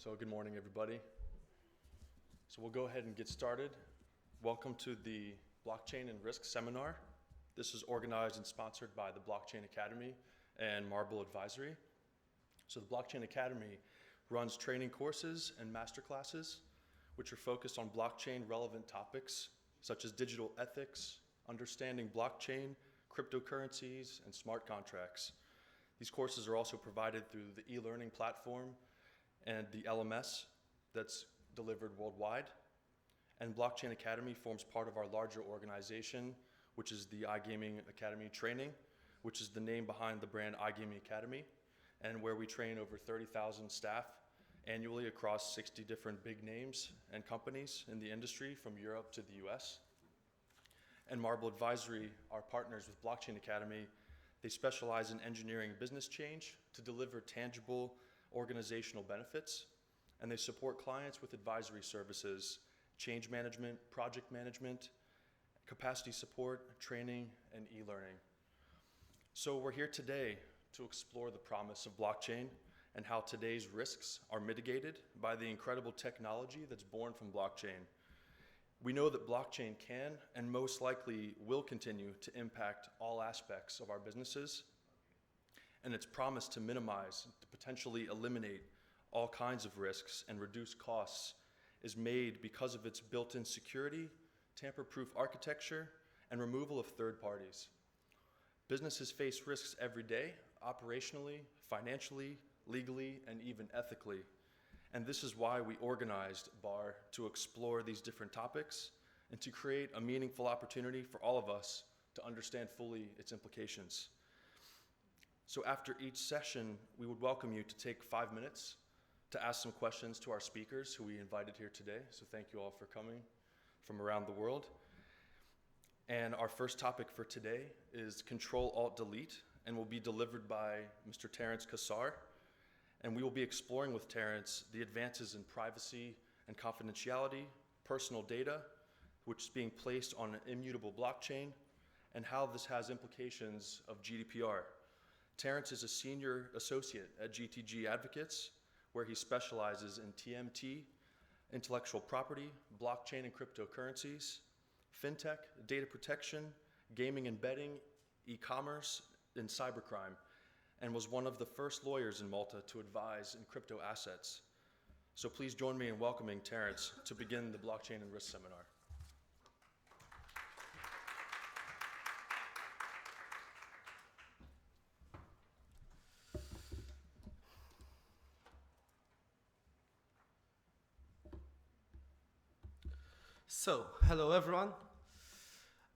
So good morning, everybody. So we'll go ahead and get started. Welcome to the Blockchain and Risk Seminar. This is organized and sponsored by the Blockchain Academy and Marble Advisory. So the Blockchain Academy runs training courses and masterclasses, which are focused on blockchain relevant topics such as digital ethics, understanding blockchain, cryptocurrencies, and smart contracts. These courses are also provided through the e-learning platform and the LMS that's delivered worldwide. And Blockchain Academy forms part of our larger organization, which is the iGaming Academy Training, which is the name behind the brand iGaming Academy, and where we train over 30,000 staff annually across 60 different big names and companies in the industry from Europe to the US. And Marble Advisory, our partners with Blockchain Academy, they specialize in engineering business change to deliver tangible organizational benefits, and they support clients with advisory services, change management, project management, capacity support, training, and e-learning. So we're here today to explore the promise of blockchain and how today's risks are mitigated by the incredible technology that's born from blockchain. We know that blockchain can and most likely will continue to impact all aspects of our businesses, and its promise to minimize, to potentially eliminate all kinds of risks and reduce costs is made because of its built-in security, tamper-proof architecture, and removal of third parties. Businesses face risks every day, operationally, financially, legally, and even ethically. And this is why we organized BAR to explore these different topics and to create a meaningful opportunity for all of us to understand fully its implications. So after each session, we would welcome you to take 5 minutes to ask some questions to our speakers who we invited here today. So thank you all for coming from around the world. And our first topic for today is Control-Alt-Delete, and will be delivered by Mr. Terence Cassar. And we will be exploring with Terence the advances in privacy and confidentiality, personal data, which is being placed on an immutable blockchain, and how this has implications of GDPR. Terence is a senior associate at GTG Advocates, where he specializes in TMT, intellectual property, blockchain and cryptocurrencies, fintech, data protection, gaming and betting, e-commerce, and cybercrime, and was one of the first lawyers in Malta to advise in crypto assets. So please join me in welcoming Terence to begin the Blockchain and Risk Seminar. So, hello everyone.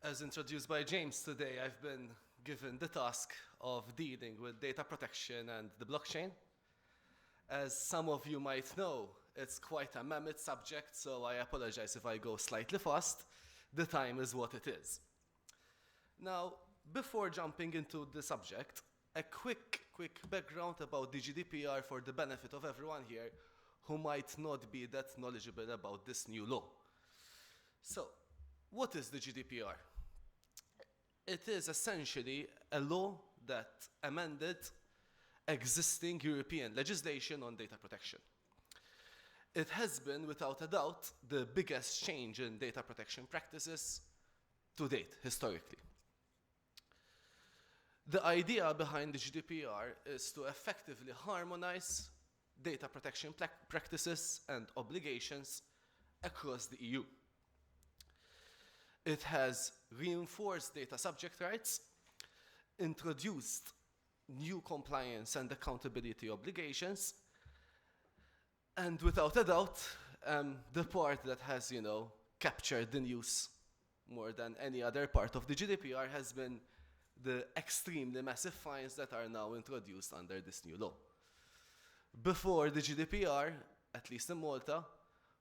As introduced by James today, I've been given the task of dealing with data protection and the blockchain. As some of you might know, it's quite a mammoth subject, so I apologize if I go slightly fast. The time is what it is. Now, before jumping into the subject, a quick background about the GDPR for the benefit of everyone here who might not be that knowledgeable about this new law. So, what is the GDPR? It is essentially a law that amended existing European legislation on data protection. It has been, without a doubt, the biggest change in data protection practices to date, historically. The idea behind the GDPR is to effectively harmonize data protection practices and obligations across the EU. It has reinforced data subject rights, introduced new compliance and accountability obligations, and without a doubt, the part that has, captured the news more than any other part of the GDPR has been the extremely massive fines that are now introduced under this new law. Before the GDPR, at least in Malta,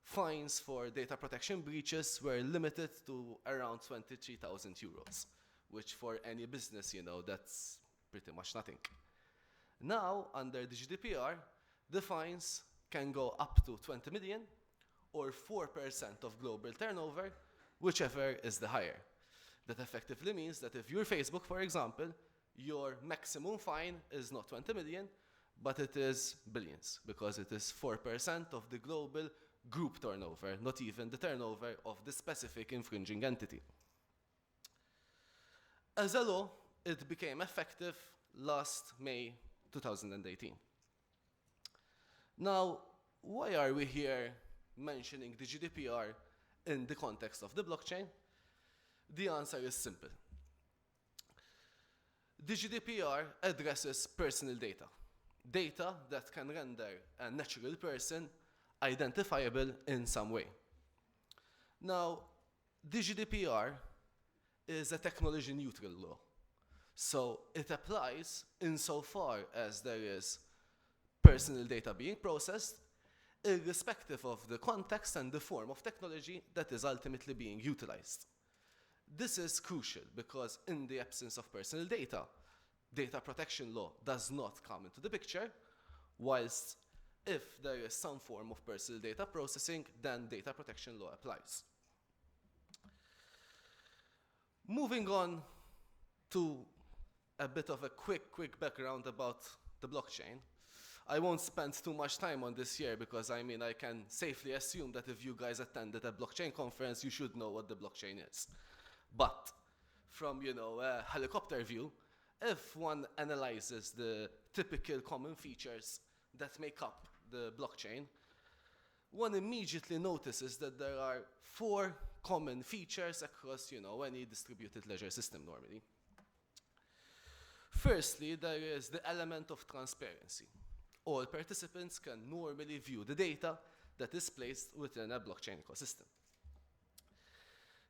fines for data protection breaches were limited to around 23,000 euros, which for any business, that's pretty much nothing. Now, under the GDPR, the fines can go up to 20 million or 4% of global turnover, whichever is the higher. That effectively means that if you're Facebook, for example, your maximum fine is not 20 million, but it is billions, because it is 4% of the global group turnover, not even the turnover of the specific infringing entity. As a law, it became effective last May 2018. Now, why are we here mentioning the GDPR in the context of the blockchain? The answer is simple. The GDPR addresses personal data, data that can render a natural person identifiable in some way. Now, the GDPR is a technology-neutral law, so it applies insofar as there is personal data being processed, irrespective of the context and the form of technology that is ultimately being utilized. This is crucial because in the absence of personal data, data protection law does not come into the picture, whilst if there is some form of personal data processing, then data protection law applies. Moving on to a bit of a quick background about the blockchain. I won't spend too much time on this here because I can safely assume that if you guys attended a blockchain conference, you should know what the blockchain is. But from, a helicopter view, if one analyzes the typical common features that make up the blockchain, one immediately notices that there are 4 common features across, any distributed ledger system normally. Firstly, there is the element of transparency. All participants can normally view the data that is placed within a blockchain ecosystem.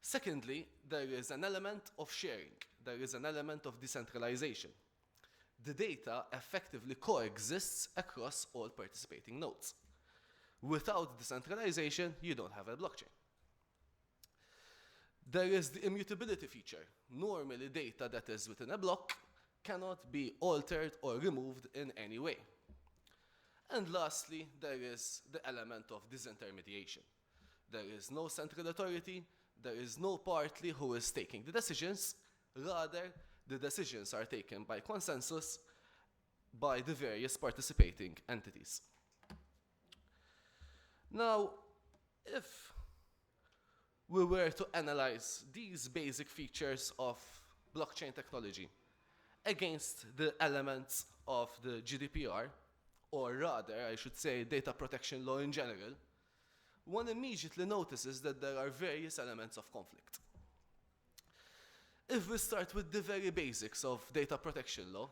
Secondly, there is an element of sharing. There is an element of decentralization. The data effectively coexists across all participating nodes. Without decentralization, you don't have a blockchain. There is the immutability feature. Normally, data that is within a block cannot be altered or removed in any way. And lastly, there is the element of disintermediation. There is no central authority, there is no party who is taking the decisions, rather the decisions are taken by consensus by the various participating entities. Now, if we were to analyze these basic features of blockchain technology against the elements of the GDPR, or rather, I should say, data protection law in general, one immediately notices that there are various elements of conflict. If we start with the very basics of data protection law,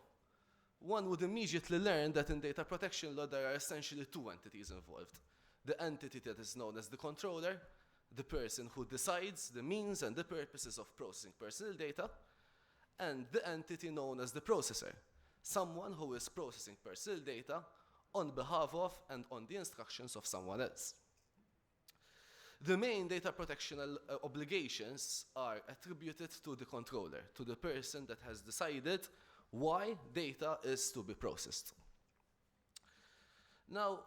one would immediately learn that in data protection law there are essentially 2 entities involved. The entity that is known as the controller, the person who decides the means and the purposes of processing personal data, and the entity known as the processor, someone who is processing personal data on behalf of and on the instructions of someone else. The main data protection obligations are attributed to the controller, to the person that has decided why data is to be processed. Now,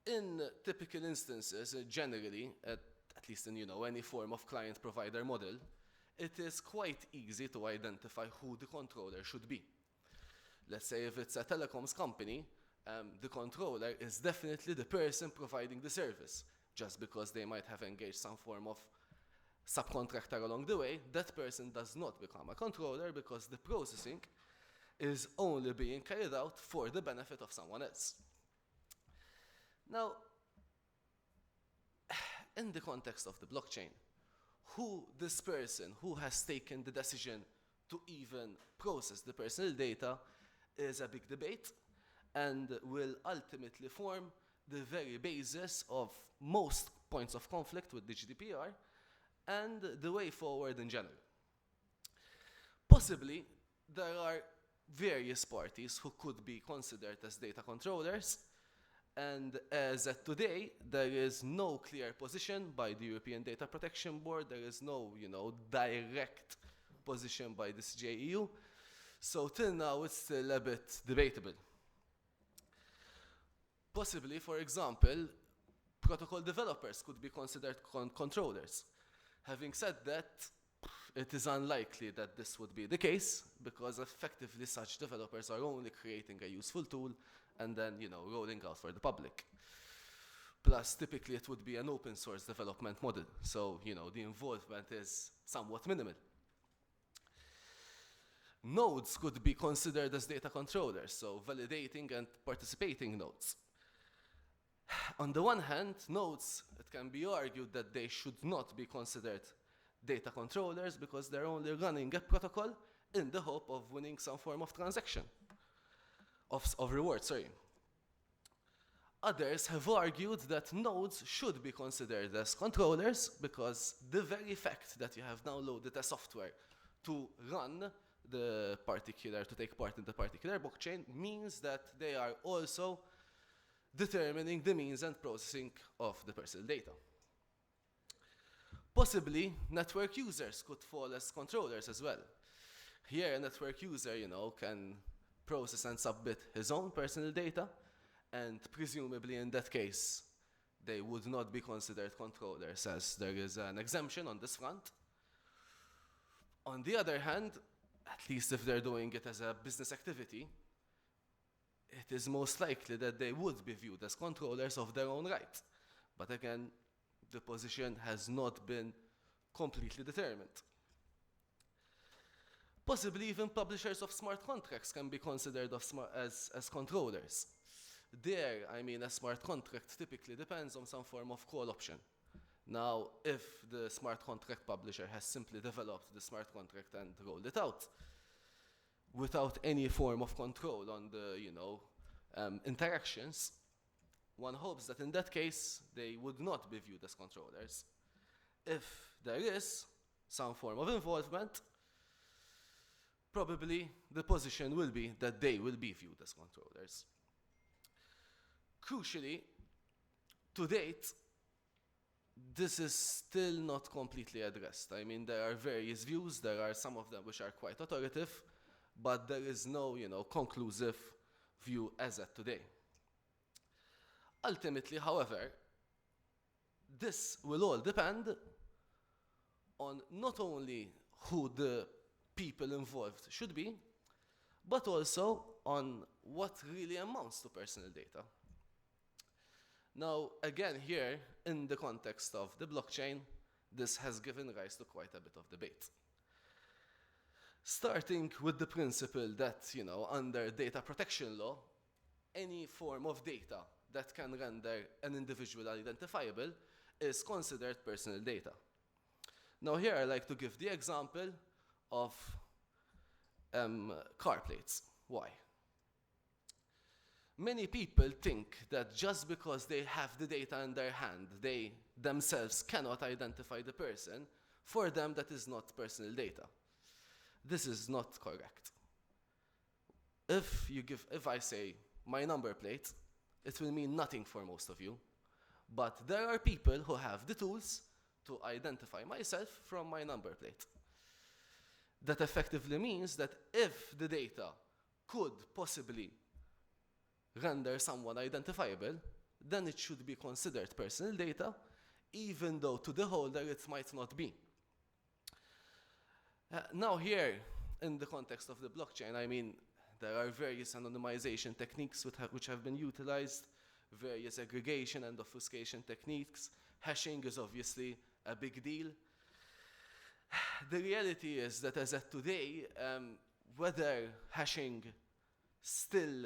in typical instances, generally, at least in any form of client-provider model, it is quite easy to identify who the controller should be. Let's say if it's a telecoms company, the controller is definitely the person providing the service. Just because they might have engaged some form of subcontractor along the way, that person does not become a controller because the processing is only being carried out for the benefit of someone else. Now, in the context of the blockchain, who this person who has taken the decision to even process the personal data is a big debate and will ultimately form the very basis of most points of conflict with the GDPR and the way forward in general. Possibly, there are various parties who could be considered as data controllers, and as at today, there is no clear position by the European Data Protection Board, there is no, direct position by the CJEU, so till now it's still a bit debatable. Possibly, for example, protocol developers could be considered controllers. Having said that, it is unlikely that this would be the case because effectively such developers are only creating a useful tool and then, rolling out for the public. Plus, typically it would be an open source development model. So, the involvement is somewhat minimal. Nodes could be considered as data controllers, so validating and participating nodes. On the one hand, nodes, it can be argued that they should not be considered data controllers because they're only running a protocol in the hope of winning some form of transaction, of reward, sorry. Others have argued that nodes should be considered as controllers because the very fact that you have downloaded a software to run to take part in the particular blockchain means that they are also determining the means and processing of the personal data. Possibly, network users could fall as controllers as well. Here, a network user, can process and submit his own personal data, and presumably in that case, they would not be considered controllers as there is an exemption on this front. On the other hand, at least if they're doing it as a business activity, it is most likely that they would be viewed as controllers of their own right. But again, the position has not been completely determined. Possibly even publishers of smart contracts can be considered as controllers. There, a smart contract typically depends on some form of call option. Now, if the smart contract publisher has simply developed the smart contract and rolled it out without any form of control on the interactions, one hopes that in that case they would not be viewed as controllers. If there is some form of involvement, probably the position will be that they will be viewed as controllers. Crucially, to date, this is still not completely addressed. There are various views, there are some of them which are quite authoritative, but there is no, conclusive view as at today. Ultimately, however, this will all depend on not only who the people involved should be, but also on what really amounts to personal data. Now, again, here, in the context of the blockchain, this has given rise to quite a bit of debate. Starting with the principle that, under data protection law, any form of data that can render an individual identifiable is considered personal data. Now, here I like to give the example of car plates. Why? Many people think that just because they have the data in their hand, they themselves cannot identify the person. For them, that is not personal data. This is not correct. If I say my number plate, it will mean nothing for most of you. But there are people who have the tools to identify myself from my number plate. That effectively means that if the data could possibly render someone identifiable, then it should be considered personal data, even though to the holder it might not be. Now here, in the context of the blockchain, there are various anonymization techniques which have been utilized, various aggregation and obfuscation techniques. Hashing is obviously a big deal. The reality is that as of today, whether hashing still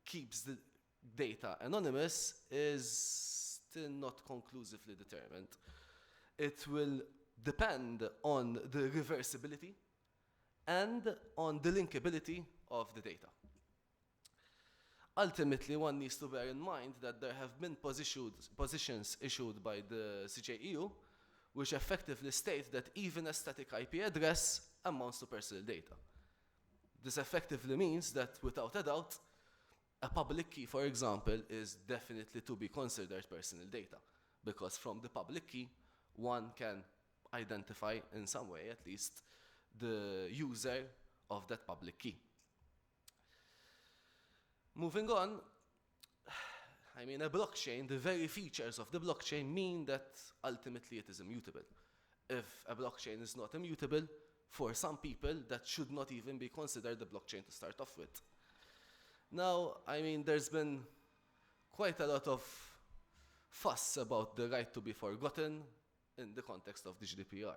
keeps the data anonymous is still not conclusively determined. It will depend on the reversibility and on the linkability of the data. Ultimately, one needs to bear in mind that there have been positions issued by the CJEU which effectively state that even a static IP address amounts to personal data. This effectively means that, without a doubt, a public key, for example, is definitely to be considered personal data, because from the public key, one can identify in some way, at least, the user of that public key. Moving on, a blockchain, the very features of the blockchain mean that ultimately it is immutable. If a blockchain is not immutable, for some people, that should not even be considered a blockchain to start off with. Now, I mean, there's been quite a lot of fuss about the right to be forgotten in the context of the GDPR.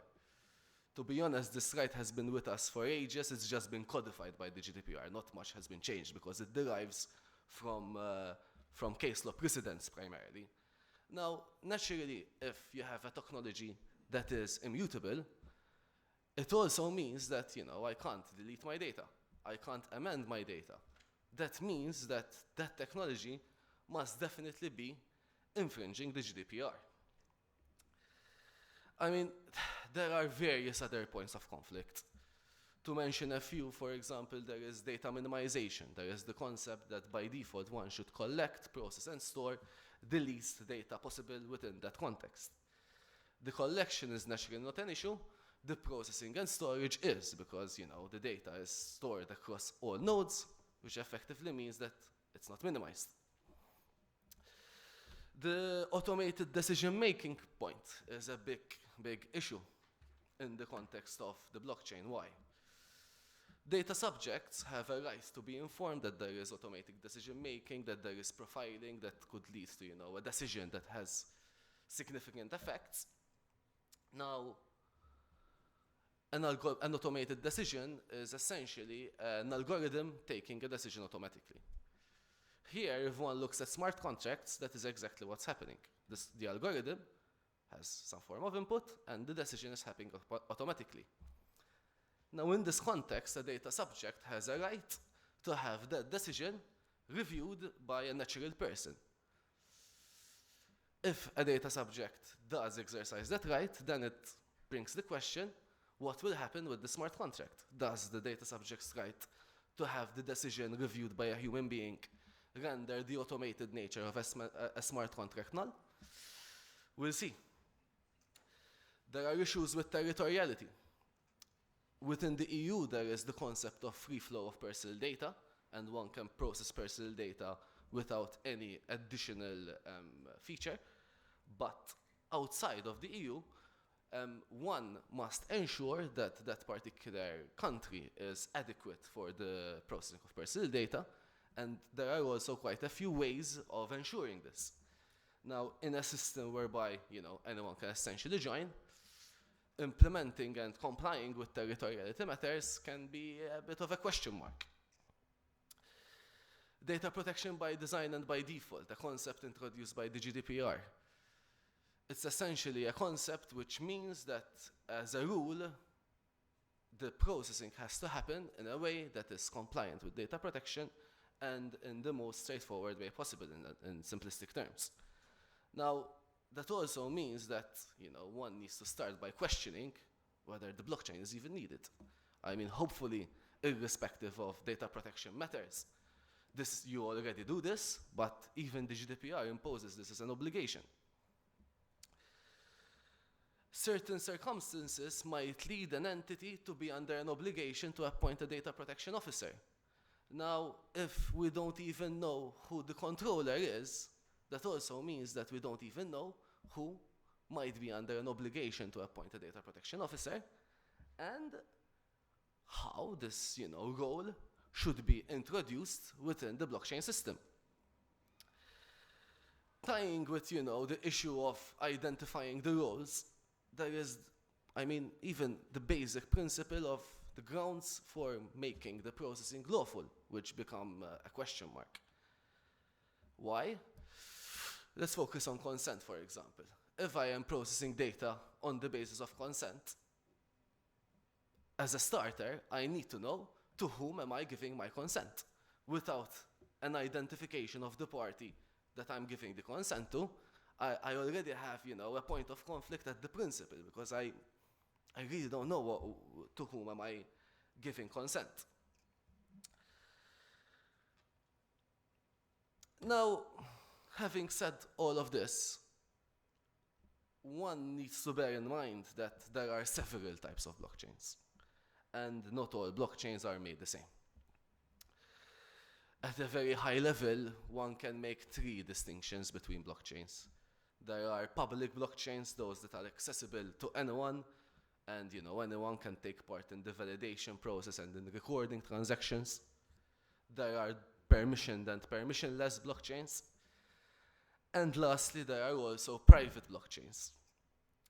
To be honest, this right has been with us for ages. It's just been codified by the GDPR. Not much has been changed because it derives from case law precedents primarily. Now, naturally, if you have a technology that is immutable, it also means that, I can't delete my data. I can't amend my data. That means that that technology must definitely be infringing the GDPR. I mean, there are various other points of conflict. To mention a few, for example, there is data minimization. There is the concept that by default one should collect, process, and store the least data possible within that context. The collection is naturally not an issue. The processing and storage is, because the data is stored across all nodes, which effectively means that it's not minimized. The automated decision-making point is a big issue in the context of the blockchain. Why? Data subjects have a right to be informed that there is automatic decision-making, that there is profiling that could lead to a decision that has significant effects. Now, an automated decision is essentially an algorithm taking a decision automatically. Here, if one looks at smart contracts, that is exactly what's happening. The algorithm has some form of input, and the decision is happening automatically. Now, in this context, a data subject has a right to have that decision reviewed by a natural person. If a data subject does exercise that right, then it brings the question, what will happen with the smart contract? Does the data subject's right to have the decision reviewed by a human being render the automated nature of a smart contract null? We'll see. There are issues with territoriality. Within the EU, there is the concept of free flow of personal data, and one can process personal data without any additional feature. But outside of the EU, one must ensure that that particular country is adequate for the processing of personal data, and there are also quite a few ways of ensuring this. Now, in a system whereby anyone can essentially join, implementing and complying with territoriality matters can be a bit of a question mark. Data protection by design and by default, a concept introduced by the GDPR. It's essentially a concept which means that, as a rule, the processing has to happen in a way that is compliant with data protection and in the most straightforward way possible in simplistic terms. Now, that also means that one needs to start by questioning whether the blockchain is even needed. I mean, hopefully, irrespective of data protection matters, you already do this, but even the GDPR imposes this as an obligation. Certain circumstances might lead an entity to be under an obligation to appoint a data protection officer. Now, if we don't even know who the controller is, that also means that we don't even know who might be under an obligation to appoint a data protection officer, and how this, role should be introduced within the blockchain system. Tying with, the issue of identifying the roles, there is, even the basic principle of the grounds for making the processing lawful, which become a question mark. Why? Let's focus on consent, for example. If I am processing data on the basis of consent, as a starter, I need to know to whom am I giving my consent. Without an identification of the party that I'm giving the consent to, I already have, a point of conflict at the principle, because I really don't know to whom am I giving consent. Now, having said all of this, one needs to bear in mind that there are several types of blockchains, and not all blockchains are made the same. At a very high level, one can make three distinctions between blockchains. There are public blockchains, those that are accessible to anyone, and anyone can take part in the validation process and in recording transactions. There are permissioned and permissionless blockchains. And lastly, there are also private blockchains.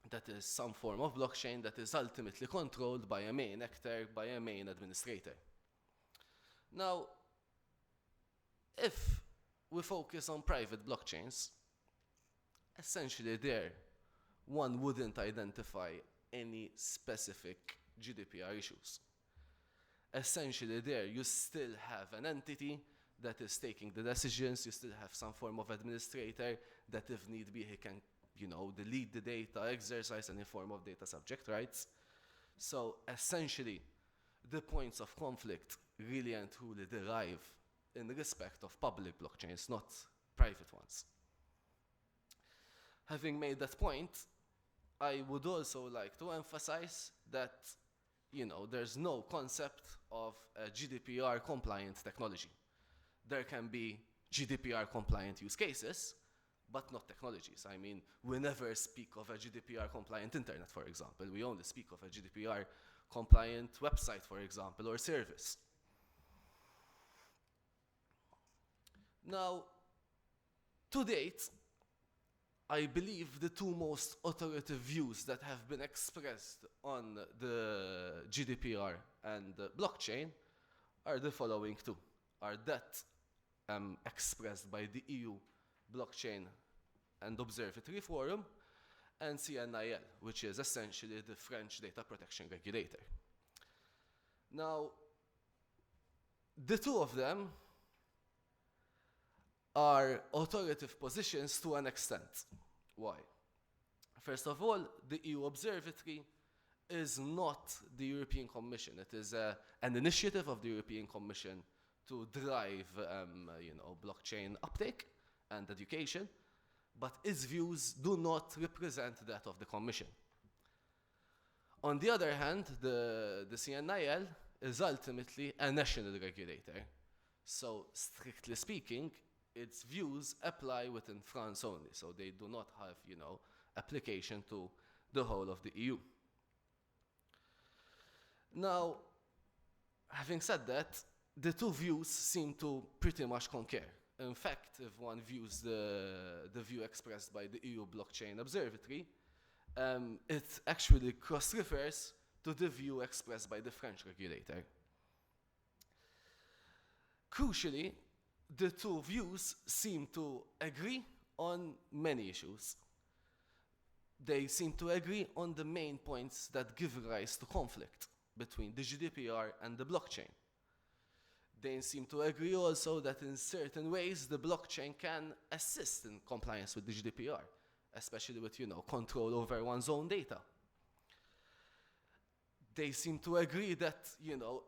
That is some form of blockchain that is ultimately controlled by a main actor, by a main administrator. Now, if we focus on private blockchains, essentially there, one wouldn't identify any specific GDPR issues. Essentially there, you still have an entity that is taking the decisions, you still have some form of administrator that if need be, he can, delete the data, exercise any form of data subject rights. So essentially, the points of conflict really and truly derive in respect of public blockchains, not private ones. Having made that point, I would also like to emphasize that, there's no concept of a GDPR compliant technology. There can be GDPR compliant use cases, but not technologies. I mean, we never speak of a GDPR compliant internet, for example. We only speak of a GDPR compliant website, for example, or service. Now, to date, I believe the two most authoritative views that have been expressed on the GDPR and the blockchain are the following two. Are that expressed by the EU Blockchain and Observatory Forum and CNIL, which is essentially the French data protection regulator. Now, the two of them are authoritative positions to an extent. Why? First of all, the EU Observatory is not the European Commission. It is an initiative of the European Commission to drive blockchain uptake and education, but its views do not represent that of the Commission. On the other hand, the CNIL is ultimately a national regulator. So, strictly speaking, its views apply within France only, so they do not have, application to the whole of the EU. Now, having said that, the two views seem to pretty much concur. In fact, if one views the view expressed by the EU Blockchain Observatory, it actually cross-refers to the view expressed by the French regulator. Crucially, the two views seem to agree on many issues. They seem to agree on the main points that give rise to conflict between the GDPR and the blockchain. They seem to agree also that in certain ways the blockchain can assist in compliance with the GDPR, especially with, control over one's own data. They seem to agree that,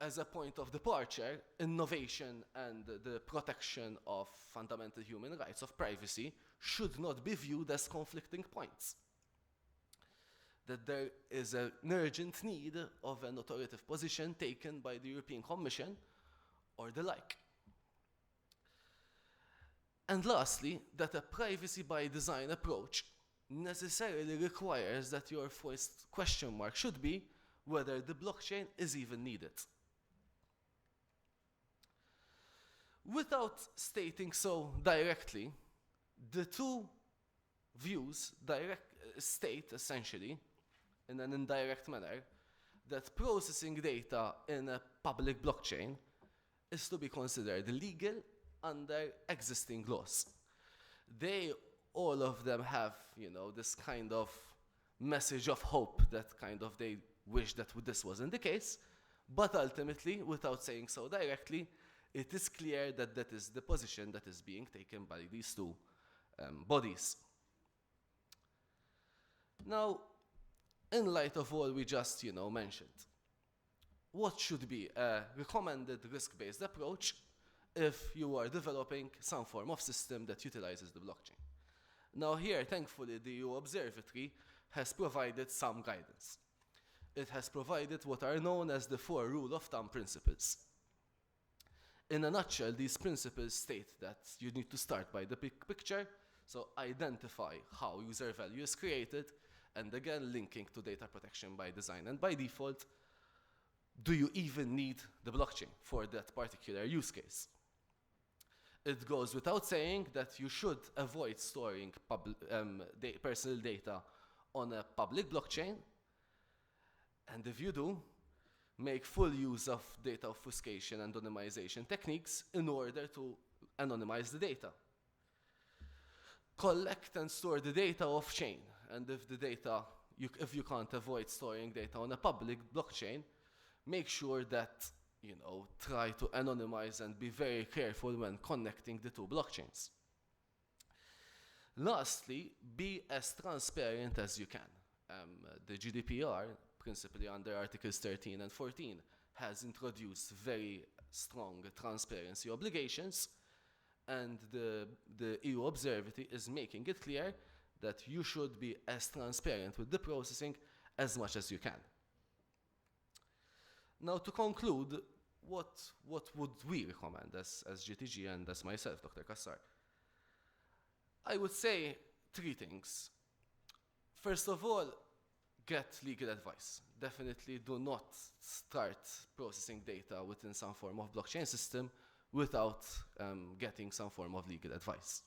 as a point of departure, innovation and the protection of fundamental human rights of privacy should not be viewed as conflicting points. That there is an urgent need of an authoritative position taken by the European Commission or the like. And lastly, that a privacy by design approach necessarily requires that your first question mark should be whether the blockchain is even needed. Without stating so directly, the two views state essentially, in an indirect manner, that processing data in a public blockchain is to be considered illegal under existing laws. They, all of them have, this kind of message of hope that they wish that this wasn't the case, but ultimately, without saying so directly, it is clear that that is the position that is being taken by these two bodies. Now, in light of all we just, mentioned, what should be a recommended risk-based approach if you are developing some form of system that utilizes the blockchain? Now here, thankfully, the EU Observatory has provided some guidance. It has provided what are known as the 4 rule of thumb principles. In a nutshell, these principles state that you need to start by the big picture, so identify how user value is created, and again, linking to data protection by design and by default, do you even need the blockchain for that particular use case? It goes without saying that you should avoid storing personal data on a public blockchain, and if you do, make full use of data obfuscation and anonymization techniques in order to anonymize the data. Collect and store the data off-chain, and if the data, if you can't avoid storing data on a public blockchain, make sure that try to anonymize and be very careful when connecting the two blockchains. Lastly, be as transparent as you can. The GDPR, principally under Articles 13 and 14, has introduced very strong transparency obligations, and the EU Observatory is making it clear that you should be as transparent with the processing as much as you can. Now, to conclude, what would we recommend as GTG and as myself, Dr. Cassar? I would say 3 things. First of all, get legal advice. Definitely do not start processing data within some form of blockchain system without getting some form of legal advice.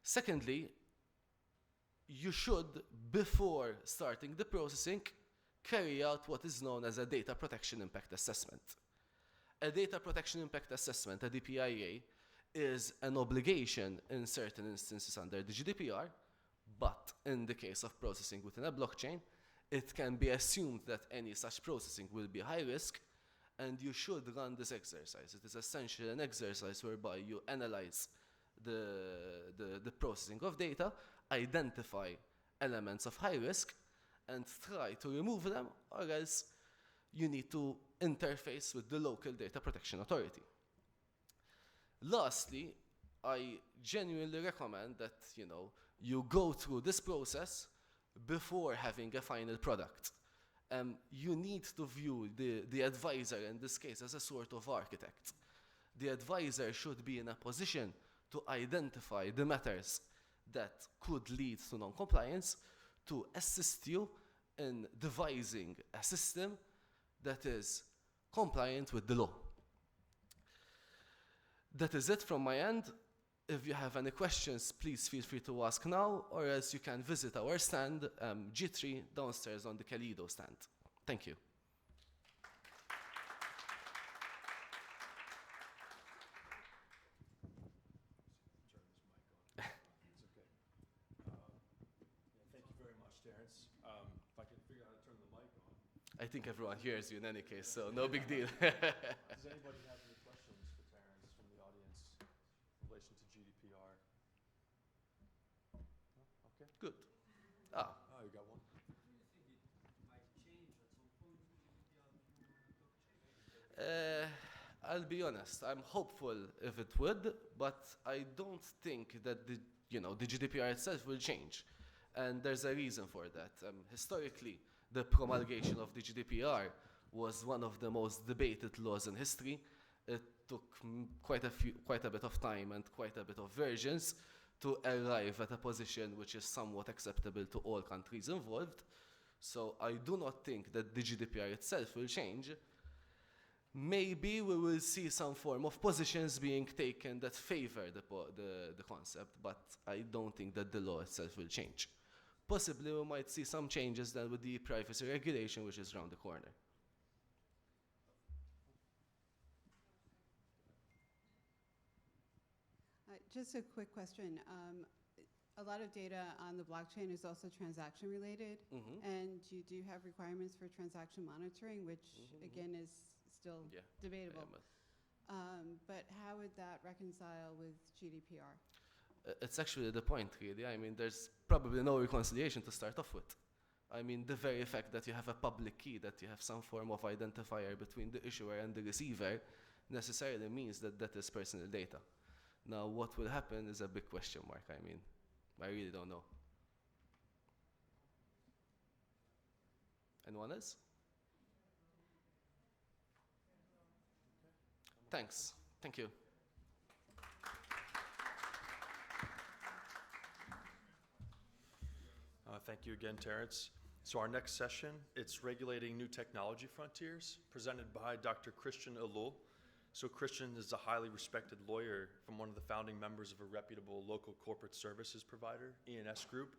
Secondly, you should, before starting the processing, carry out what is known as a data protection impact assessment. A data protection impact assessment, a DPIA, is an obligation in certain instances under the GDPR, but in the case of processing within a blockchain, it can be assumed that any such processing will be high risk, and you should run this exercise. It is essentially an exercise whereby you analyze the processing of data, identify elements of high risk, and try to remove them, or else you need to interface with the local data protection authority. Lastly, I genuinely recommend that you go through this process before having a final product. You need to view the advisor in this case as a sort of architect. The advisor should be in a position to identify the matters that could lead to non-compliance, to assist you in devising a system that is compliant with the law. That is it from my end. If you have any questions, please feel free to ask now, or else you can visit our stand, G3, downstairs on the Kalido stand. Thank you. Thank you very much, Terence. If I can figure out how to turn the mic on. I think everyone hears you in any case, so no big deal. Does anybody have any questions for Terence from the audience in relation to GDPR? No? Okay. Good. Oh, you got one? Do you think it might change at some point with GDPR being on the blockchain? I'll be honest, I'm hopeful if it would, but I don't think that the GDPR itself will change. And there's a reason for that. Historically, the promulgation of the GDPR was one of the most debated laws in history. It took quite a bit of time and quite a bit of versions to arrive at a position which is somewhat acceptable to all countries involved. So I do not think that the GDPR itself will change. Maybe we will see some form of positions being taken that favor the concept, but I don't think that the law itself will change. Possibly we might see some changes then with the privacy regulation, which is around the corner. Just a quick question. A lot of data on the blockchain is also transaction related, and you do have requirements for transaction monitoring, which again is still debatable. But how would that reconcile with GDPR? It's actually the point, really. I mean, there's probably no reconciliation to start off with. I mean, the very fact that you have a public key, that you have some form of identifier between the issuer and the receiver, necessarily means that that is personal data. Now, what will happen is a big question mark. I mean, I really don't know. Anyone else? Thanks. Thank you. Thank you again, Terence. So our next session, it's Regulating New Technology Frontiers, presented by Dr. Christian Ellul. So Christian is a highly respected lawyer from one of the founding members of a reputable local corporate services provider, E&S Group,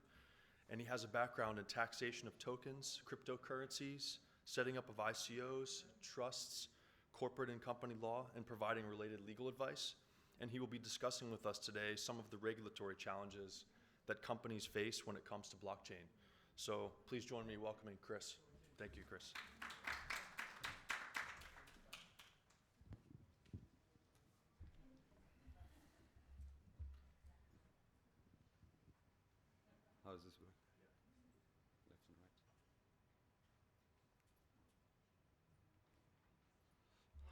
and he has a background in taxation of tokens, cryptocurrencies, setting up of ICOs, trusts, corporate and company law, and providing related legal advice. And he will be discussing with us today some of the regulatory challenges that companies face when it comes to blockchain. So please join me in welcoming Chris. Thank you, Chris. How does this work? Left and right.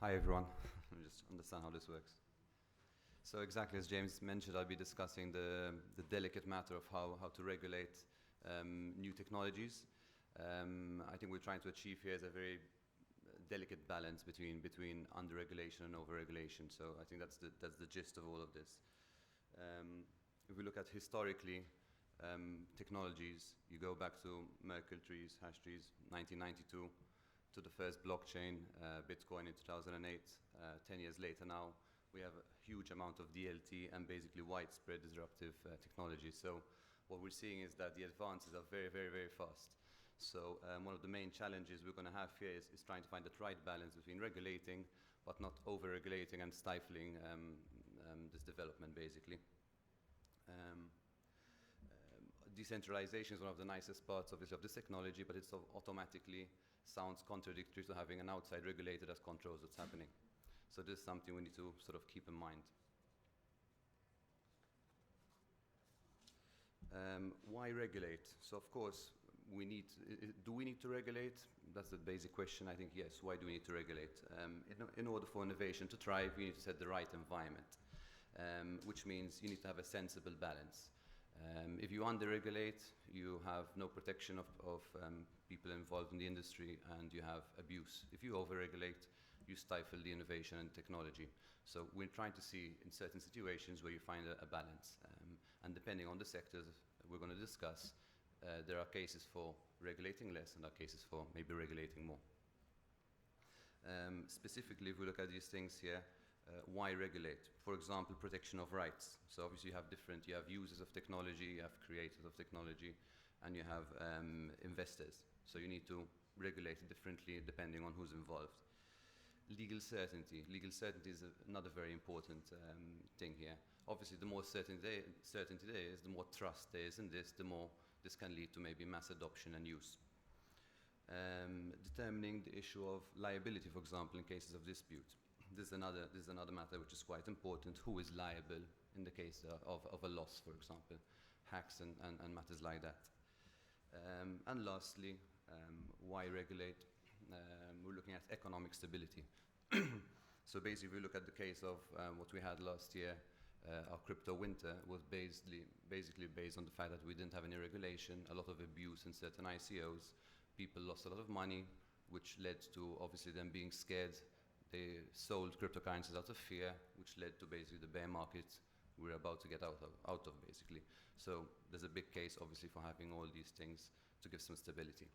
Hi everyone. Let me just understand how this works. So exactly as James mentioned, I'll be discussing the delicate matter of how to regulate new technologies. I think we're trying to achieve here is a very delicate balance between under-regulation and over-regulation. So I think that's the gist of all of this. If we look at historically, technologies, you go back to Merkle trees, hash trees, 1992, to the first blockchain, Bitcoin in 2008. 10 years later now, we have a huge amount of DLT and basically widespread disruptive technology. So what we're seeing is that the advances are very, very, very fast. So one of the main challenges we're going to have here is trying to find the right balance between regulating, but not over-regulating and stifling this development, basically. Decentralization is one of the nicest parts, obviously, of this technology, but it automatically sounds contradictory to having an outside regulator that controls what's happening. So this is something we need to sort of keep in mind. Why regulate? So of course, do we need to regulate? That's the basic question. I think yes. Why do we need to regulate? In order for innovation to thrive, you need to set the right environment, which means you need to have a sensible balance. If you under-regulate, you have no protection of people involved in the industry, and you have abuse. If you over-regulate, you stifle the innovation and technology. So we're trying to see in certain situations where you find a balance. And depending on the sectors we're going to discuss, there are cases for regulating less and there are cases for maybe regulating more. Specifically, if we look at these things here, why regulate? For example, protection of rights. So obviously you have users of technology, you have creators of technology, and you have investors. So you need to regulate it differently depending on who's involved. Legal certainty. Legal certainty is another very important thing here. Obviously, the more certainty there is, the more trust there is in this, the more this can lead to maybe mass adoption and use. Determining the issue of liability, for example, in cases of dispute. This is another matter which is quite important. Who is liable in the case of a loss, for example, hacks and matters like that. And lastly, why regulate? We're looking at economic stability. So basically, if we look at the case of what we had last year, our crypto winter was basically based on the fact that we didn't have any regulation, a lot of abuse in certain ICOs. People lost a lot of money, which led to obviously them being scared. They sold cryptocurrencies out of fear, which led to basically the bear market we're about to get out of basically. So there's a big case obviously for having all these things to give some stability.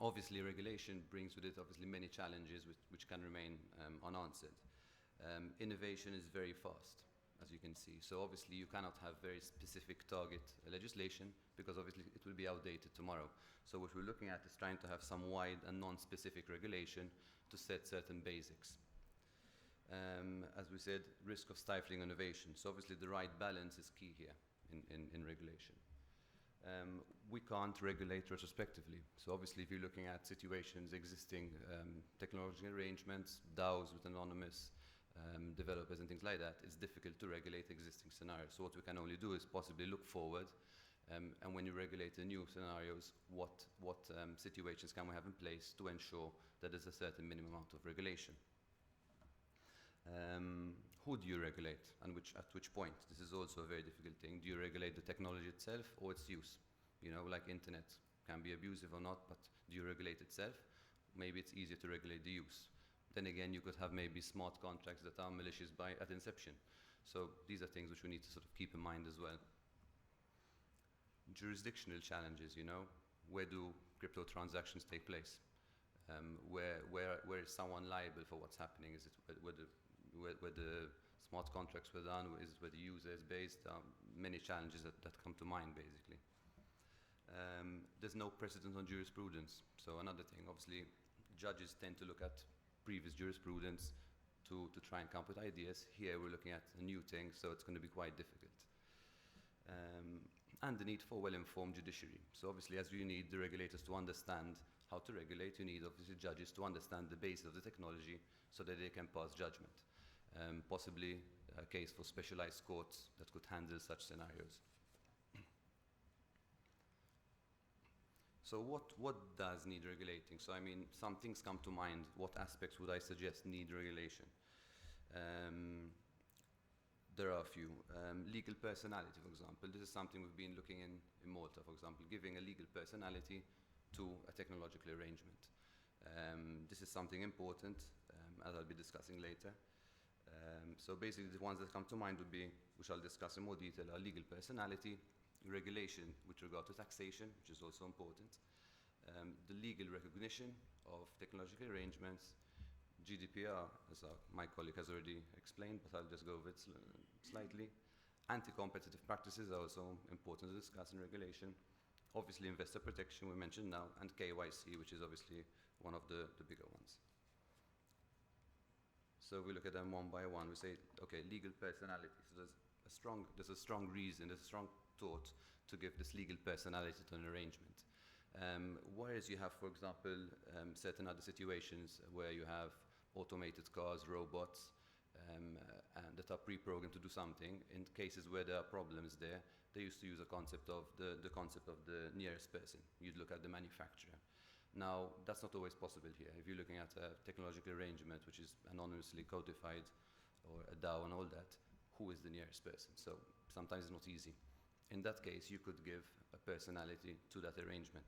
Obviously, regulation brings with it obviously many challenges which can remain unanswered. Innovation is very fast, as you can see. So obviously, you cannot have very specific target legislation because obviously it will be outdated tomorrow. So what we're looking at is trying to have some wide and non-specific regulation to set certain basics. As we said, risk of stifling innovation. So obviously, the right balance is key here in regulation. We can't regulate retrospectively. So obviously, if you're looking at situations, existing technological arrangements, DAOs with anonymous developers and things like that, it's difficult to regulate existing scenarios. So what we can only do is possibly look forward, and when you regulate the new scenarios, what situations can we have in place to ensure that there's a certain minimum amount of regulation. Who do you regulate and at which point? This is also a very difficult thing. Do you regulate the technology itself or its use? You know, like internet can be abusive or not, but do you regulate itself? Maybe it's easier to regulate the use. Then again, you could have maybe smart contracts that are malicious at inception. So these are things which we need to sort of keep in mind as well. Jurisdictional challenges, you know, where do crypto transactions take place? Where is someone liable for what's happening? Is it where the smart contracts were done? Is it where the user is based? Many challenges that come to mind, basically. There's no precedent on jurisprudence. So another thing, obviously, judges tend to look at previous jurisprudence to try and come up with ideas. Here we're looking at a new thing, so it's going to be quite difficult. And the need for well-informed judiciary. So obviously, as you need the regulators to understand how to regulate, you need obviously judges to understand the basis of the technology so that they can pass judgment. Possibly a case for specialized courts that could handle such scenarios. So what does need regulating? So I mean, some things come to mind. What aspects would I suggest need regulation? There are a few. Legal personality, for example. This is something we've been looking in Malta, for example, giving a legal personality to a technological arrangement. This is something important, as I'll be discussing later. So basically the ones that come to mind would be, which I'll discuss in more detail, are legal personality, regulation with regard to taxation, which is also important, the legal recognition of technological arrangements, GDPR, as my colleague has already explained, but I'll just go over it slightly. Anti-competitive practices are also important to discuss in regulation. Obviously, investor protection we mentioned now, and KYC, which is obviously one of the bigger ones. So we look at them one by one. We say, okay, legal personality. So there's a strong reason, there's a strong thought to give this legal personality to an arrangement. Whereas you have, for example, certain other situations where you have automated cars, robots, and that are pre-programmed to do something. In cases where there are problems there, they used to use a concept of the concept of the nearest person. You'd look at the manufacturer. Now, that's not always possible here. If you're looking at a technological arrangement which is anonymously codified, or a DAO and all that, who is the nearest person? So sometimes it's not easy. In that case, you could give a personality to that arrangement.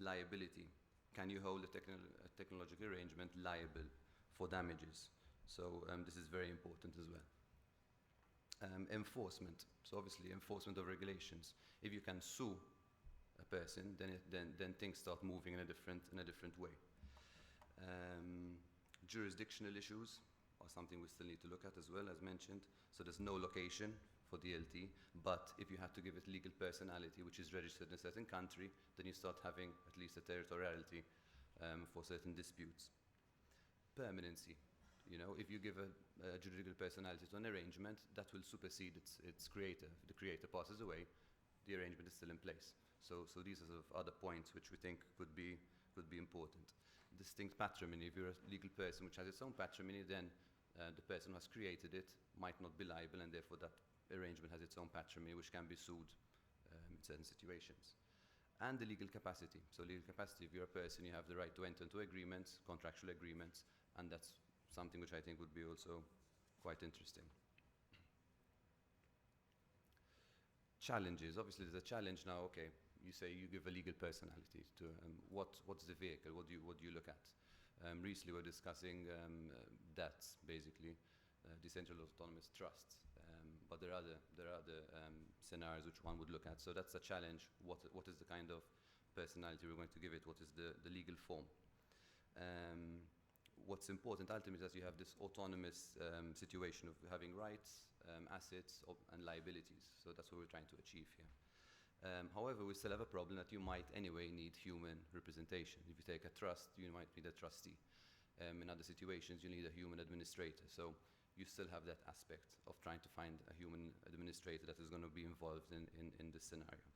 Liability. Can you hold a technological arrangement liable for damages? So this is very important as well. Enforcement. So obviously, enforcement of regulations. If you can sue a person, then things start moving in a different way. Jurisdictional issues are something we still need to look at as well, as mentioned. So there's no location for DLT, but if you have to give it legal personality, which is registered in a certain country, then you start having at least a territoriality for certain disputes. Permanency. You know, if you give a juridical personality to an arrangement, that will supersede its creator. If the creator passes away, the arrangement is still in place. So these are sort of other points which we think could be important. Distinct patrimony. If you're a legal person which has its own patrimony, then the person who has created it might not be liable, and therefore that arrangement has its own patrimony which can be sued in certain situations. And the legal capacity. So legal capacity, if you're a person, you have the right to enter into agreements, contractual agreements, and that's something which I think would be also quite interesting. Challenges. Obviously, there's a challenge now. Okay, you say you give a legal personality to what's the vehicle? What do you look at? Recently, we're discussing DATs, basically, decentralized autonomous trusts. But there are other scenarios which one would look at. So that's a challenge. What is the kind of personality we're going to give it? What is the legal form? What's important ultimately is that you have this autonomous situation of having rights, assets, and liabilities. So that's what we're trying to achieve here. However, we still have a problem that you might anyway need human representation. If you take a trust, you might need a trustee. In other situations, you need a human administrator. So you still have that aspect of trying to find a human administrator that is going to be involved in this scenario.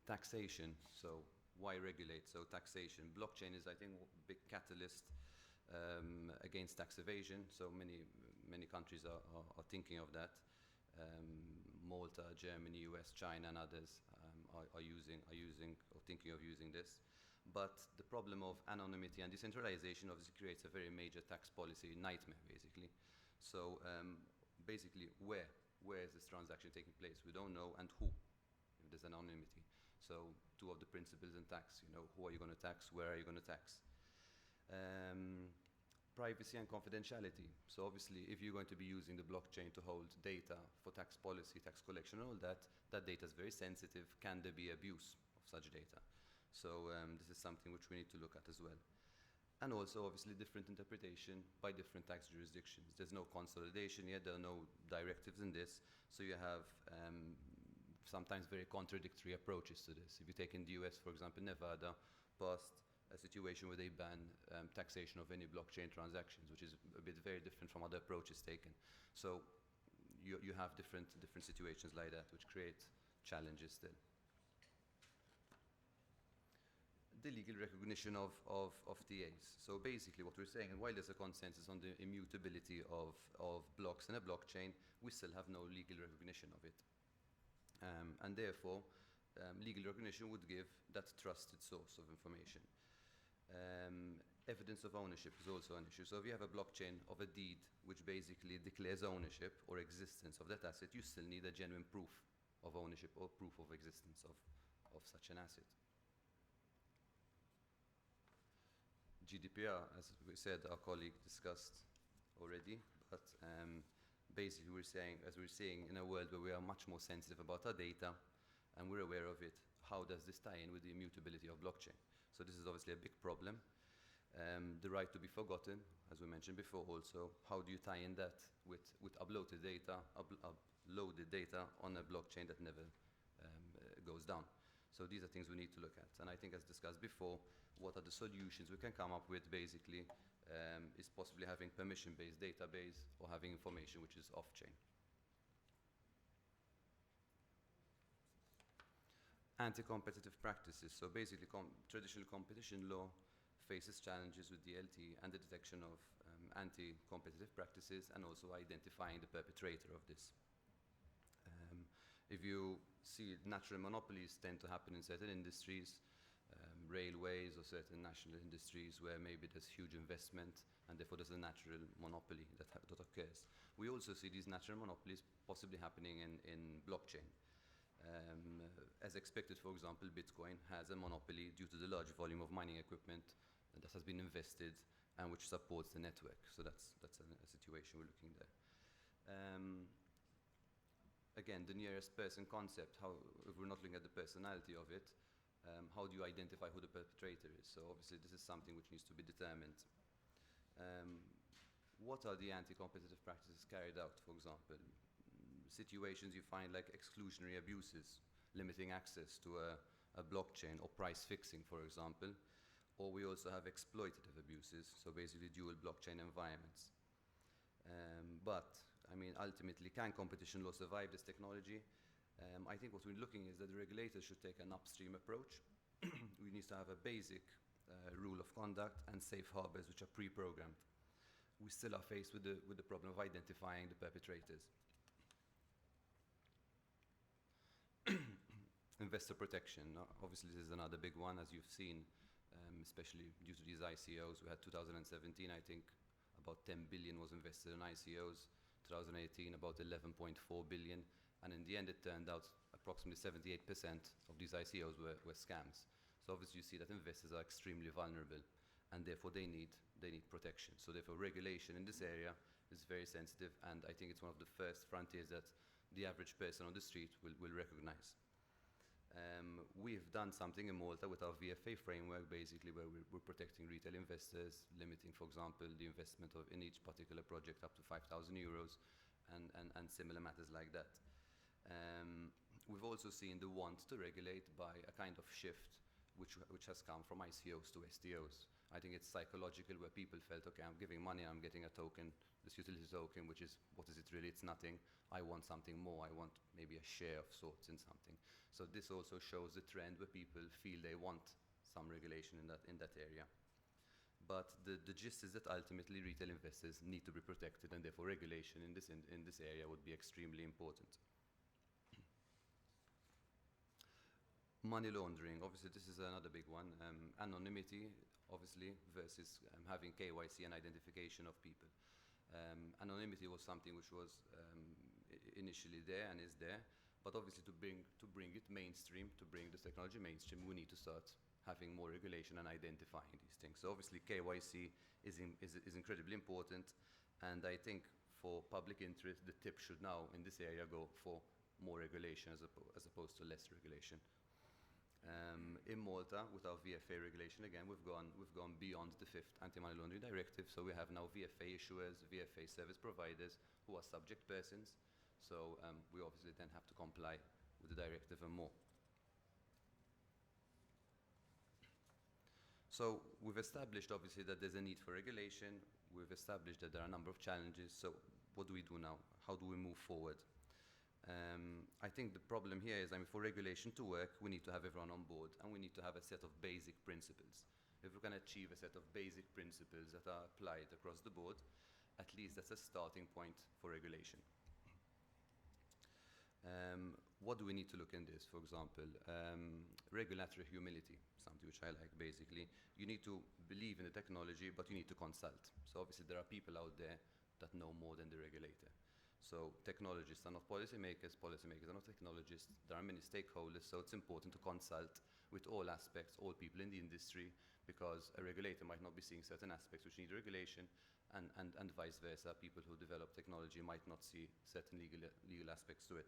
Taxation. So why regulate? So taxation. Blockchain is, I think, a big catalyst against tax evasion. So many countries are thinking of that. Malta, Germany, US, China, and others are using or thinking of using this. But the problem of anonymity and decentralization obviously creates a very major tax policy nightmare, basically. So basically, where is this transaction taking place? We don't know, and who, if there's anonymity. So two of the principles in tax, you know, who are you going to tax, where are you going to tax? privacy and confidentiality. So obviously, if you're going to be using the blockchain to hold data for tax policy, tax collection, and all that, that data is very sensitive. Can there be abuse of such data? So this is something which we need to look at as well. And also, obviously, different interpretation by different tax jurisdictions. There's no consolidation yet. There are no directives in this. So you have sometimes very contradictory approaches to this. If you take in the US, for example, Nevada passed a situation where they ban taxation of any blockchain transactions, which is a bit very different from other approaches taken. So you have different situations like that, which create challenges still. The legal recognition of TAs. So basically what we're saying, and while there's a consensus on the immutability of blocks in a blockchain, we still have no legal recognition of it. And therefore, legal recognition would give that trusted source of information. Evidence of ownership is also an issue. So if you have a blockchain of a deed which basically declares ownership or existence of that asset, you still need a genuine proof of ownership or proof of existence of such an asset. GDPR, as we said, our colleague discussed already, but basically we're seeing in a world where we are much more sensitive about our data and we're aware of it, how does this tie in with the immutability of blockchain? So this is obviously a big problem. The right to be forgotten, as we mentioned before also, how do you tie in that with uploaded data on a blockchain that never goes down? So these are things we need to look at. And I think, as discussed before, what are the solutions we can come up with basically is possibly having permission-based database or having information which is off-chain. Anti-competitive practices. So basically traditional competition law faces challenges with DLT and the detection of anti-competitive practices and also identifying the perpetrator of this. If you see natural monopolies tend to happen in certain industries, railways or certain national industries where maybe there's huge investment and therefore there's a natural monopoly that occurs. We also see these natural monopolies possibly happening in blockchain. As expected, for example, Bitcoin has a monopoly due to the large volume of mining equipment that has been invested and which supports the network. So that's a situation we're looking there. Again, the nearest person concept, if we're not looking at the personality of it, how do you identify who the perpetrator is? So obviously this is something which needs to be determined. What are the anti-competitive practices carried out, for example? Situations you find like exclusionary abuses, limiting access to a blockchain or price fixing, for example. Or we also have exploitative abuses, so basically dual blockchain environments. But, I mean, ultimately, can competition law survive this technology? I think what we're looking is that the regulators should take an upstream approach. We need to have a basic rule of conduct and safe harbors which are pre-programmed. We still are faced with the problem of identifying the perpetrators. Investor protection. Obviously, this is another big one, as you've seen, especially due to these ICOs. We had 2017, I think, about 10 billion was invested in ICOs. 2018, about 11.4 billion. And in the end, it turned out approximately 78% of these ICOs were scams. So obviously, you see that investors are extremely vulnerable, and therefore they need protection. So therefore, regulation in this area is very sensitive, and I think it's one of the first frontiers that the average person on the street will recognize. We've done something in Malta with our VFA framework, basically, where we're protecting retail investors, limiting, for example, the investment in each particular project up to 5,000 euros, and similar matters like that. We've also seen the want to regulate by a kind of shift which has come from ICOs to STOs. I think it's psychological, where people felt, okay, I'm giving money, I'm getting a token, this utility token, which is, what is it really? It's nothing. I want something more. I want maybe a share of sorts in something. So this also shows the trend where people feel they want some regulation in that area. But the gist is that ultimately retail investors need to be protected, and therefore regulation in this area would be extremely important. Money laundering, obviously this is another big one. Anonymity, obviously, versus having KYC and identification of people. Anonymity was something which was initially there and is there, but obviously to bring it mainstream, to bring this technology mainstream, we need to start having more regulation and identifying these things. So obviously KYC is incredibly important, and I think for public interest, the tip should now in this area go for more regulation as opposed to less regulation. In Malta, with our VFA regulation, again, we've gone beyond the 5th Anti-Money Laundering Directive, so we have now VFA issuers, VFA service providers who are subject persons, so we obviously then have to comply with the directive and more. So we've established, obviously, that there's a need for regulation. We've established that there are a number of challenges, so what do we do now? How do we move forward? I think the problem here is, for regulation to work, we need to have everyone on board, and we need to have a set of basic principles. If we can achieve a set of basic principles that are applied across the board, at least that's a starting point for regulation. What do we need to look in this, for example? Regulatory humility, something which I like, basically. You need to believe in the technology, but you need to consult. So obviously there are people out there that know more than the regulator. So technologists are not policymakers, policymakers are not technologists. There are many stakeholders, so it's important to consult with all aspects, all people in the industry, because a regulator might not be seeing certain aspects which need regulation, and vice versa. People who develop technology might not see certain legal aspects to it.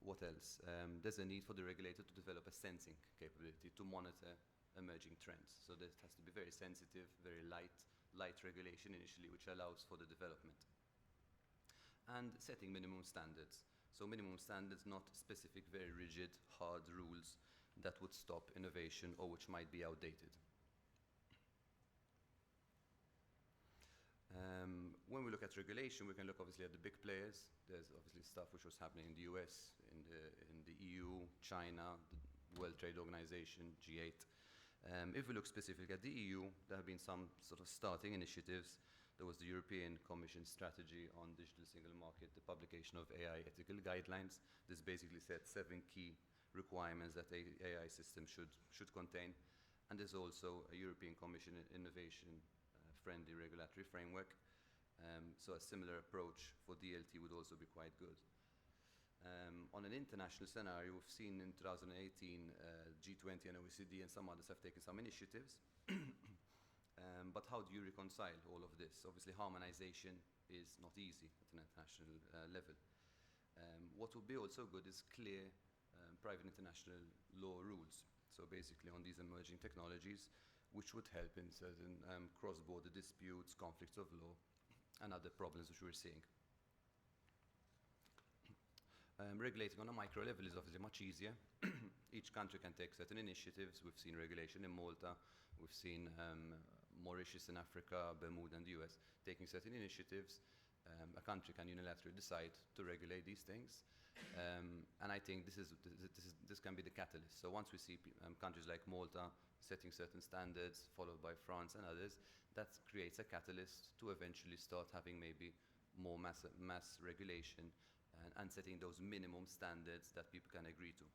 What else? There's a need for the regulator to develop a sensing capability to monitor emerging trends. So this has to be very sensitive, very light regulation initially, which allows for the development. And setting minimum standards. So minimum standards, not specific, very rigid, hard rules that would stop innovation or which might be outdated. When we look at regulation, we can look obviously at the big players. There's obviously stuff which was happening in the US, in the EU, China, the World Trade Organization, G8. If we look specifically at the EU, there have been some sort of starting initiatives. There was the European Commission strategy on digital single market, the publication of AI ethical guidelines. This basically set 7 key requirements that AI system should contain. And there's also a European Commission innovation friendly regulatory framework. So a similar approach for DLT would also be quite good. On an international scenario, we've seen in 2018, G20 and OECD and some others have taken some initiatives. But how do you reconcile all of this? Obviously, harmonization is not easy at an international level. What would be also good is clear private international law rules. So basically on these emerging technologies, which would help in certain cross-border disputes, conflicts of law, and other problems which we're seeing. Regulating on a micro level is obviously much easier. Each country can take certain initiatives. We've seen regulation in Malta. We've seen Mauritius in Africa, Bermuda and the US taking certain initiatives. A country can unilaterally decide to regulate these things. And I think this can be the catalyst. So once we see countries like Malta setting certain standards, followed by France and others, that creates a catalyst to eventually start having maybe more mass regulation and setting those minimum standards that people can agree to.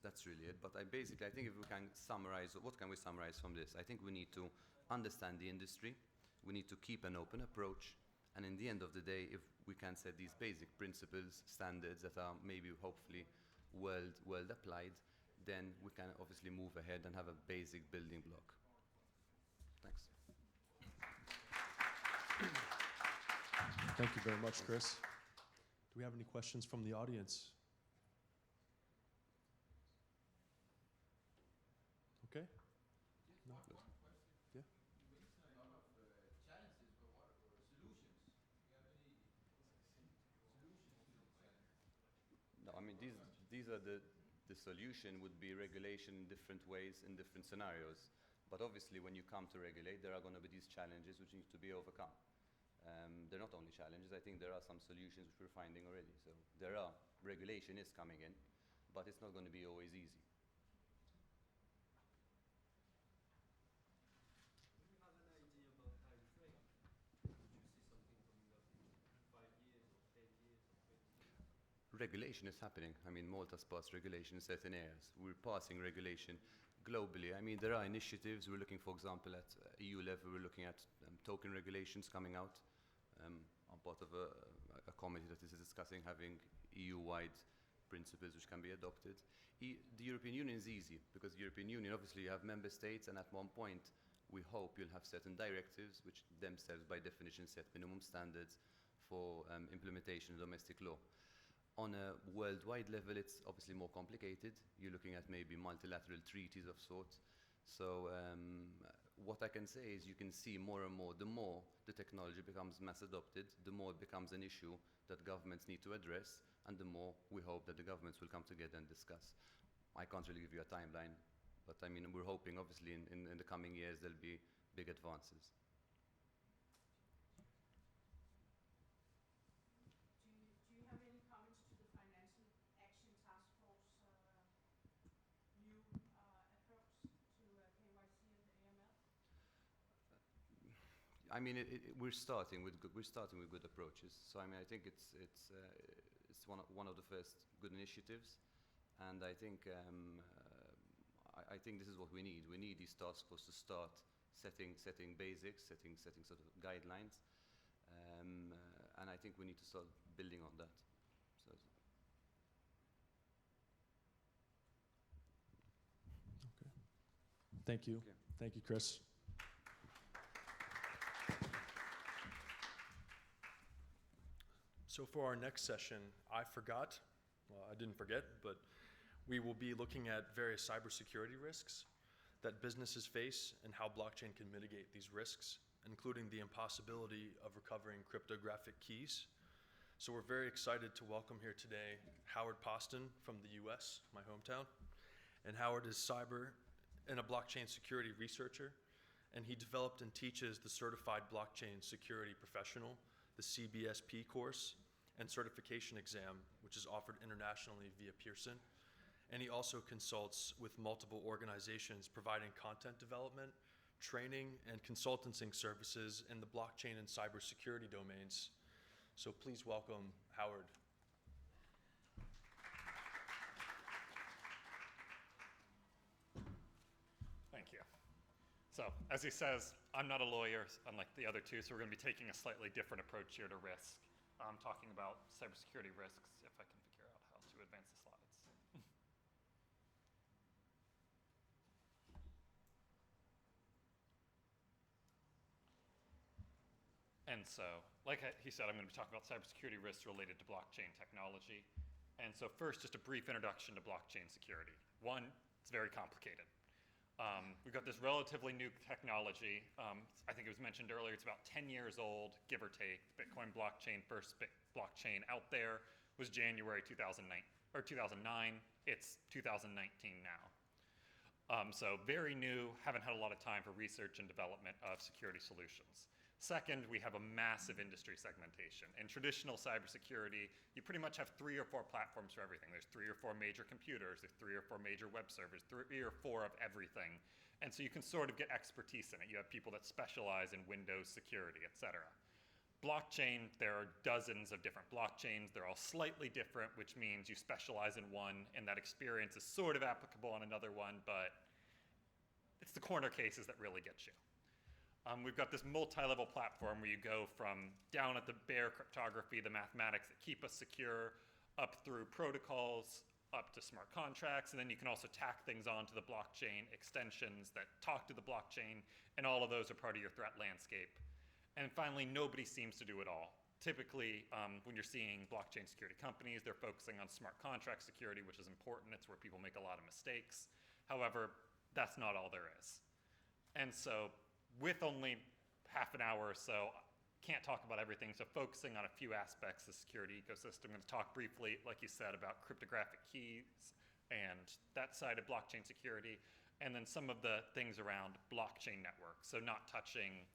That's really it. But I think if we can summarize, what can we summarize from this? I think we need to understand the industry. We need to keep an open approach. And in the end of the day, if we can set these basic principles, standards that are maybe hopefully world applied, then we can obviously move ahead and have a basic building block. Thanks. Thank you very much, Chris. Do we have any questions from the audience? Okay. No. Yeah. No, I mean these are the solution would be regulation in different ways in different scenarios. But obviously, when you come to regulate, there are going to be these challenges which need to be overcome. They're not only challenges. I think there are some solutions which we're finding already. So regulation is coming in, but it's not going to be always easy. Do you have an idea about time frame? Would you see something coming up in 5 years or 10 years or 20 years? Regulation is happening. I mean, Malta's passed regulation in certain areas. We're passing regulation globally. I mean, there are initiatives. We're looking, for example, at EU level, we're looking at token regulations coming out. I'm part of a committee that is discussing having EU-wide principles which can be adopted. The European Union is easy because the European Union, obviously you have member states, and at one point we hope you'll have certain directives which themselves by definition set minimum standards for implementation of domestic law. On a worldwide level, it's obviously more complicated. You're looking at maybe multilateral treaties of sorts. So what I can say is you can see more and more, the more the technology becomes mass adopted, the more it becomes an issue that governments need to address, and the more we hope that the governments will come together and discuss. I can't really give you a timeline, but I mean, we're hoping obviously in the coming years there'll be big advances. Do you have any comments to the Financial Action Task Force new approach to KYC and AML? I mean, we're starting with good approaches. So I mean, I think it's one of the first good initiatives, and I think I think this is what we need. We need these task forces to start setting basics, setting sort of guidelines, and I think we need to start building on that. So. Okay. Thank you. Okay. Thank you, Chris. So for our next session, I forgot, well, I didn't forget, but we will be looking at various cybersecurity risks that businesses face and how blockchain can mitigate these risks, including the impossibility of recovering cryptographic keys. So we're very excited to welcome here today Howard Poston from the US, my hometown. And Howard is cyber and a blockchain security researcher, and he developed and teaches the Certified Blockchain Security Professional, the CBSP course, and certification exam, which is offered internationally via Pearson. And he also consults with multiple organizations providing content development, training, and consulting services in the blockchain and cybersecurity domains. So please welcome Howard. Thank you. So, as he says, I'm not a lawyer, unlike the other two, so we're going to be taking a slightly different approach here to risk. I'm talking about cybersecurity risks, if I can figure out how to advance the slides. And so, like he said, I'm going to be talking about cybersecurity risks related to blockchain technology. And so first, just a brief introduction to blockchain security. One, it's very complicated. We've got this relatively new technology. I think it was mentioned earlier, it's about 10 years old, give or take. Bitcoin blockchain, first blockchain out there was January 2009. It's 2019 now. So very new, haven't had a lot of time for research and development of security solutions. Second, we have a massive industry segmentation. In traditional cybersecurity, you pretty much have 3 or 4 platforms for everything. There's 3 or 4 major computers, there's 3 or 4 major web servers, 3 or 4 of everything. And so you can sort of get expertise in it. You have people that specialize in Windows security, et cetera. Blockchain, there are dozens of different blockchains. They're all slightly different, which means you specialize in one, and that experience is sort of applicable on another one, but it's the corner cases that really get you. We've got this multi-level platform where you go from down at the bare cryptography, the mathematics that keep us secure, up through protocols, up to smart contracts, and then you can also tack things onto the blockchain, extensions that talk to the blockchain, and all of those are part of your threat landscape. And finally, nobody seems to do it all. Typically, when you're seeing blockchain security companies, they're focusing on smart contract security, which is important. It's where people make a lot of mistakes. However, that's not all there is. And so, with only half an hour or so, can't talk about everything, so focusing on a few aspects of the security ecosystem. I'm going to talk briefly, like you said, about cryptographic keys and that side of blockchain security, and then some of the things around blockchain networks, so not touching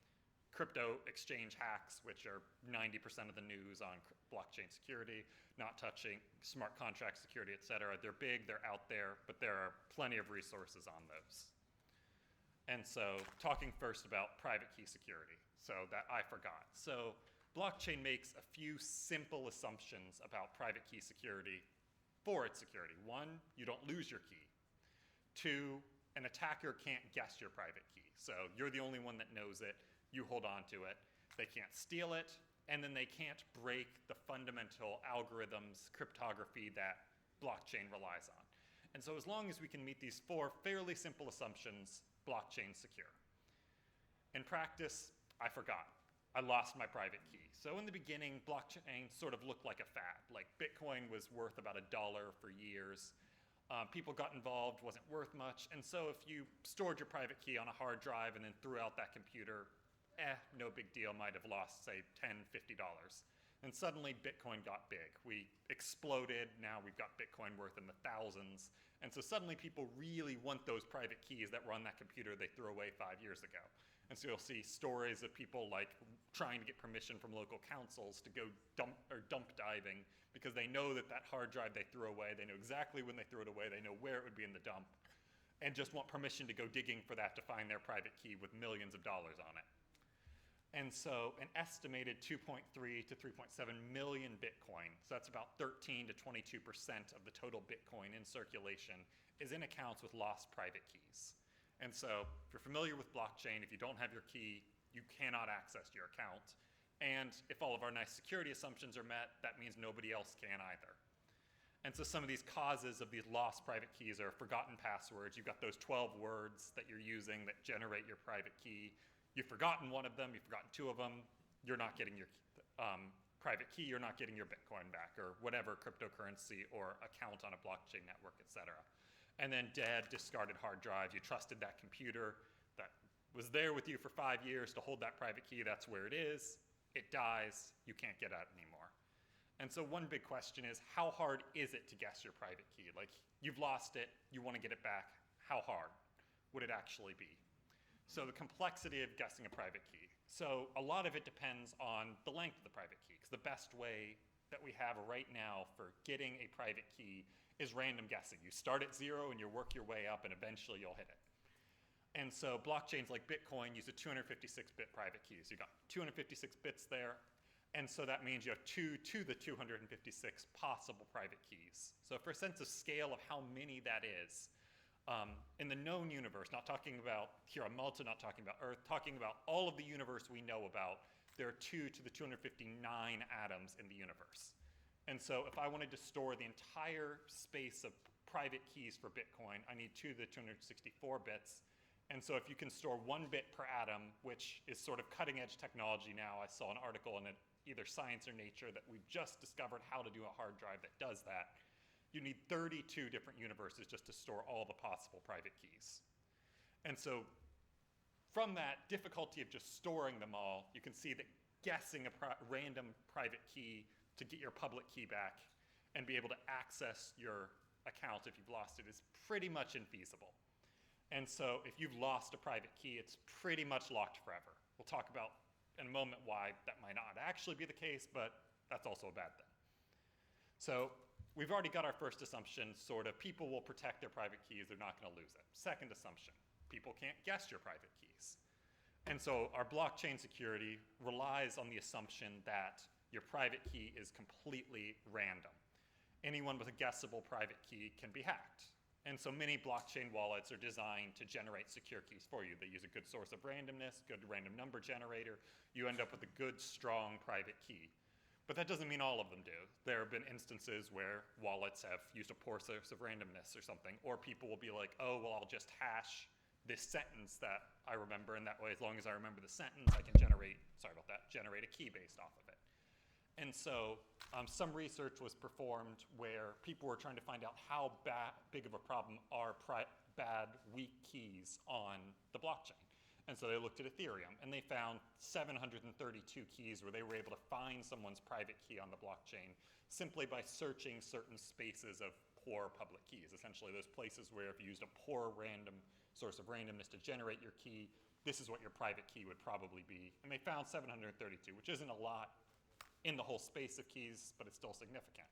crypto exchange hacks, which are 90% of the news on blockchain security, not touching smart contract security, et cetera. They're big, they're out there, but there are plenty of resources on those. And so, talking first about private key security, so that I forgot. So, blockchain makes a few simple assumptions about private key security for its security. 1, you don't lose your key. 2, an attacker can't guess your private key. So, you're the only one that knows it, you hold on to it. They can't steal it, and then they can't break the fundamental algorithms, cryptography that blockchain relies on. And so as long as we can meet these 4 fairly simple assumptions, blockchain's secure. In practice, I forgot. I lost my private key. So in the beginning, blockchain sort of looked like a fad. Like Bitcoin was worth about $1 for years. People got involved, wasn't worth much. And so if you stored your private key on a hard drive and then threw out that computer, no big deal, might have lost, say, $10, $50. And suddenly Bitcoin got big. We exploded. Now we've got Bitcoin worth in the thousands. And so suddenly people really want those private keys that were on that computer they threw away 5 years ago. And so you'll see stories of people like trying to get permission from local councils to go dump diving because they know that hard drive they threw away, they know exactly when they threw it away, they know where it would be in the dump, and just want permission to go digging for that to find their private key with millions of dollars on it. And so an estimated 2.3 to 3.7 million Bitcoin, so that's about 13 to 22% of the total Bitcoin in circulation, is in accounts with lost private keys. And so if you're familiar with blockchain, if you don't have your key, you cannot access your account. And if all of our nice security assumptions are met, that means nobody else can either. And so some of these causes of these lost private keys are forgotten passwords. You've got those 12 words that you're using that generate your private key. You've forgotten one of them, you've forgotten 2 of them, you're not getting your private key, you're not getting your Bitcoin back, or whatever cryptocurrency or account on a blockchain network, etc. And then dead, discarded hard drives. You trusted that computer that was there with you for 5 years to hold that private key. That's where it is. It dies. You can't get at it anymore. And so one big question is, how hard is it to guess your private key? Like, you've lost it. You want to get it back. How hard would it actually be? So the complexity of guessing a private key. So a lot of it depends on the length of the private key, because the best way that we have right now for getting a private key is random guessing. You start at 0 and you work your way up and eventually you'll hit it. And so blockchains like Bitcoin use a 256-bit private key. So you've got 256 bits there. And so that means you have 2 to the 256 possible private keys. So for a sense of scale of how many that is, in the known universe, not talking about here on Malta, not talking about Earth, talking about all of the universe we know about, there are 2 to the 259 atoms in the universe. And so if I wanted to store the entire space of private keys for Bitcoin, I need 2 to the 264 bits. And so if you can store 1 bit per atom, which is sort of cutting edge technology now, I saw an article in either Science or Nature that we've just discovered how to do a hard drive that does that. You need 32 different universes just to store all the possible private keys. And so from that difficulty of just storing them all, you can see that guessing a random private key to get your public key back and be able to access your account if you've lost it is pretty much infeasible. And so if you've lost a private key, it's pretty much locked forever. We'll talk about in a moment why that might not actually be the case, but that's also a bad thing. So we've already got our first assumption, sort of, people will protect their private keys, they're not going to lose it. Second assumption, people can't guess your private keys. And so our blockchain security relies on the assumption that your private key is completely random. Anyone with a guessable private key can be hacked. And so many blockchain wallets are designed to generate secure keys for you. They use a good source of randomness, good random number generator. You end up with a good, strong private key. But that doesn't mean all of them do. There have been instances where wallets have used a poor source of randomness or something, or people will be like, oh, well, I'll just hash this sentence that I remember, and that way, as long as I remember the sentence, I can generate a key based off of it. And so some research was performed where people were trying to find out how big of a problem are bad, weak keys on the blockchain. And so they looked at Ethereum, and they found 732 keys where they were able to find someone's private key on the blockchain simply by searching certain spaces of poor public keys. Essentially, those places where if you used a poor random source of randomness to generate your key, this is what your private key would probably be. And they found 732, which isn't a lot in the whole space of keys, but it's still significant.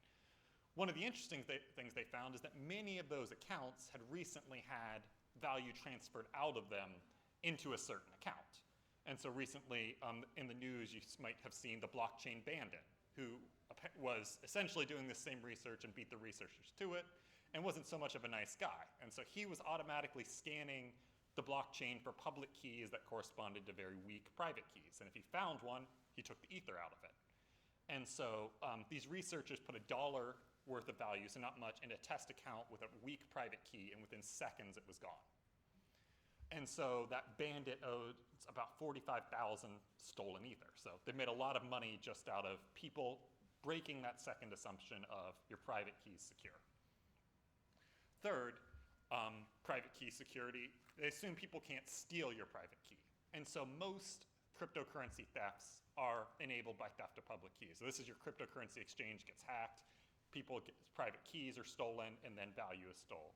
One of the interesting things they found is that many of those accounts had recently had value transferred out of them into a certain account. And so recently in the news, you might have seen the blockchain bandit, who was essentially doing the same research and beat the researchers to it, and wasn't so much of a nice guy. And so he was automatically scanning the blockchain for public keys that corresponded to very weak private keys. And if he found one, he took the ether out of it. And so these researchers put $1 worth of value, so not much, in a test account with a weak private key, and within seconds it was gone. And so that bandit owed about 45,000 stolen ether. So they made a lot of money just out of people breaking that second assumption of your private key is secure. Third, private key security, they assume people can't steal your private key. And so most cryptocurrency thefts are enabled by theft of public keys. So this is your cryptocurrency exchange gets hacked, private keys are stolen, and then value is stolen.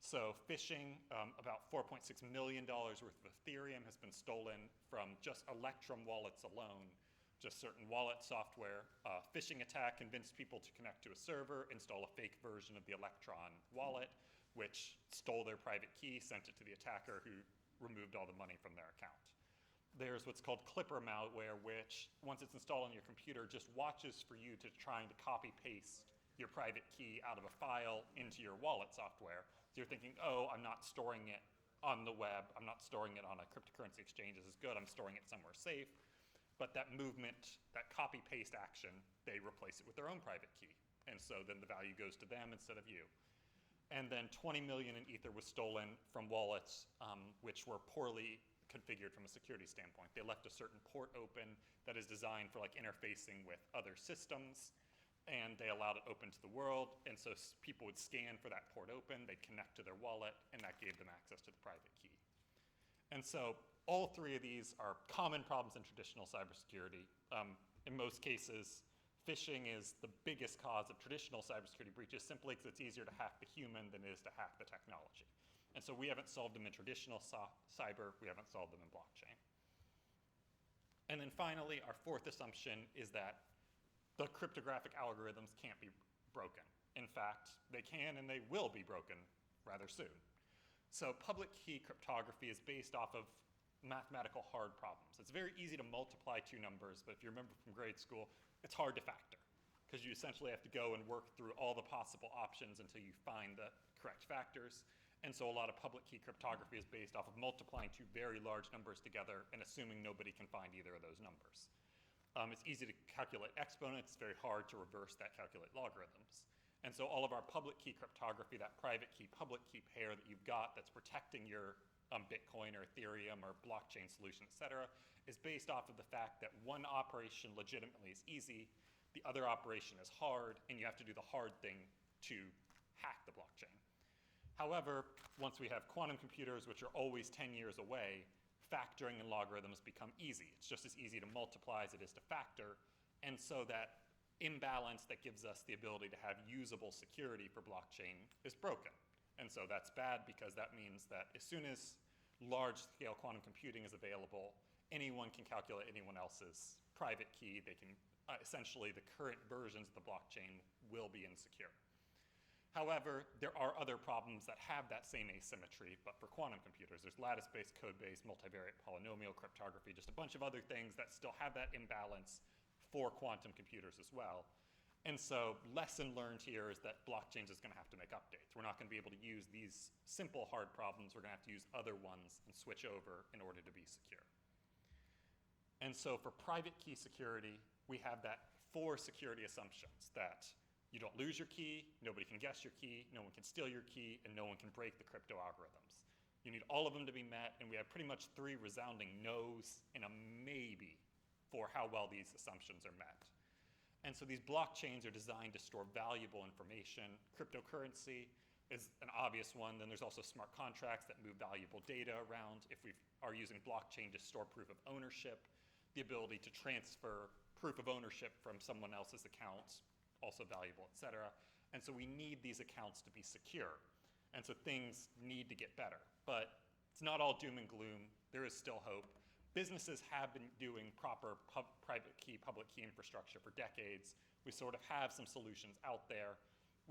So phishing, about $4.6 million worth of Ethereum has been stolen from just Electrum wallets alone, just certain wallet software. Phishing attack convinced people to connect to a server, install a fake version of the Electron wallet, which stole their private key, sent it to the attacker who removed all the money from their account. There's what's called Clipper malware, which once it's installed on your computer, just watches for you to trying to copy paste your private key out of a file into your wallet software. So you're thinking, oh, I'm not storing it on the web, I'm not storing it on a cryptocurrency exchange, this is good, I'm storing it somewhere safe. But that movement, that copy paste action, they replace it with their own private key. And so then the value goes to them instead of you. And then 20 million in ether was stolen from wallets which were poorly configured from a security standpoint. They left a certain port open that is designed for like interfacing with other systems, and they allowed it open to the world, and so people would scan for that port open, they'd connect to their wallet, and that gave them access to the private key. And so all three of these are common problems in traditional cybersecurity. In most cases, phishing is the biggest cause of traditional cybersecurity breaches simply because it's easier to hack the human than it is to hack the technology. And so we haven't solved them in traditional cyber, we haven't solved them in blockchain. And then finally, our fourth assumption is that the cryptographic algorithms can't be broken. In fact, they can and they will be broken rather soon. So public key cryptography is based off of mathematical hard problems. It's very easy to multiply two numbers, but if you remember from grade school, it's hard to factor because you essentially have to go and work through all the possible options until you find the correct factors. And so a lot of public key cryptography is based off of multiplying two very large numbers together and assuming nobody can find either of those numbers. It's easy to calculate exponents, it's very hard to reverse that, calculate logarithms. And so all of our public key cryptography, that private key, public key pair that you've got that's protecting your Bitcoin or Ethereum or blockchain solution, et cetera, is based off of the fact that one operation legitimately is easy, the other operation is hard, and you have to do the hard thing to hack the blockchain. However, once we have quantum computers, which are always 10 years away, factoring and logarithms become easy. It's just as easy to multiply as it is to factor. And so that imbalance that gives us the ability to have usable security for blockchain is broken. And so that's bad because that means that as soon as large-scale quantum computing is available, anyone can calculate anyone else's private key. They can, essentially, the current versions of the blockchain will be insecure. However, there are other problems that have that same asymmetry, but for quantum computers. There's lattice-based, code-based, multivariate polynomial cryptography, just a bunch of other things that still have that imbalance for quantum computers as well. And so lesson learned here is that blockchains is going to have to make updates. We're not going to be able to use these simple hard problems. We're going to have to use other ones and switch over in order to be secure. And so for private key security, we have that 4 security assumptions that you don't lose your key, nobody can guess your key, no one can steal your key, and no one can break the crypto algorithms. You need all of them to be met, and we have pretty much 3 resounding no's and a maybe for how well these assumptions are met. And so these blockchains are designed to store valuable information. Cryptocurrency is an obvious one. Then there's also smart contracts that move valuable data around. If we are using blockchain to store proof of ownership, the ability to transfer proof of ownership from someone else's accounts, also valuable, et cetera. And so we need these accounts to be secure. And so things need to get better. But it's not all doom and gloom. There is still hope. Businesses have been doing proper private key, public key infrastructure for decades. We sort of have some solutions out there.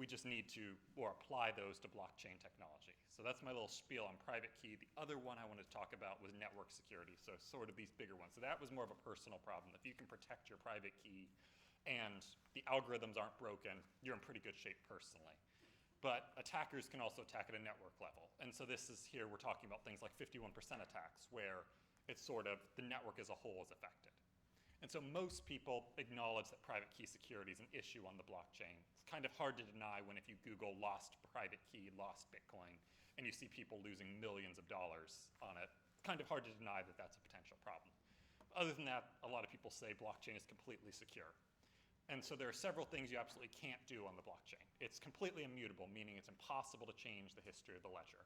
We just need to apply those to blockchain technology. So that's my little spiel on private key. The other one I wanted to talk about was network security, so sort of these bigger ones. So that was more of a personal problem. If you can protect your private key and the algorithms aren't broken, you're in pretty good shape personally. But attackers can also attack at a network level. And so this is here, we're talking about things like 51% attacks, where it's sort of the network as a whole is affected. And so so most people acknowledge that private key security is an issue on the blockchain. It's kind of hard to deny when if you Google lost private key, lost Bitcoin, and you see people losing millions of dollars on it. It's kind of hard to deny that that's a potential problem. Other than that, a lot of people say blockchain is completely secure. And so there are several things you absolutely can't do on the blockchain. It's completely immutable, meaning it's impossible to change the history of the ledger.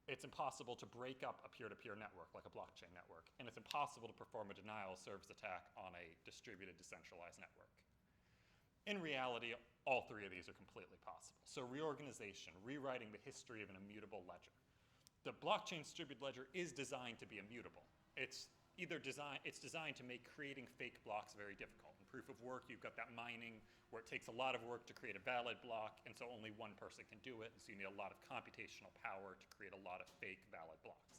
It's impossible to break up a peer-to-peer network like a blockchain network, and it's impossible to perform a denial of service attack on a distributed, decentralized network. In reality, all three of these are completely possible. So reorganization, rewriting the history of an immutable ledger. The blockchain distributed ledger is designed to be immutable. It's designed to make creating fake blocks very difficult. In proof of work, you've got that mining where it takes a lot of work to create a valid block, and so only one person can do it, and so you need a lot of computational power to create a lot of fake valid blocks.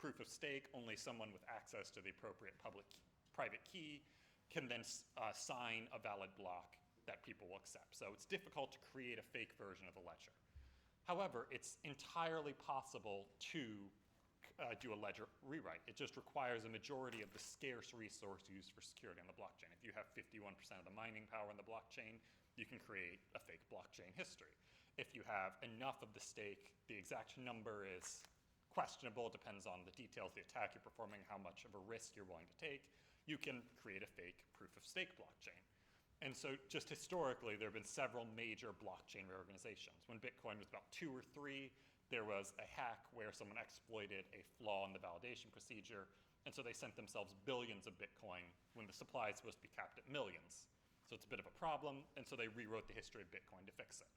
Proof of stake, only someone with access to the appropriate private key can then sign a valid block that people will accept. So it's difficult to create a fake version of the ledger. However, it's entirely possible to do a ledger rewrite. It just requires a majority of the scarce resource used for security on the blockchain. If you have 51% of the mining power on the blockchain, you can create a fake blockchain history. If you have enough of the stake, the exact number is questionable, depends on the details of the attack you're performing, how much of a risk you're willing to take, you can create a fake proof of stake blockchain. And so just historically, there have been several major blockchain reorganizations. When Bitcoin was about 2 or 3, there was a hack where someone exploited a flaw in the validation procedure, and so they sent themselves billions of Bitcoin when the supply is supposed to be capped at millions. So it's a bit of a problem, and so they rewrote the history of Bitcoin to fix it.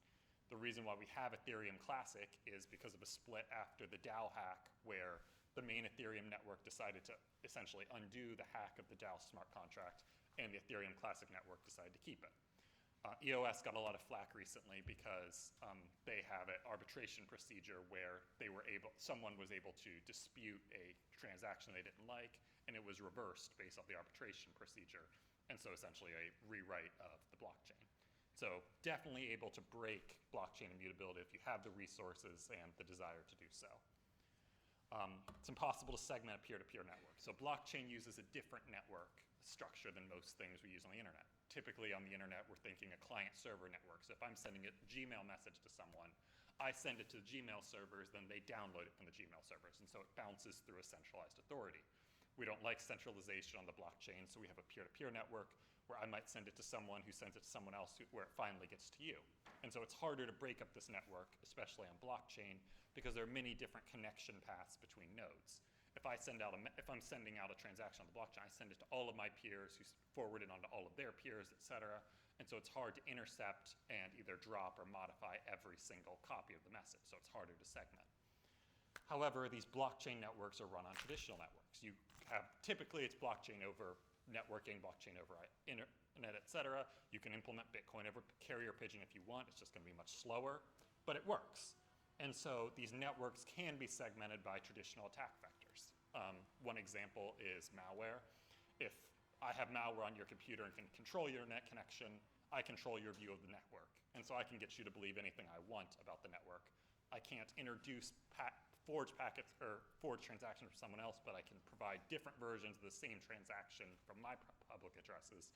The reason why we have Ethereum Classic is because of a split after the DAO hack, where the main Ethereum network decided to essentially undo the hack of the DAO smart contract, and the Ethereum Classic network decided to keep it. EOS got a lot of flack recently because they have an arbitration procedure where someone was able to dispute a transaction they didn't like, and it was reversed based off the arbitration procedure, and so essentially a rewrite of the blockchain. So definitely able to break blockchain immutability if you have the resources and the desire to do so. It's impossible to segment a peer-to-peer network. So blockchain uses a different network structure than most things we use on the internet. Typically on the internet, we're thinking a client-server network. So if I'm sending a Gmail message to someone, I send it to the Gmail servers, then they download it from the Gmail servers. And so it bounces through a centralized authority. We don't like centralization on the blockchain, so we have a peer-to-peer network where I might send it to someone who sends it to someone else where it finally gets to you. And so it's harder to break up this network, especially on blockchain, because there are many different connection paths between nodes. If I'm sending out a transaction on the blockchain, I send it to all of my peers who forward it onto all of their peers, et cetera. And so it's hard to intercept and either drop or modify every single copy of the message. So it's harder to segment. However, these blockchain networks are run on traditional networks. You have, typically it's blockchain over networking, blockchain over internet, et cetera. You can implement Bitcoin over carrier pigeon if you want. It's just going to be much slower, but it works. And so these networks can be segmented by traditional attack vectors. One example is malware. If I have malware on your computer and can control your net connection, I control your view of the network. And so I can get you to believe anything I want about the network. I can't introduce forged packets or forged transactions for someone else, but I can provide different versions of the same transaction from my public addresses.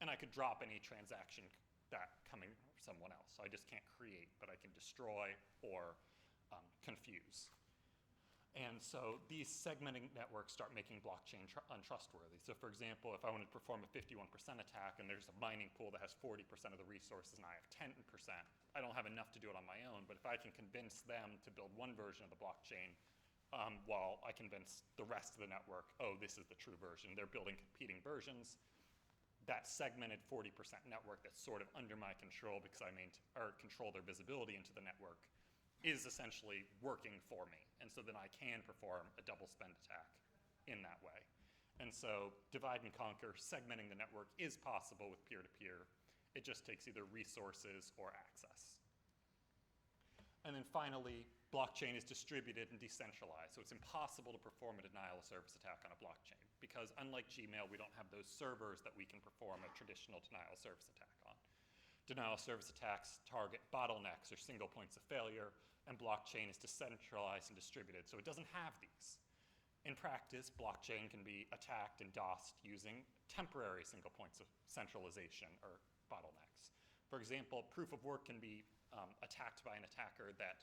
And I could drop any transaction that coming from someone else. So I just can't create, but I can destroy or confuse. And so these segmenting networks start making blockchain untrustworthy. So for example, if I wanted to perform a 51% attack and there's a mining pool that has 40% of the resources and I have 10%, I don't have enough to do it on my own, but if I can convince them to build one version of the blockchain while I convince the rest of the network, oh, this is the true version, they're building competing versions, that segmented 40% network that's sort of under my control because I control their visibility into the network is essentially working for me. And so then I can perform a double spend attack in that way. And so divide and conquer, segmenting the network is possible with peer-to-peer. It just takes either resources or access. And then finally, blockchain is distributed and decentralized. So it's impossible to perform a denial of service attack on a blockchain because unlike Gmail, we don't have those servers that we can perform a traditional denial of service attack on. Denial of service attacks target bottlenecks or single points of failure, and blockchain is decentralized and distributed, so it doesn't have these. In practice, blockchain can be attacked and DOSed using temporary single points of centralization or bottlenecks. For example, proof of work can be attacked by an attacker that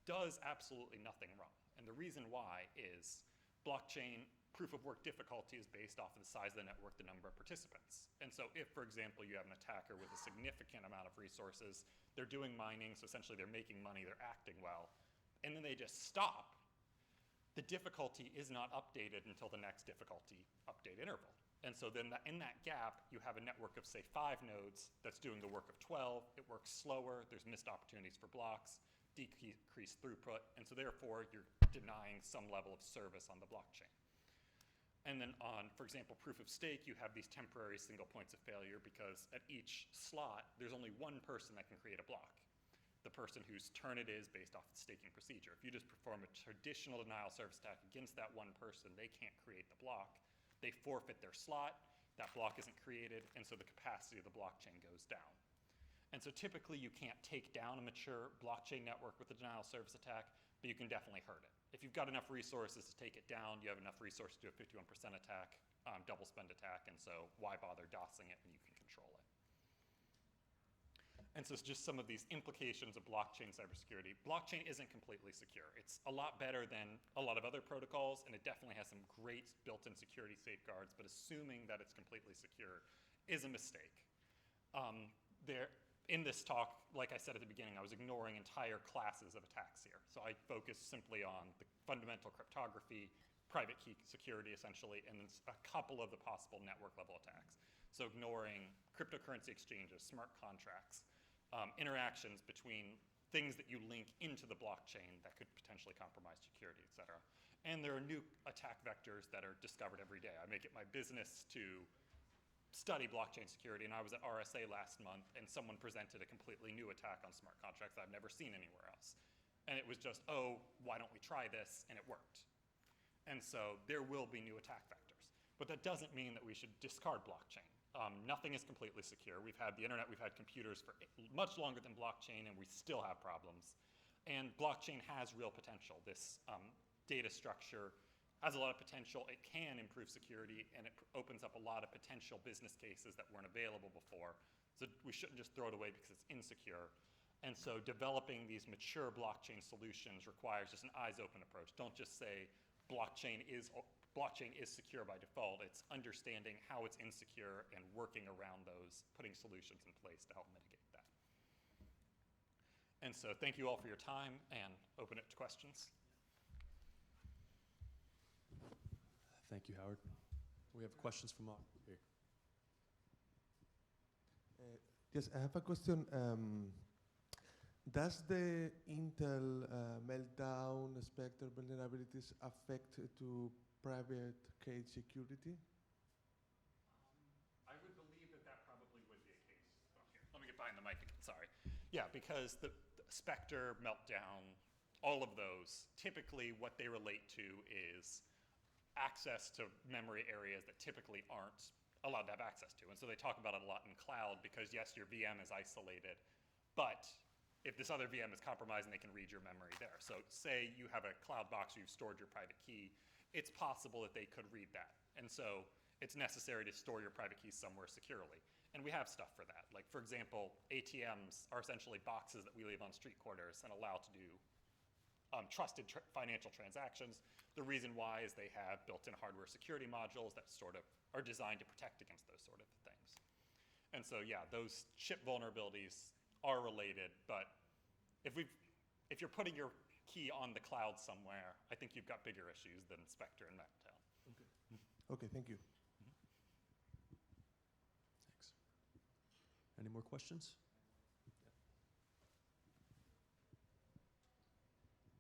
does absolutely nothing wrong. And the reason why is blockchain proof of work difficulty is based off of the size of the network, the number of participants. And so if, for example, you have an attacker with a significant amount of resources, they're doing mining, so essentially they're making money, they're acting well, and then they just stop, the difficulty is not updated until the next difficulty update interval. And so then in that gap, you have a network of, say, 5 nodes that's doing the work of 12. It works slower. There's missed opportunities for blocks, decreased throughput, and so therefore you're denying some level of service on the blockchain. And then on, for example, proof of stake, you have these temporary single points of failure because at each slot, there's only one person that can create a block, the person whose turn it is based off the staking procedure. If you just perform a traditional denial of service attack against that one person, they can't create the block. They forfeit their slot, that block isn't created, and so the capacity of the blockchain goes down. And so typically you can't take down a mature blockchain network with a denial of service attack, but you can definitely hurt it. If you've got enough resources to take it down, you have enough resources to do a 51% attack, double spend attack, and so why bother DOSing it when you can control it? And so it's just some of these implications of blockchain cybersecurity. Blockchain isn't completely secure. It's a lot better than a lot of other protocols, and it definitely has some great built-in security safeguards, but assuming that it's completely secure is a mistake. In this talk, like I said at the beginning, I was ignoring entire classes of attacks here. So I focused simply on the fundamental cryptography, private key security essentially, and then a couple of the possible network level attacks. So ignoring cryptocurrency exchanges, smart contracts, interactions between things that you link into the blockchain that could potentially compromise security, et cetera. And there are new attack vectors that are discovered every day. I make it my business to study blockchain security, and I was at RSA last month, and someone presented a completely new attack on smart contracts I've never seen anywhere else. And it was just, oh, why don't we try this? And it worked. And so there will be new attack vectors. But that doesn't mean that we should discard blockchain. Nothing is completely secure. We've had the internet, we've had computers for much longer than blockchain, and we still have problems. And blockchain has real potential. This data structure has a lot of potential. It can improve security, and it opens up a lot of potential business cases that weren't available before. So we shouldn't just throw it away because it's insecure. And so developing these mature blockchain solutions requires just an eyes-open approach. Don't just say blockchain is secure by default. It's understanding how it's insecure and working around those, putting solutions in place to help mitigate that. And so thank you all for your time, and open it to questions. Thank you, Howard. We have questions from here. Yes, I have a question. Does the Intel meltdown Spectre vulnerabilities affect to private key security? I would believe that probably would be a case. Oh, here, let me get behind the mic again, sorry. Yeah, because the Spectre, meltdown, all of those, typically what they relate to is access to memory areas that typically aren't allowed to have access to. And so they talk about it a lot in cloud because yes, your VM is isolated, but if this other VM is compromised and they can read your memory there. So say you have a cloud box where you've stored your private key, it's possible that they could read that. And so it's necessary to store your private keys somewhere securely. And we have stuff for that. Like for example, ATMs are essentially boxes that we leave on street corners and allow to do trusted financial transactions. The reason why is they have built-in hardware security modules that sort of are designed to protect against those sort of things. And so yeah, those chip vulnerabilities are related, but if you're putting your key on the cloud somewhere, I think you've got bigger issues than Spectre and meltdown. Okay, thank you. Thanks. Any more questions?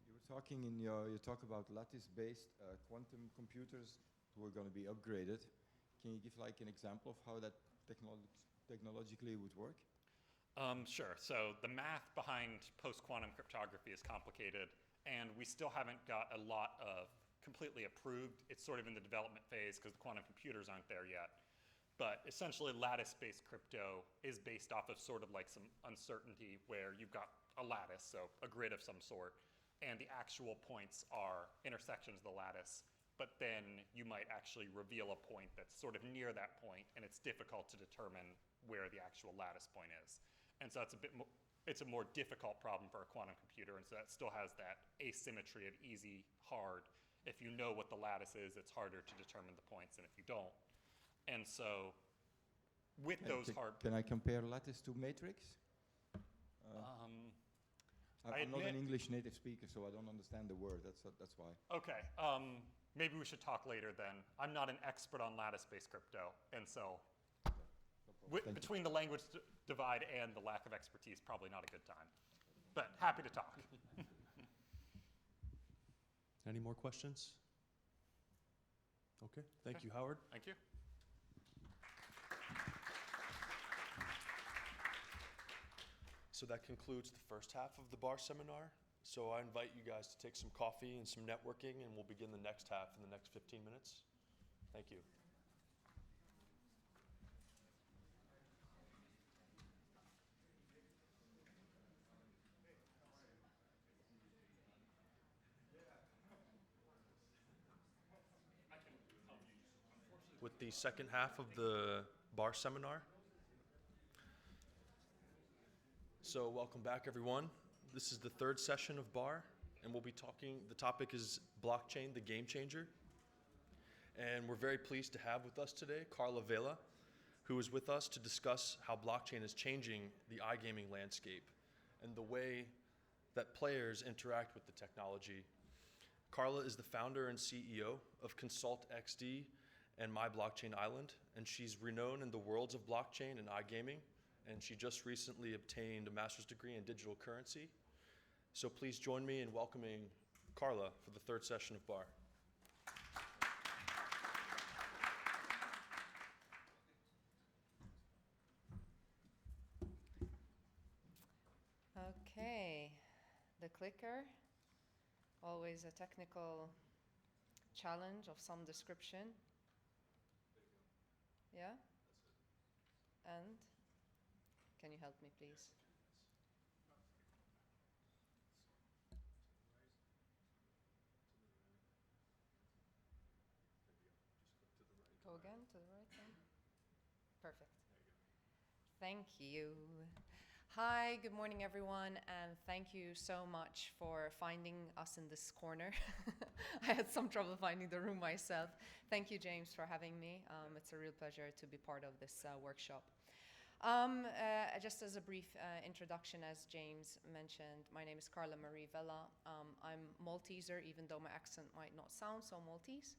You were talking in your talk about lattice-based quantum computers who are going to be upgraded. Can you give like an example of how that technologically would work? Sure. So the math behind post-quantum cryptography is complicated, and we still haven't got a lot of completely approved. It's sort of in the development phase because the quantum computers aren't there yet. But essentially, lattice-based crypto is based off of sort of like some uncertainty where you've got a lattice, so a grid of some sort, and the actual points are intersections of the lattice, but then you might actually reveal a point that's sort of near that point, and it's difficult to determine where the actual lattice point is. And so it's a more difficult problem for a quantum computer, and so that still has that asymmetry of easy, hard. If you know what the lattice is, it's harder to determine the points than if you don't. And so with those hard... Can I compare lattice to matrix? I'm not an English native speaker, so I don't understand the word. That's why. Okay. Maybe we should talk later then. I'm not an expert on lattice-based crypto, and so between the language divide and the lack of expertise, probably not a good time. But happy to talk. Any more questions? Okay, thank you, Howard. Thank you. So that concludes the first half of the bar seminar. So I invite you guys to take some coffee and some networking, and we'll begin the next half in the next 15 minutes. Thank you. With the second half of the bar seminar. So welcome back, everyone. This is the third session of bar, and we'll be talking, the topic is blockchain, the game changer. And we're very pleased to have with us today Carla Vella, who is with us to discuss how blockchain is changing the iGaming landscape and the way that players interact with the technology. Carla is the founder and CEO of Consult XD and My Blockchain Island, and she's renowned in the worlds of blockchain and iGaming, and she just recently obtained a master's degree in digital currency. So please join me in welcoming Carla for the third session of bar. Okay, the clicker, always a technical challenge of some description. Yeah? And can you help me, please? Go again to the right then. Perfect. Thank you. Hi, good morning, everyone, and thank you so much for finding us in this corner. I had some trouble finding the room myself. Thank you, James, for having me. It's a real pleasure to be part of this workshop. Just as a brief introduction, as James mentioned, my name is Carla Marie Vella. I'm Malteser, even though my accent might not sound so Maltese.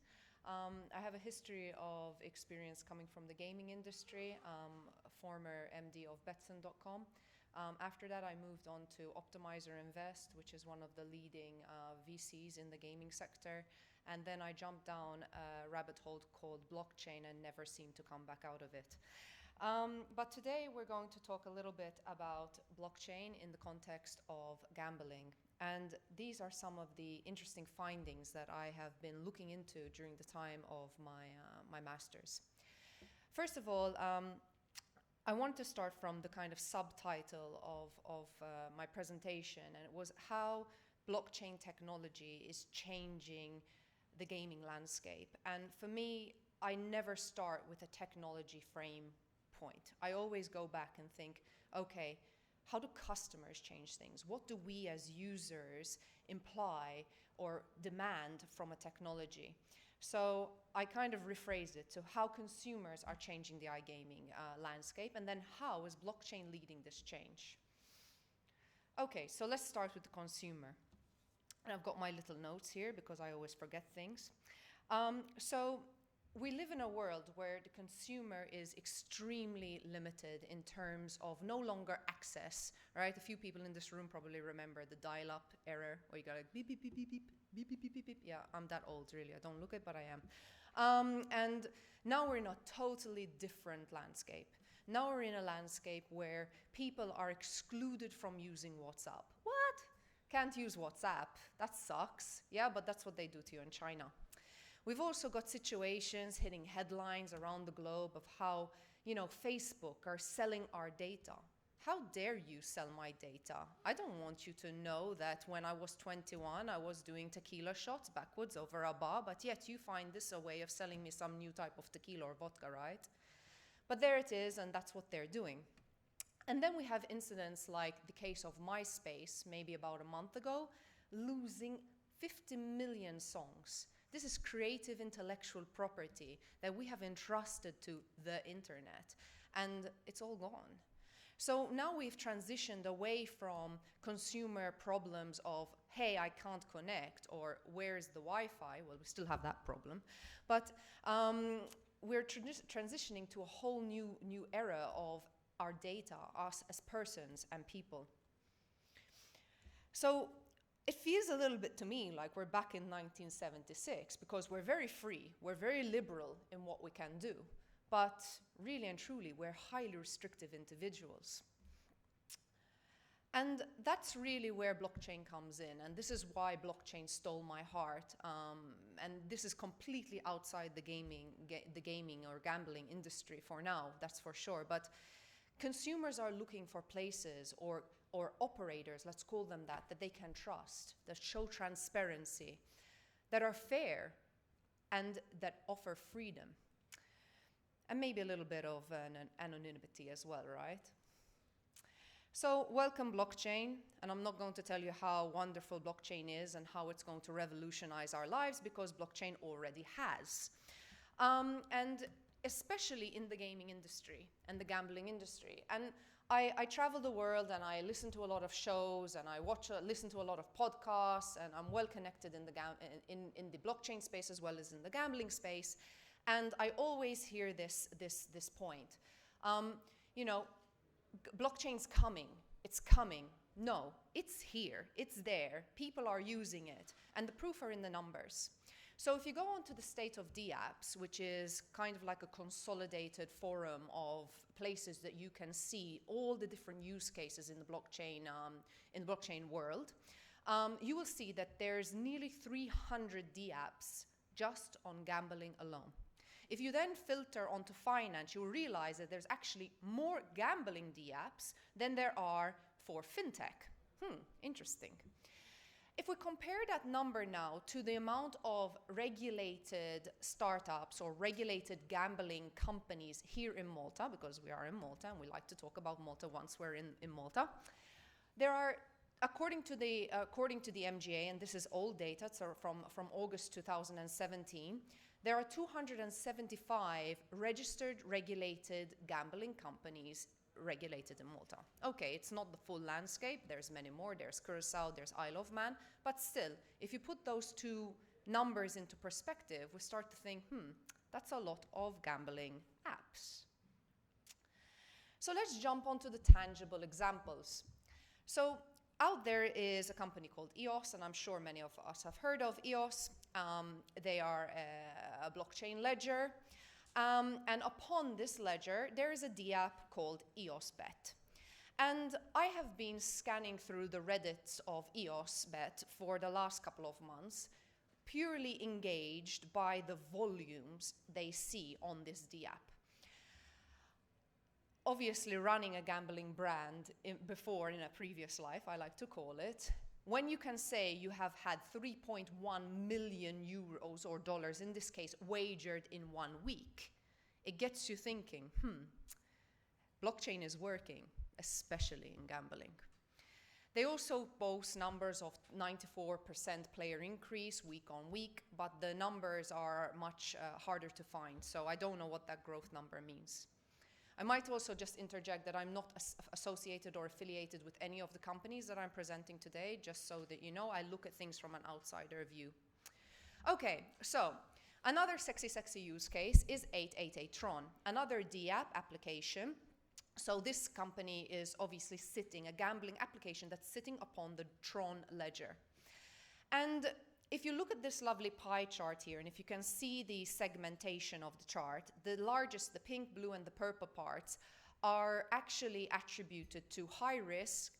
I have a history of experience coming from the gaming industry, former MD of Betson.com. After that, I moved on to Optimizer Invest, which is one of the leading VCs in the gaming sector. And then I jumped down a rabbit hole called blockchain and never seemed to come back out of it. But today we're going to talk a little bit about blockchain in the context of gambling. And these are some of the interesting findings that I have been looking into during the time of my master's. First of all, I want to start from the kind of subtitle of my presentation, and it was how blockchain technology is changing the gaming landscape. And for me, I never start with a technology frame point. I always go back and think, okay, how do customers change things? What do we as users imply or demand from a technology? So I kind of rephrased it to how consumers are changing the iGaming landscape, and then how is blockchain leading this change? Okay, so let's start with the consumer. And I've got my little notes here because I always forget things. So we live in a world where the consumer is extremely limited in terms of no longer access, right? A few people in this room probably remember the dial-up era where you go like beep, beep, beep, beep, beep, beep, beep, beep, beep, beep. Yeah, I'm that old, really. I don't look it, but I am. And now we're in a totally different landscape. Now we're in a landscape where people are excluded from using WhatsApp. What? Can't use WhatsApp. That sucks. Yeah, but that's what they do to you in China. We've also got situations hitting headlines around the globe of how, Facebook are selling our data. how dare you sell my data? I don't want you to know that when I was 21, I was doing tequila shots backwards over a bar, but yet you find this a way of selling me some new type of tequila or vodka, right? But there it is, and that's what they're doing. And then we have incidents like the case of MySpace, maybe about a month ago, losing 50 million songs. This is creative intellectual property that we have entrusted to the internet, and it's all gone. So now we've transitioned away from consumer problems of, hey, I can't connect, or where's the Wi-Fi? Well, we still have that problem. But we're transitioning to a whole new era of our data, us as persons and people. So it feels a little bit to me like we're back in 1976, because we're very free, we're very liberal in what we can do. But really and truly, we're highly restrictive individuals. And that's really where blockchain comes in, and this is why blockchain stole my heart. And this is completely outside the gaming or gambling industry for now, that's for sure. But consumers are looking for places or operators, let's call them that they can trust, that show transparency, that are fair, and that offer freedom. And maybe a little bit of anonymity as well, right? So welcome blockchain, and I'm not going to tell you how wonderful blockchain is and how it's going to revolutionize our lives, because blockchain already has. And especially in the gaming industry and the gambling industry. And I travel the world, and I listen to a lot of shows, and I listen to a lot of podcasts, and I'm well connected in the blockchain space as well as in the gambling space. And I always hear this point. You know, blockchain's coming, it's coming. No, it's here, it's there, people are using it, and the proof are in the numbers. So if you go on to the State of DApps, which is kind of like a consolidated forum of places that you can see all the different use cases in the blockchain world, you will see that there's nearly 300 DApps just on gambling alone. If you then filter onto finance, you will realize that there's actually more gambling DApps than there are for fintech. Interesting. If we compare that number now to the amount of regulated startups or regulated gambling companies here in Malta, because we are in Malta and we like to talk about Malta once we're in Malta, there are, according to the MGA, and this is old data, so from August 2017, there are 275 registered, regulated gambling companies regulated in Malta. Okay, it's not the full landscape. There's many more. There's Curacao, there's Isle of Man. But still, if you put those two numbers into perspective, we start to think, that's a lot of gambling apps. So let's jump onto the tangible examples. So out there is a company called EOS, and I'm sure many of us have heard of EOS. They are a blockchain ledger. And upon this ledger, there is a DApp called EOSBet. And I have been scanning through the Reddits of EOSBet for the last couple of months, purely engaged by the volumes they see on this DApp. Obviously, running a gambling brand before in a previous life, I like to call it, when you can say you have had 3.1 million euros or dollars, in this case, wagered in 1 week, it gets you thinking, blockchain is working, especially in gambling. They also boast numbers of 94% player increase week on week, but the numbers are much harder to find, so I don't know what that growth number means. I might also just interject that I'm not associated or affiliated with any of the companies that I'm presenting today, just so that you know, I look at things from an outsider view. Okay, so another sexy use case is 888tron, another DApp application. So this company is obviously a gambling application that's sitting upon the Tron ledger. And if you look at this lovely pie chart here, and if you can see the segmentation of the chart, the largest, the pink, blue, and the purple parts are actually attributed to high risk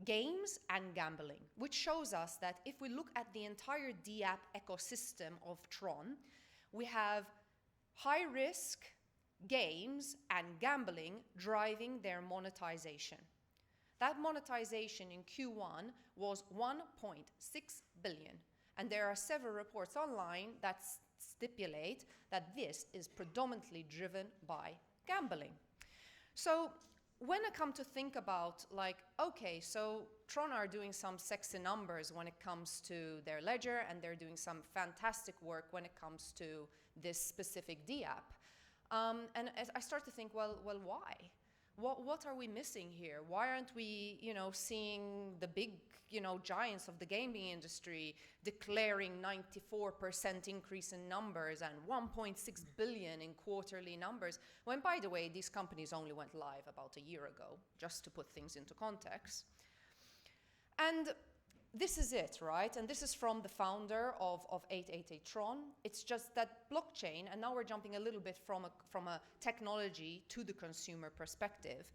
games and gambling, which shows us that if we look at the entire DApp ecosystem of Tron, we have high risk games and gambling driving their monetization. That monetization in Q1 was 1.6 billion. And there are several reports online that stipulate that this is predominantly driven by gambling. So when I come to think about, like, okay, so Tron are doing some sexy numbers when it comes to their ledger, and they're doing some fantastic work when it comes to this specific D-app. And as I start to think, well, why? What are we missing here? Why aren't we, seeing the big, giants of the gaming industry declaring 94% increase in numbers and 1.6 billion in quarterly numbers? When, by the way, these companies only went live about a year ago, just to put things into context. And this is it, right? And this is from the founder of 888 Tron. It's just that blockchain, and now we're jumping a little bit from a technology to the consumer perspective,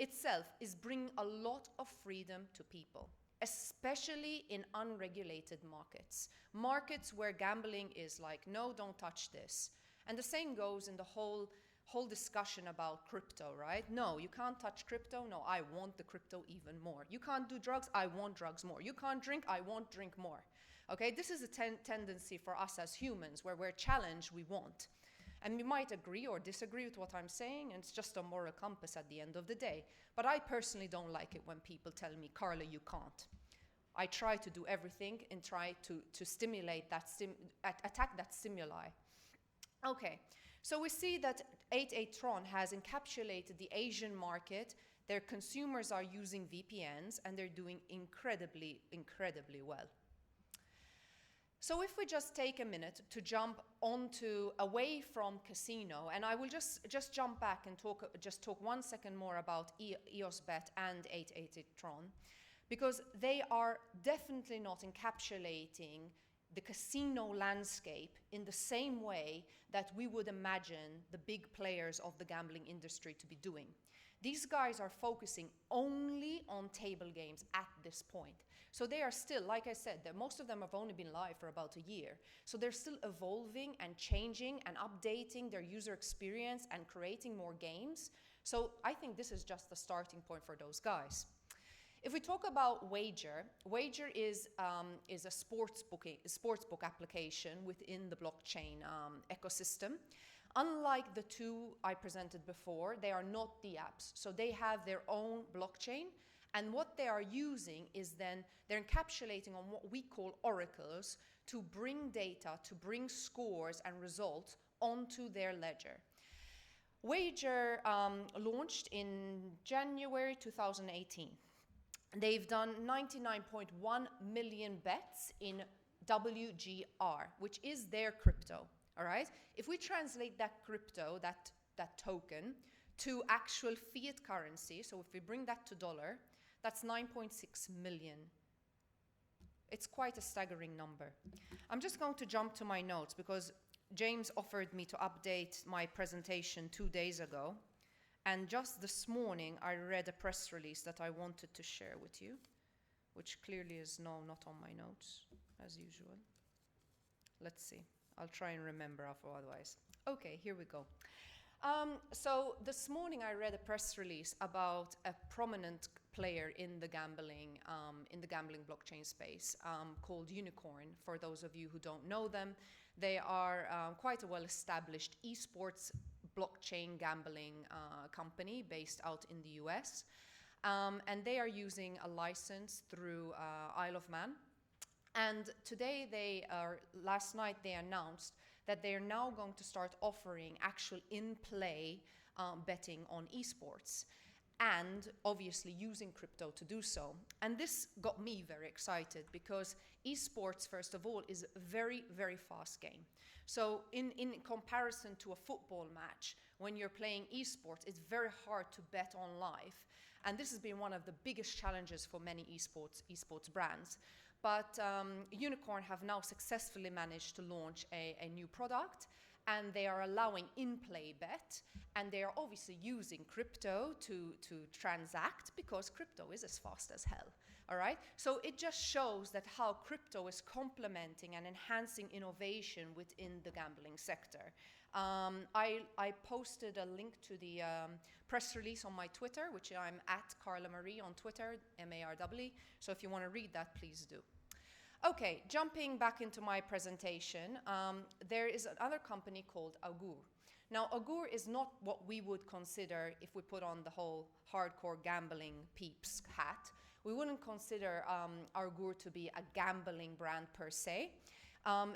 itself is bringing a lot of freedom to people, especially in unregulated markets. Markets where gambling is like, no, don't touch this. And the same goes in the whole discussion about crypto, right? No, you can't touch crypto. No, I want the crypto even more. You can't do drugs. I want drugs more. You can't drink. I want drink more. Okay, this is a tendency for us as humans, where we're challenged, we want. And you might agree or disagree with what I'm saying, and it's just a moral compass at the end of the day. But I personally don't like it when people tell me, Carla, you can't. I try to do everything and try to stimulate that, attack that stimuli. Okay. So we see that 88 Tron has encapsulated the Asian market. Their consumers are using VPNs, and they're doing incredibly, incredibly well. So if we just take a minute to jump away from casino, and I will just jump back and talk 1 second more about EOSBet and 888 Tron, because they are definitely not encapsulating the casino landscape in the same way that we would imagine the big players of the gambling industry to be doing. These guys are focusing only on table games at this point. So they are still, like I said, most of them have only been live for about a year. So they're still evolving and changing and updating their user experience and creating more games. So I think this is just the starting point for those guys. If we talk about Wager is a sportsbook application within the blockchain ecosystem. Unlike the two I presented before, they are not the apps. So they have their own blockchain, and what they are using is then they're encapsulating on what we call oracles to bring data, to bring scores and results onto their ledger. Wager launched in January 2018. They've done 99.1 million bets in WGR, which is their crypto, all right? If we translate that crypto, that token, to actual fiat currency, so if we bring that to dollar, that's 9.6 million. It's quite a staggering number. I'm just going to jump to my notes because James offered me to update my presentation 2 days ago. And just this morning, I read a press release that I wanted to share with you, which clearly is not on my notes, as usual. Let's see. I'll try and remember otherwise. Okay, here we go. So this morning, I read a press release about a prominent player in the gambling blockchain space called Unicorn. For those of you who don't know them, they are quite a well-established esports blockchain gambling company based out in the US. And they are using a license through Isle of Man. And today last night they announced that they are now going to start offering actual in-play betting on esports, and obviously using crypto to do so. And this got me very excited because esports, first of all, is a very, very fast game. So in comparison to a football match, when you're playing esports, it's very hard to bet on live. And this has been one of the biggest challenges for many esports brands. But Unicorn have now successfully managed to launch a new product, and they are allowing in-play bet, and they are obviously using crypto to transact because crypto is as fast as hell. All right, so it just shows that how crypto is complementing and enhancing innovation within the gambling sector. I posted a link to the press release on my Twitter, which I'm at Carla Marie on Twitter, M-A-R-W. So if you want to read that, please do. Okay, jumping back into my presentation, there is another company called Augur. Now, Augur is not what we would consider, if we put on the whole hardcore gambling peeps hat, we wouldn't consider Augur to be a gambling brand per se.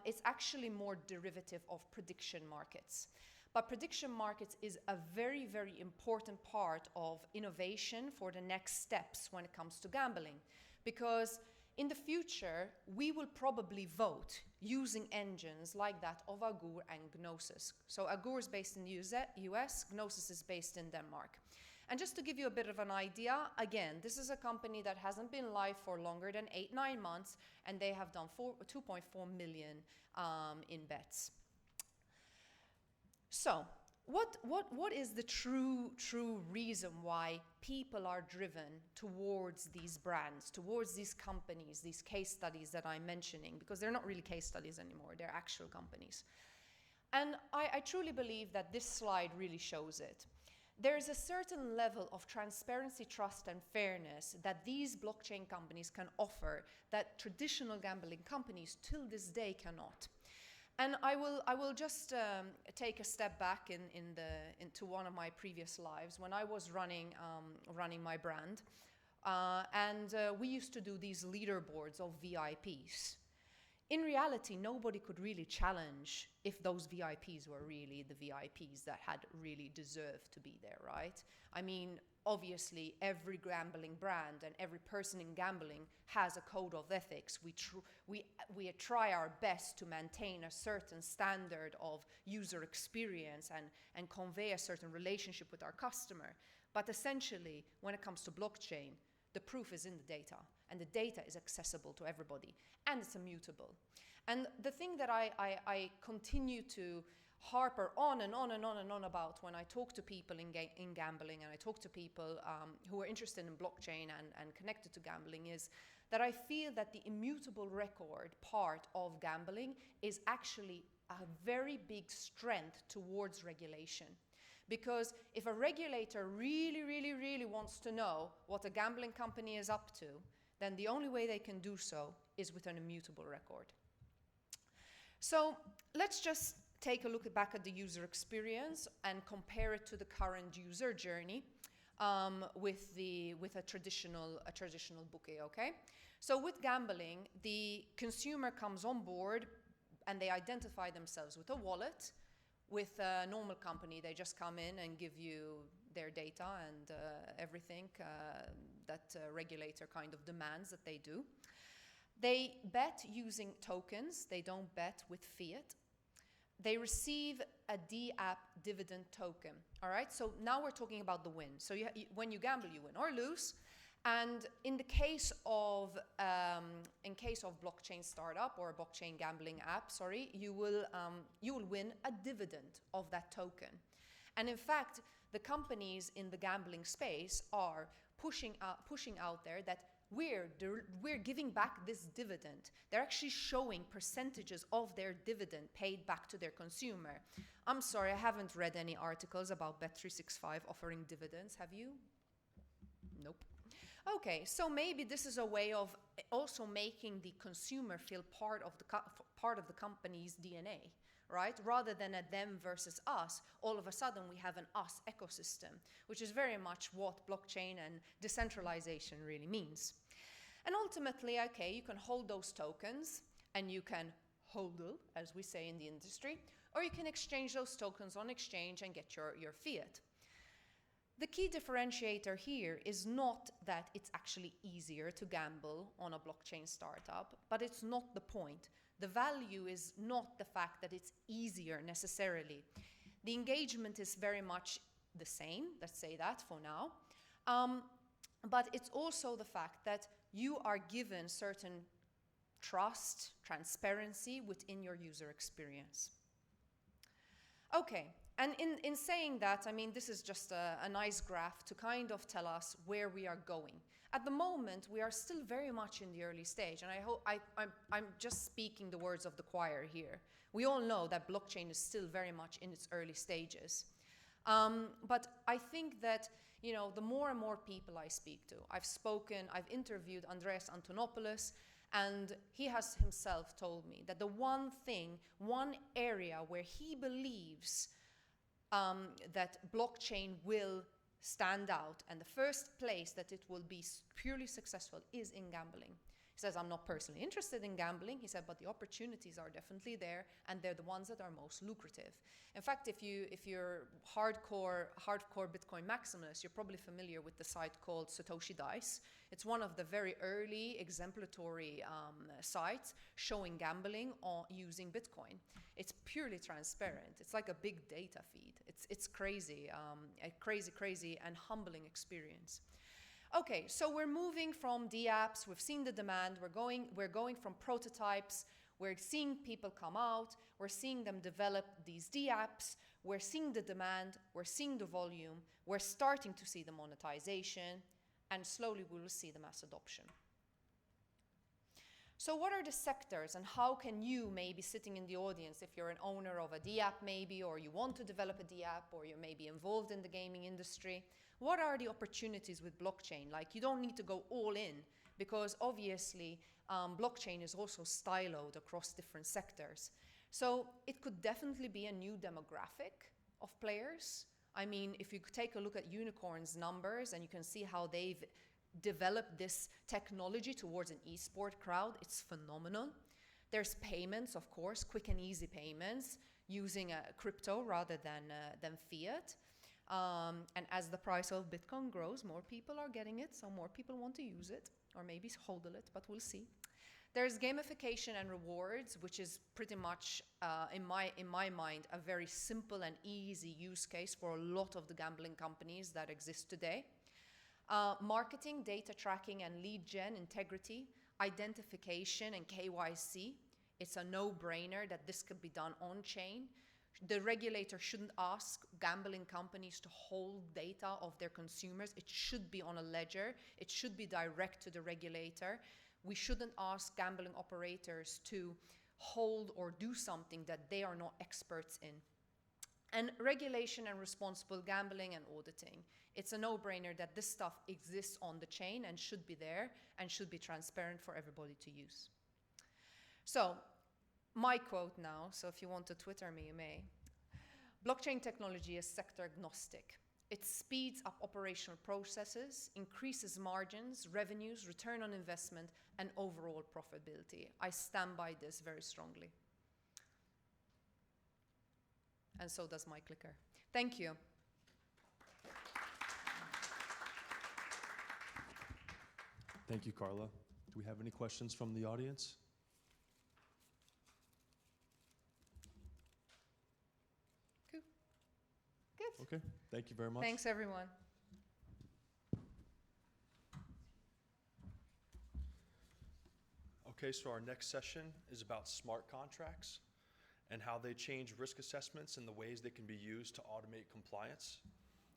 It's actually more derivative of prediction markets. But prediction markets is a very, very important part of innovation for the next steps when it comes to gambling. Because in the future, we will probably vote using engines like that of Augur and Gnosis. So Augur is based in the US, Gnosis is based in Denmark. And just to give you a bit of an idea, again, this is a company that hasn't been live for longer than 8-9 months, and they have done 2.4 million in bets. So, what is the true reason why people are driven towards these brands, towards these companies, these case studies that I'm mentioning? Because they're not really case studies anymore, they're actual companies. And I truly believe that this slide really shows it. There is a certain level of transparency, trust, and fairness that these blockchain companies can offer that traditional gambling companies till this day cannot. And I will just take a step back into one of my previous lives when I was running my brand, and we used to do these leaderboards of VIPs. In reality, nobody could really challenge if those VIPs were really the VIPs that had really deserved to be there, right? I mean, obviously, every gambling brand and every person in gambling has a code of ethics. We try our best to maintain a certain standard of user experience and convey a certain relationship with our customer. But essentially, when it comes to blockchain, the proof is in the data, and the data is accessible to everybody, and it's immutable. And the thing that I continue to harper on and on and on and on about when I talk to people in gambling, and I talk to people who are interested in blockchain and connected to gambling, is that I feel that the immutable record part of gambling is actually a very big strength towards regulation. Because if a regulator really wants to know what a gambling company is up to, then the only way they can do so is with an immutable record. So let's just take a look back at the user experience and compare it to the current user journey with a traditional bookie, okay? So with gambling, the consumer comes on board and they identify themselves with a wallet. With a normal company, they just come in and give you their data and everything that a regulator kind of demands that they do. They bet using tokens. They don't bet with fiat. They receive a D-app dividend token. All right, so now we're talking about the win. So when you gamble, you win or lose. And in the case of blockchain startup or a blockchain gambling app, you will win a dividend of that token. And in fact, the companies in the gambling space are pushing out there that we're giving back this dividend. They're actually showing percentages of their dividend paid back to their consumer. I'm sorry, I haven't read any articles about Bet365 offering dividends. Have you? Nope. Okay, so maybe this is a way of also making the consumer feel part of the company's DNA, right? Rather than a them versus us, all of a sudden we have an us ecosystem, which is very much what blockchain and decentralization really means. And ultimately, okay, you can hold those tokens and you can hodl, as we say in the industry, or you can exchange those tokens on exchange and get your fiat. The key differentiator here is not that it's actually easier to gamble on a blockchain startup, but it's not the point. The value is not the fact that it's easier necessarily. The engagement is very much the same, let's say that for now, but it's also the fact that you are given certain trust, transparency within your user experience. Okay. And in saying that, I mean, this is just a nice graph to kind of tell us where we are going. At the moment, we are still very much in the early stage, and I'm just speaking the words of the choir here. We all know that blockchain is still very much in its early stages. But I think that, you know, the more and more people I speak to, I've interviewed Andreas Antonopoulos, and he has himself told me that the one area where he believes that blockchain will stand out, and the first place that it will be purely successful is in gambling. He says, I'm not personally interested in gambling, he said, but the opportunities are definitely there, and they're the ones that are most lucrative. In fact, if you're hardcore Bitcoin maximalist, you're probably familiar with the site called Satoshi Dice. It's one of the very early exemplary sites showing gambling using Bitcoin. It's purely transparent. It's like a big data feed. It's crazy, a crazy and humbling experience. Okay, so we're moving from DApps, we've seen the demand, we're going from prototypes, we're seeing people come out, we're seeing them develop these DApps, we're seeing the demand, we're seeing the volume, we're starting to see the monetization, and slowly we will see the mass adoption. So what are the sectors, and how can you, maybe sitting in the audience, if you're an owner of a DApp maybe, or you want to develop a DApp, or you're maybe involved in the gaming industry, what are the opportunities with blockchain? Like, you don't need to go all in, because obviously blockchain is also siloed across different sectors. So it could definitely be a new demographic of players. I mean, if you take a look at Unicorn's numbers and you can see how they've developed this technology towards an esport crowd, it's phenomenal. There's payments, of course, quick and easy payments using crypto rather than fiat. And as the price of Bitcoin grows, more people are getting it, so more people want to use it, or maybe hodl it, but we'll see. There's gamification and rewards, which is pretty much, in my mind, a very simple and easy use case for a lot of the gambling companies that exist today. Marketing, data tracking, and lead gen, integrity, identification, and KYC. It's a no-brainer that this could be done on-chain. The regulator shouldn't ask gambling companies to hold data of their consumers. It should be on a ledger. It should be direct to the regulator. We shouldn't ask gambling operators to hold or do something that they are not experts in. And regulation and responsible gambling and auditing. It's a no-brainer that this stuff exists on the chain and should be there and should be transparent for everybody to use. So, my quote now, so if you want to Twitter me, you may. Blockchain technology is sector agnostic. It speeds up operational processes, increases margins, revenues, return on investment, and overall profitability. I stand by this very strongly. And so does my clicker. Thank you. Thank you, Carla. Do we have any questions from the audience? Cool. Good. Okay, thank you very much. Thanks, everyone. Okay, so our next session is about smart contracts and how they change risk assessments and the ways they can be used to automate compliance.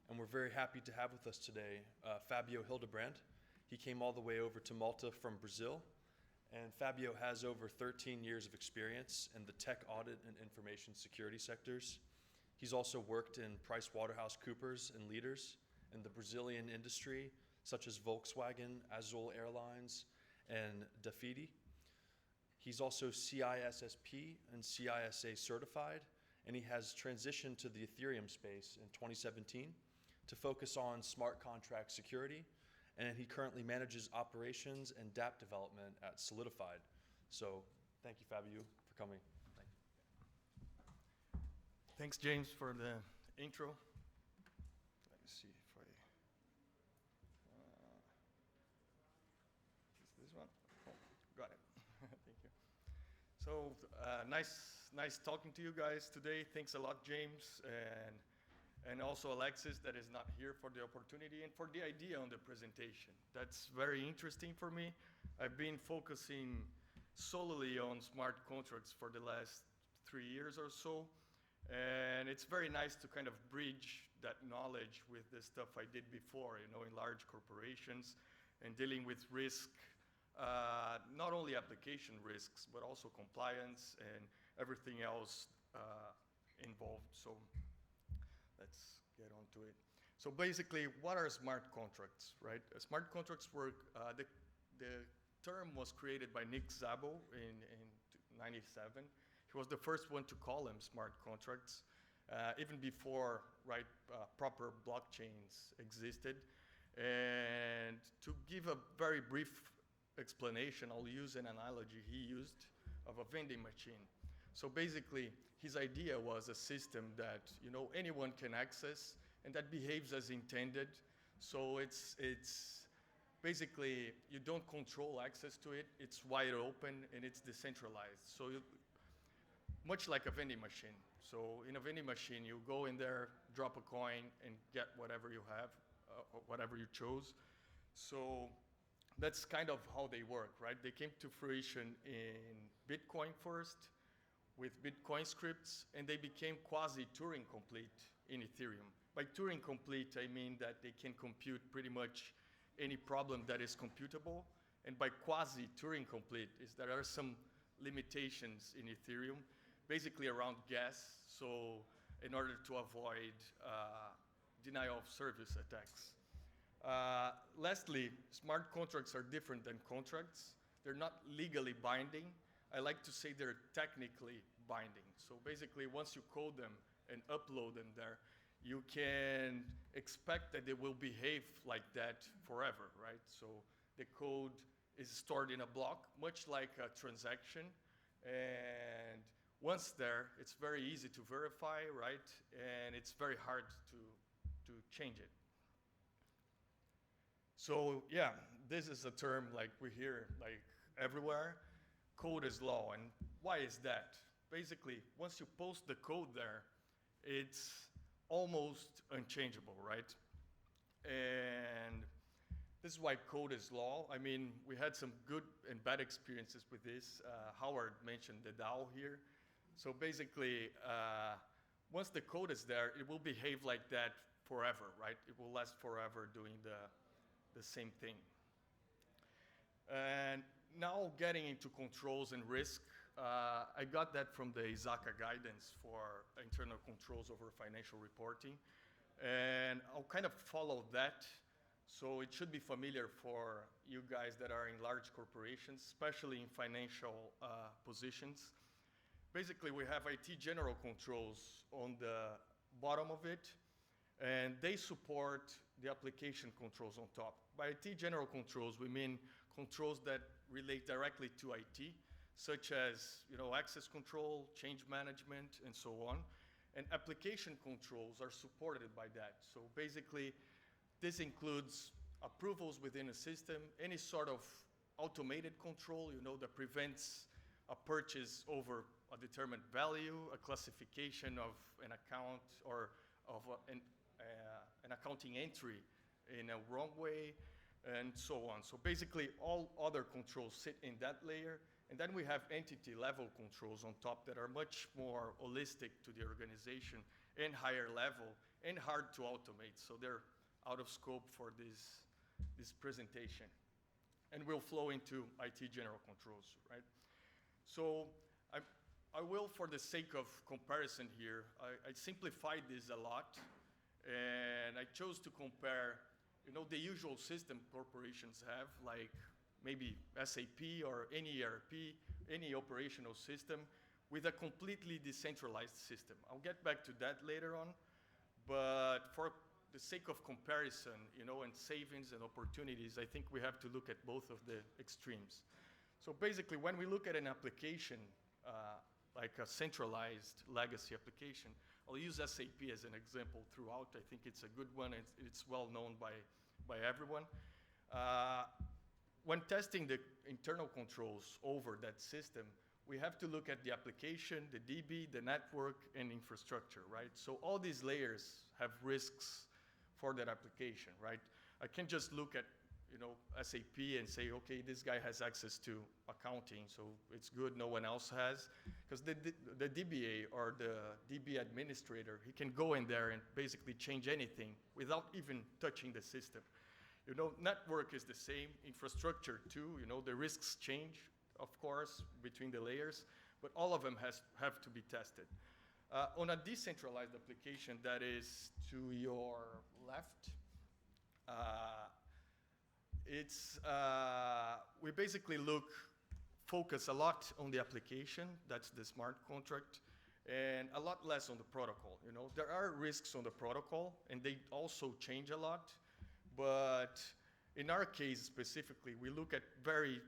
And we're very happy to have with us today Fabio Hidlebrand. He came all the way over to Malta from Brazil, and Fabio has over 13 years of experience in the tech audit and information security sectors. He's also worked in PricewaterhouseCoopers and leaders in the Brazilian industry, such as Volkswagen, Azul Airlines, and Dafiti. He's also CISSP and CISA certified, and he has transitioned to the Ethereum space in 2017 to focus on smart contract security, and he currently manages operations and dApp development at Solidified. So thank you, Fabio, for coming. Thank you. Thanks, James, for the intro. Let me see if I... is this one? Oh, got it. Thank you. So nice talking to you guys today. Thanks a lot, James, and also Alexis, that is not here, for the opportunity and for the idea on the presentation. That's very interesting for me. I've been focusing solely on smart contracts for the last 3 years or so, and it's very nice to kind of bridge that knowledge with the stuff I did before, you know, in large corporations and dealing with risk, not only application risks, but also compliance and everything else involved. So get onto it. So basically, what are smart contracts, right? Smart contracts work, the term was created by Nick Szabo in 97. He was the first one to call them smart contracts, even before, right, proper blockchains existed. And to give a very brief explanation, I'll use an analogy he used of a vending machine. So basically, his idea was a system that, you know, anyone can access and that behaves as intended. So it's basically, you don't control access to it. It's wide open and it's decentralized. So much like a vending machine. So in a vending machine, you go in there, drop a coin, and get whatever you have, or whatever you chose. So that's kind of how they work, right? They came to fruition in Bitcoin first, with Bitcoin scripts, and they became quasi-Turing complete in Ethereum. By Turing complete, I mean that they can compute pretty much any problem that is computable. And by quasi-Turing complete is there are some limitations in Ethereum, basically around gas, so in order to avoid denial of service attacks. Lastly, smart contracts are different than contracts. They're not legally binding. I like to say they're technically binding. So basically, once you code them and upload them there, you can expect that they will behave like that forever, right? So the code is stored in a block, much like a transaction. And once there, it's very easy to verify, right? And it's very hard to change it. So yeah, this is a term like we hear like everywhere. Code is law, and why is that? Basically, once you post the code there, it's almost unchangeable, right? And this is why code is law. I mean, we had some good and bad experiences with this. Howard mentioned the DAO here. So basically, once the code is there, it will behave like that forever, right? It will last forever doing the same thing. And now getting into controls and risk, I got that from the ISACA guidance for internal controls over financial reporting. And I'll kind of follow that. So it should be familiar for you guys that are in large corporations, especially in financial positions. Basically, we have IT general controls on the bottom of it, and they support the application controls on top. By IT general controls, we mean controls that relate directly to IT, such as, you know, access control, change management, and so on. And application controls are supported by that. So basically, this includes approvals within a system, any sort of automated control, you know, that prevents a purchase over a determined value, a classification of an account, or of an accounting entry in a wrong way, and so on. So basically, all other controls sit in that layer. And then we have entity level controls on top that are much more holistic to the organization and higher level and hard to automate. So they're out of scope for this presentation. And we'll flow into IT general controls, right? So I will, for the sake of comparison here, I simplified this a lot. And I chose to compare, you know, the usual system corporations have, like maybe SAP or any ERP, any operational system, with a completely decentralized system. I'll get back to that later on, but for the sake of comparison, you know, and savings and opportunities, I think we have to look at both of the extremes. So basically, when we look at an application, like a centralized legacy application, I'll use SAP as an example throughout. I think it's a good one. It's well known by everyone. When testing the internal controls over that system, we have to look at the application, the DB, the network, and infrastructure, right? So all these layers have risks for that application, right? I can't just look at, you know, SAP and say, okay, this guy has access to accounting, so it's good, no one else has. Because the DBA or the DB administrator, he can go in there and basically change anything without even touching the system. You know, network is the same, infrastructure too. You know, the risks change, of course, between the layers, but all of them have to be tested. On a decentralized application that is to your left, we basically focus a lot on the application, that's the smart contract, and a lot less on the protocol. You know, there are risks on the protocol, and they also change a lot. But in our case specifically, we look at very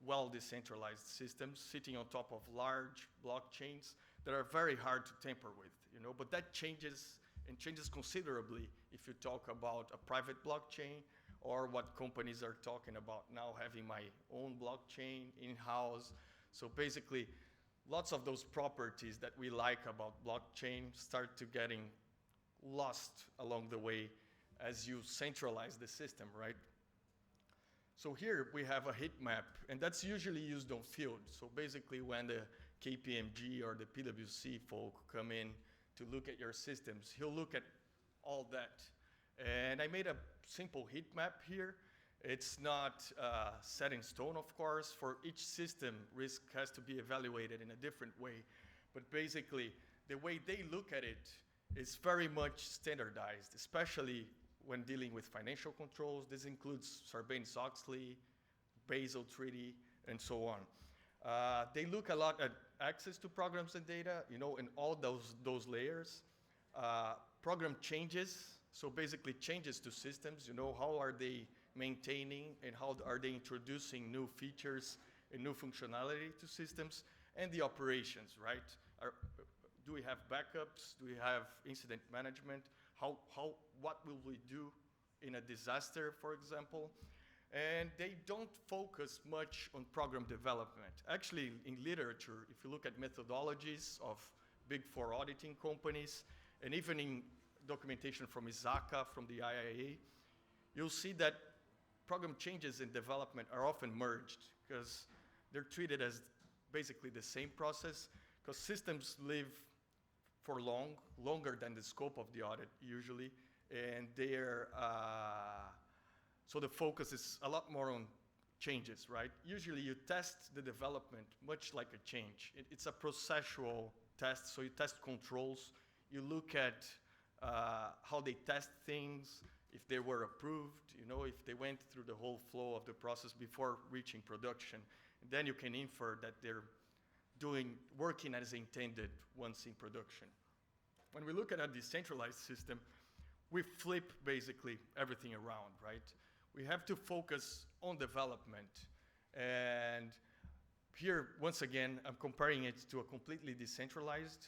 well decentralized systems sitting on top of large blockchains that are very hard to tamper with. You know, but that changes and changes considerably if you talk about a private blockchain, or what companies are talking about now, having my own blockchain in-house. So basically, lots of those properties that we like about blockchain start to getting lost along the way as you centralize the system, right? So here we have a heat map, and that's usually used on field. So basically when the KPMG or the PwC folk come in to look at your systems, he'll look at all that. And I made a simple heat map here. It's not set in stone, of course. For each system, risk has to be evaluated in a different way. But basically, the way they look at it is very much standardized, especially when dealing with financial controls. This includes Sarbanes-Oxley, Basel Treaty, and so on. They look a lot at access to programs and data, you know, in all those layers. Program changes. So basically changes to systems, you know, how are they maintaining and how are they introducing new features and new functionality to systems, and the operations, right? Do we have backups? Do we have incident management? What will we do in a disaster, for example? And they don't focus much on program development. Actually, in literature, if you look at methodologies of big four auditing companies, and even in documentation from ISACA, from the IIA, you'll see that program changes and development are often merged because they're treated as basically the same process, because systems live for longer than the scope of the audit usually, and so the focus is a lot more on changes, right? Usually you test the development much like a change. It's a processual test, so you test controls, you look at how they test things, if they were approved, you know, if they went through the whole flow of the process before reaching production. And then you can infer that they're working as intended once in production. When we look at a decentralized system, we flip basically everything around, right? We have to focus on development. And here, once again, I'm comparing it to a completely decentralized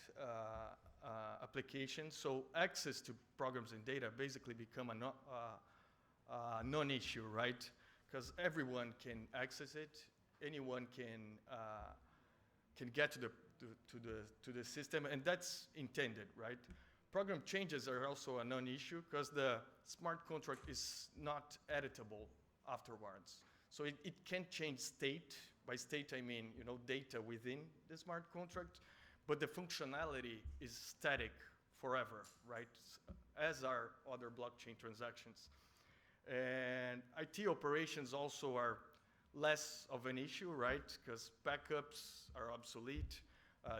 application. So access to programs and data basically become a non-issue, right? Because everyone can access it. Anyone can get to the system, and that's intended, right? Program changes are also a non-issue because the smart contract is not editable afterwards. So it can change state. By state, I mean, you know, data within the smart contract, but the functionality is static forever, right? As are other blockchain transactions. And IT operations also are less of an issue, right? Because backups are obsolete,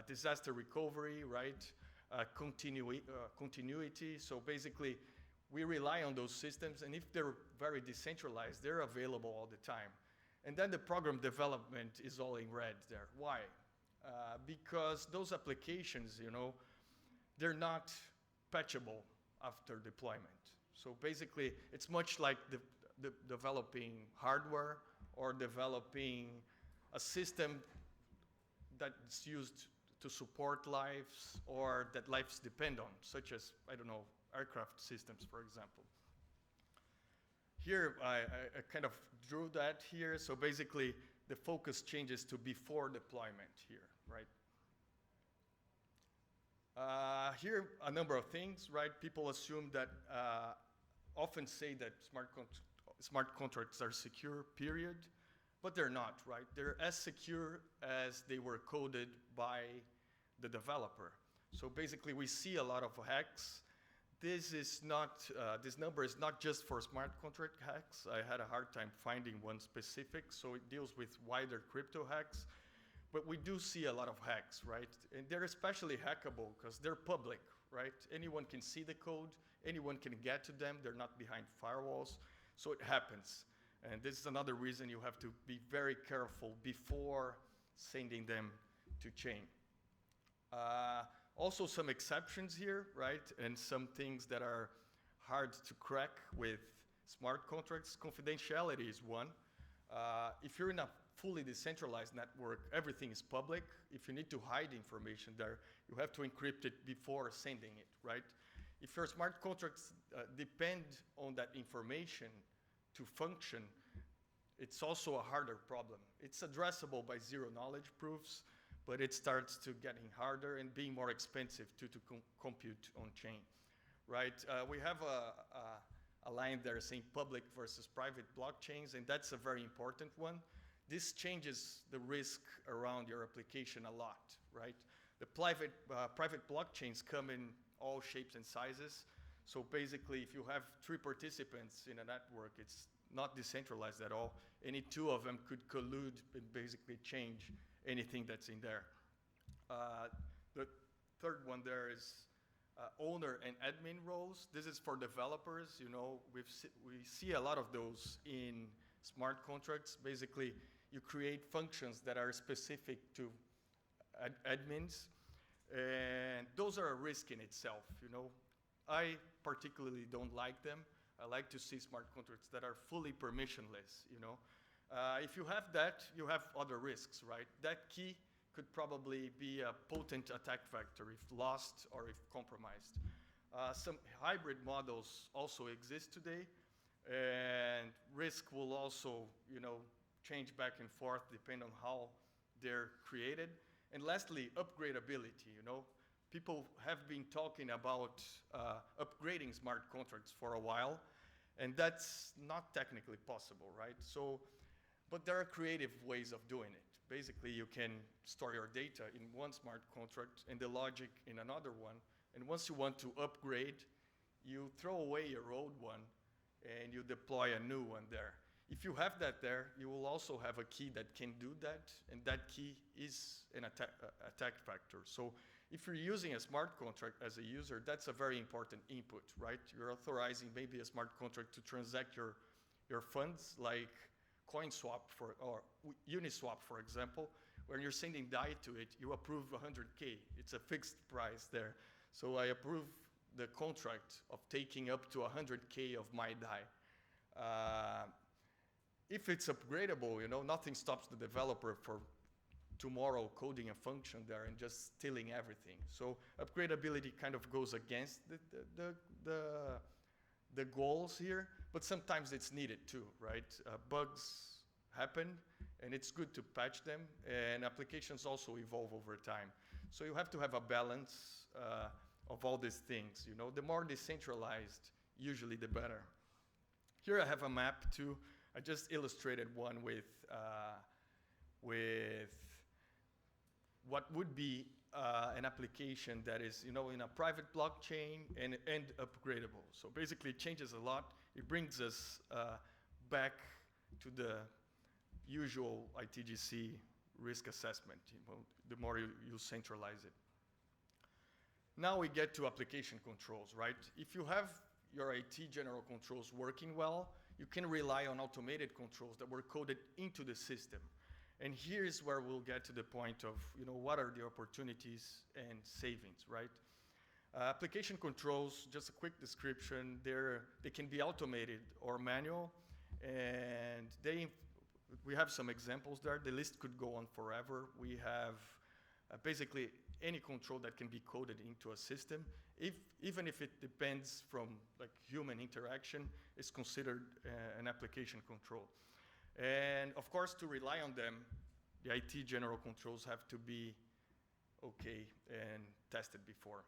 disaster recovery, right? Continuity. So basically, we rely on those systems, and if they're very decentralized, they're available all the time. And then the program development is all in red there. Why? Because those applications, you know, they're not patchable after deployment. So basically, it's much like developing hardware or developing a system that's used to support lives or that lives depend on, such as, I don't know, aircraft systems, for example. Here, I kind of drew that here. So basically, the focus changes to before deployment here, right? Here, a number of things, right? People assume that, often say that smart contracts are secure, period, but they're not, right? They're as secure as they were coded by the developer. So basically, we see a lot of hacks. This is not, this number is not just for smart contract hacks. I had a hard time finding one specific, so it deals with wider crypto hacks. But we do see a lot of hacks, right? And they're especially hackable because they're public, right? Anyone can see the code, anyone can get to them, they're not behind firewalls, so it happens. And this is another reason you have to be very careful before sending them to chain. Also some exceptions here, right? And some things that are hard to crack with smart contracts. Confidentiality is one. If you're in a fully decentralized network, everything is public. If you need to hide information there, you have to encrypt it before sending it, right? If your smart contracts depend on that information to function, it's also a harder problem. It's addressable by zero-knowledge proofs, but it starts to getting harder and being more expensive to compute on-chain, right? We have a line there saying public versus private blockchains, and that's a very important one. This changes the risk around your application a lot, right? The private blockchains come in all shapes and sizes. So basically, if you have 3 participants in a network, it's not decentralized at all. Any 2 of them could collude and basically change anything that's in there. The third one there is owner and admin roles. This is for developers. You know, we see a lot of those in smart contracts. Basically, you create functions that are specific to admins, and those are a risk in itself. You know, I particularly don't like them. I like to see smart contracts that are fully permissionless. You know, if you have that, you have other risks, right? That key could probably be a potent attack vector if lost or if compromised. Some hybrid models also exist today, and risk will also, you know, change back and forth depending on how they're created. And lastly, upgradability. You know, people have been talking about upgrading smart contracts for a while, and that's not technically possible, right? So, but there are creative ways of doing it. Basically, you can store your data in one smart contract and the logic in another one. And once you want to upgrade, you throw away your old one and you deploy a new one there. If you have that there, you will also have a key that can do that, and that key is an attack vector. So if you're using a smart contract as a user, that's a very important input, right? You're authorizing maybe a smart contract to transact your funds, like CoinSwap or Uniswap, for example. When you're sending DAI to it, you approve 100K. It's a fixed price there. So I approve the contract of taking up to 100K of my DAI. If it's upgradable, you know, nothing stops the developer for tomorrow coding a function there and just stealing everything. So upgradability kind of goes against the goals here, but sometimes it's needed too, right? Bugs happen, and it's good to patch them, and applications also evolve over time. So you have to have a balance of all these things. You know, the more decentralized, usually the better. Here I have a map too. I just illustrated one with what would be an application that is, you know, in a private blockchain and upgradable. So basically it changes a lot. It brings us back to the usual ITGC risk assessment, you know, the more you centralize it. Now we get to application controls, right? If you have your IT general controls working well, you can rely on automated controls that were coded into the system. And here's where we'll get to the point of, you know, what are the opportunities and savings, right? Application controls, just a quick description, they can be automated or manual, and we have some examples there. The list could go on forever. We have basically any control that can be coded into a system, even if it depends from like human interaction, is considered an application control. And of course, to rely on them, the IT general controls have to be okay and tested before.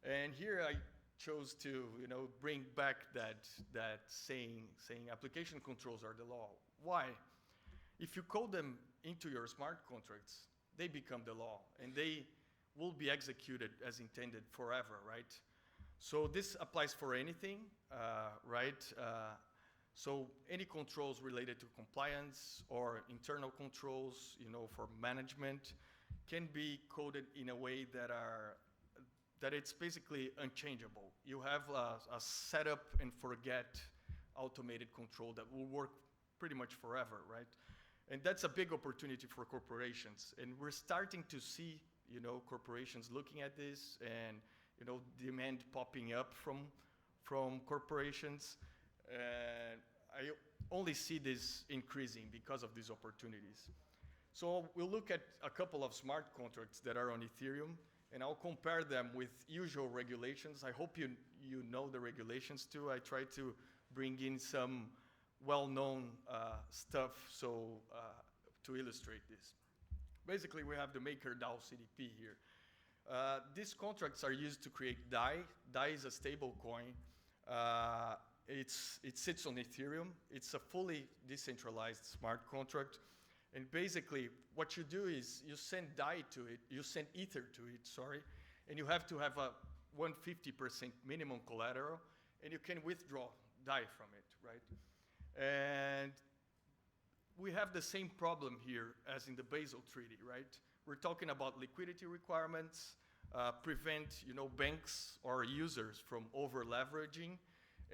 And here I chose to, you know, bring back that saying application controls are the law. Why? If you code them into your smart contracts, they become the law, and they will be executed as intended forever, right? So this applies for anything, right? So any controls related to compliance or internal controls, for management, can be coded in a way that it's basically unchangeable. You have a setup and forget automated control that will work pretty much forever, right? And that's a big opportunity for corporations. And we're starting to see, corporations looking at this and, demand popping up from corporations. And I only see this increasing because of these opportunities. So we'll look at a couple of smart contracts that are on Ethereum, and I'll compare them with usual regulations. I hope you know the regulations too. I try to bring in some well-known stuff to illustrate this. Basically, we have the MakerDAO CDP here. These contracts are used to create DAI. DAI is a stable coin. It sits on Ethereum. It's a fully decentralized smart contract. And basically, what you do is you send DAI to it, you send Ether to it, sorry, and you have to have a 150% minimum collateral, and you can withdraw DAI from it, right? And we have the same problem here as in the Basel Treaty, right? We're talking about liquidity requirements, prevent, banks or users from over-leveraging,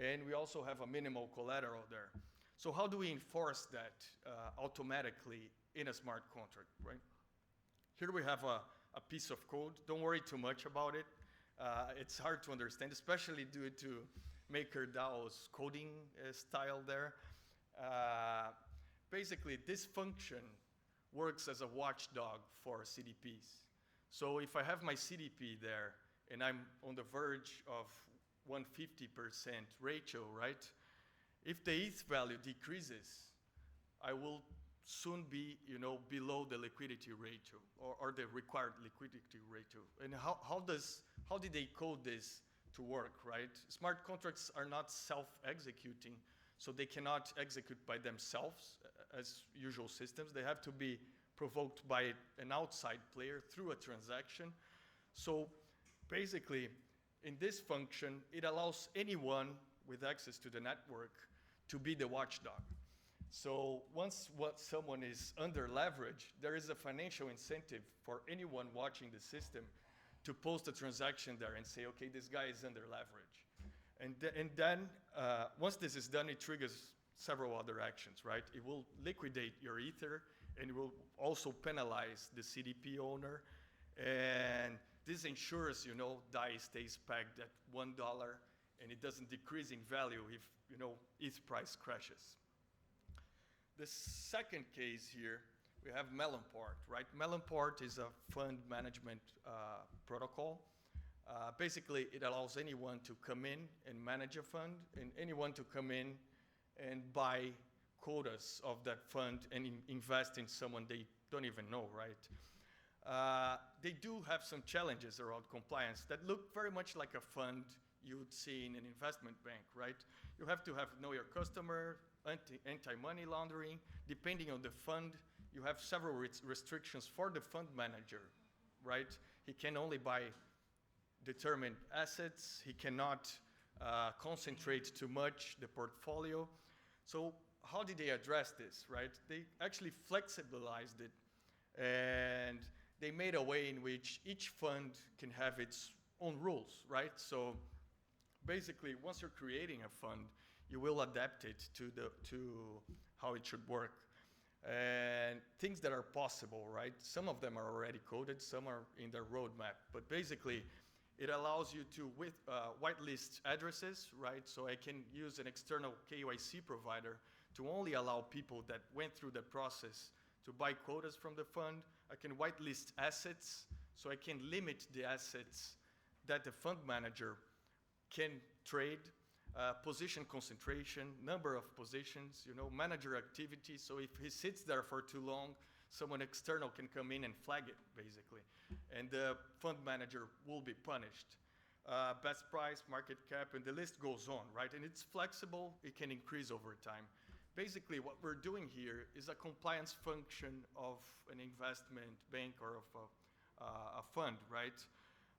and we also have a minimal collateral there. So how do we enforce that automatically in a smart contract, right? Here we have a piece of code. Don't worry too much about it. It's hard to understand, especially due to MakerDAO's coding style there. Basically, this function works as a watchdog for CDPs. So if I have my CDP there and I'm on the verge of 150% ratio, right? If the ETH value decreases, I will soon be, below the liquidity ratio or the required liquidity ratio. And how did they code this to work, right? Smart contracts are not self-executing, so they cannot execute by themselves as usual systems. They have to be provoked by an outside player through a transaction. So basically, in this function, it allows anyone with access to the network to be the watchdog. So once someone is under leverage, there is a financial incentive for anyone watching the system to post a transaction there and say, okay, this guy is under leverage. And then once this is done, it triggers several other actions, right? It will liquidate your Ether, and it will also penalize the CDP owner. And this ensures, DAI stays pegged at $1, and it doesn't decrease in value if, ETH price crashes. The second case here, we have Melonport, right? Melonport is a fund management protocol. Basically, it allows anyone to come in and manage a fund, and anyone to come in and buy quotas of that fund and invest in someone they don't even know, right? They do have some challenges around compliance that look very much like a fund you would see in an investment bank, right? You have to know your customer, anti-money laundering. Depending on the fund, you have several restrictions for the fund manager, right? He can only buy determined assets. He cannot concentrate too much the portfolio. So how did they address this, right? They actually flexibilized it, and they made a way in which each fund can have its own rules, right? So basically, once you're creating a fund, you will adapt it to how it should work. And things that are possible, right? Some of them are already coded, some are in their roadmap. But basically, it allows you to whitelist addresses, right? So I can use an external KYC provider to only allow people that went through the process to buy quotas from the fund. I can whitelist assets, so I can limit the assets that the fund manager can trade, position concentration, number of positions, manager activity. So if he sits there for too long, someone external can come in and flag it, basically. And the fund manager will be punished. Best price, market cap, and the list goes on, right? And it's flexible, it can increase over time. Basically, what we're doing here is a compliance function of an investment bank or of a fund, right?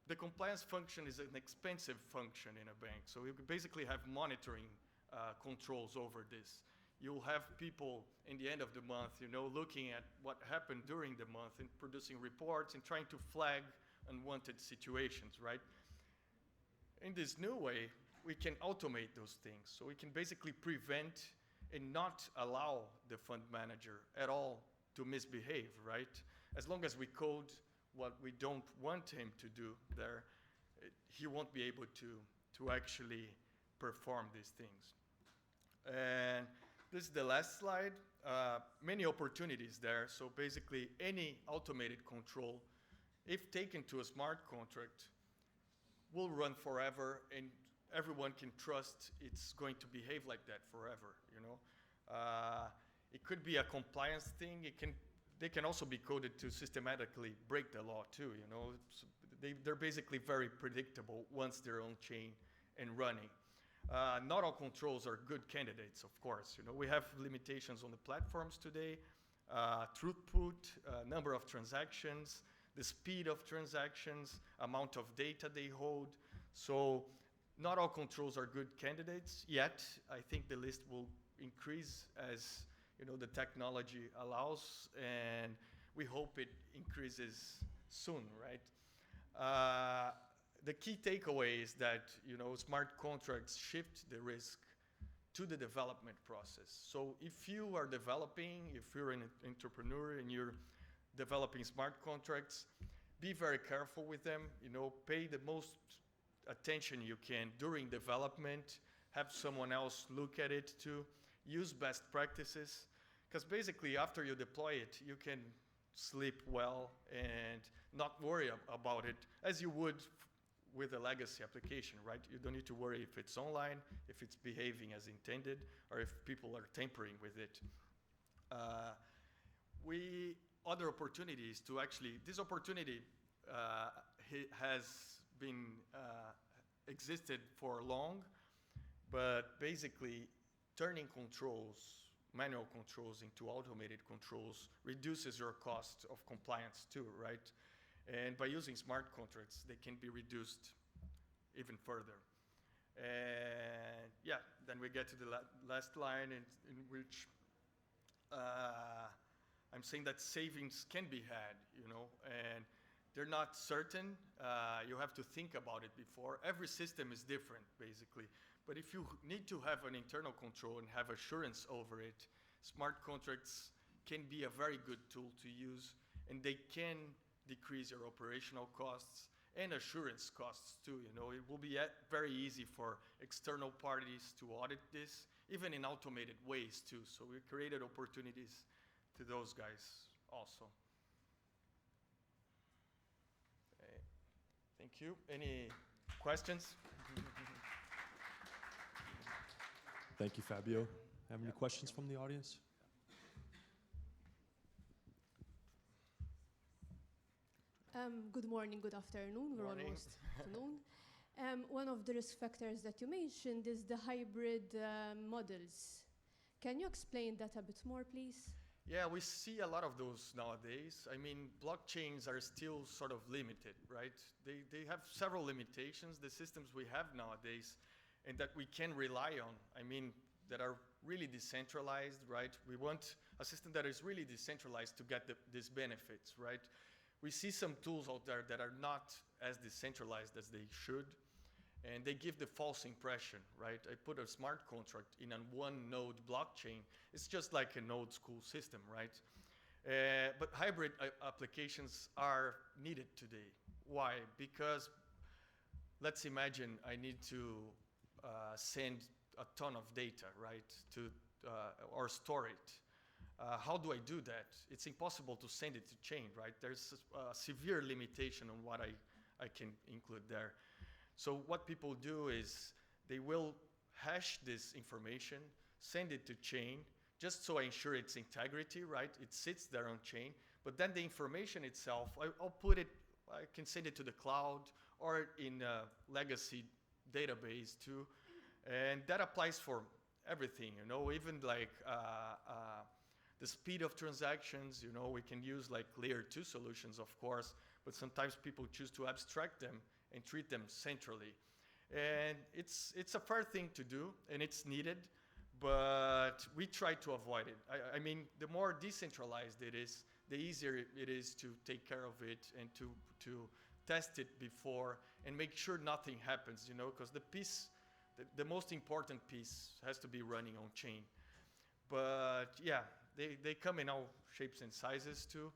The compliance function is an expensive function in a bank. So we basically have monitoring controls over this. You'll have people in the end of the month, looking at what happened during the month and producing reports and trying to flag unwanted situations, right? In this new way, we can automate those things. So we can basically prevent and not allow the fund manager at all to misbehave, right? As long as we code what we don't want him to do there, he won't be able to actually perform these things. And this is the last slide. Many opportunities there. So basically, any automated control, if taken to a smart contract, will run forever, and everyone can trust it's going to behave like that forever. It could be a compliance thing. They can also be coded to systematically break the law too. They're basically very predictable once they're on chain and running. Not all controls are good candidates, of course. We have limitations on the platforms today, throughput, number of transactions, the speed of transactions, amount of data they hold. So not all controls are good candidates yet. I think the list will increase as the technology allows, and we hope it increases soon, right? The key takeaway is that smart contracts shift the risk to the development process. So if you are developing, if you're an entrepreneur and you're developing smart contracts, be very careful with them. Pay the most attention you can during development. Have someone else look at it too. Use best practices, because basically after you deploy it, you can sleep well and not worry about it as you would with a legacy application, right? You don't need to worry if it's online, if it's behaving as intended, or if people are tampering with it. Other opportunities to actually, this opportunity has been existed for long, but basically turning controls, manual controls into automated controls reduces your cost of compliance too, right? And by using smart contracts, they can be reduced even further. And yeah, then we get to the last line in which I'm saying that savings can be had, and they're not certain. You have to think about it before. Every system is different, basically. But if you need to have an internal control and have assurance over it, smart contracts can be a very good tool to use, and they can decrease your operational costs and assurance costs too. It will be very easy for external parties to audit this, even in automated ways too. So we created opportunities to those guys also. Okay. Thank you. Any questions? Thank you, Fabio. Have any questions from the audience? Good morning, good afternoon. We're Morning. almost afternoon. One of the risk factors that you mentioned is the hybrid models. Can you explain that a bit more, please? Yeah, we see a lot of those nowadays. I mean, blockchains are still sort of limited, right? They have several limitations, the systems we have nowadays, and that we can rely on. I mean, that are really decentralized, right? We want a system that is really decentralized to get these benefits, right? We see some tools out there that are not as decentralized as they should, and they give the false impression, right? I put a smart contract in a one-node blockchain. It's just like an old-school system, right? But hybrid applications are needed today. Why? Because let's imagine I need to send a ton of data, right, or store it. How do I do that? It's impossible to send it to chain, right? There's a severe limitation on what I can include there. So what people do is they will hash this information, send it to chain, just so I ensure its integrity, right? It sits there on chain, but then the information itself, I'll put it, I can send it to the cloud or in a legacy database too. And that applies for everything, even like the speed of transactions, we can use like layer 2 solutions, of course, but sometimes people choose to abstract them and treat them centrally. And it's a fair thing to do, and it's needed, but we try to avoid it. I mean, the more decentralized it is, the easier it is to take care of it and to test it before and make sure nothing happens, you know, because the most important piece has to be running on chain. But yeah, they come in all shapes and sizes too,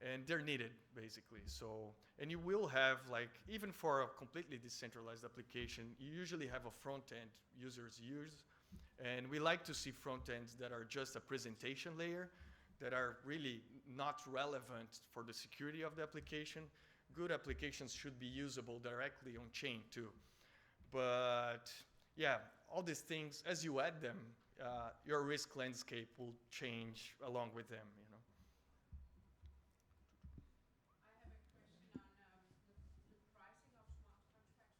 and they're needed basically. So, and you will have, like, even for a completely decentralized application, you usually have a front end users use, and we like to see front ends that are just a presentation layer, that are really not relevant for the security of the application. Good applications should be usable directly on chain too. But yeah, all these things, as you add them, your risk landscape will change along with them, you know. I have a question on the pricing of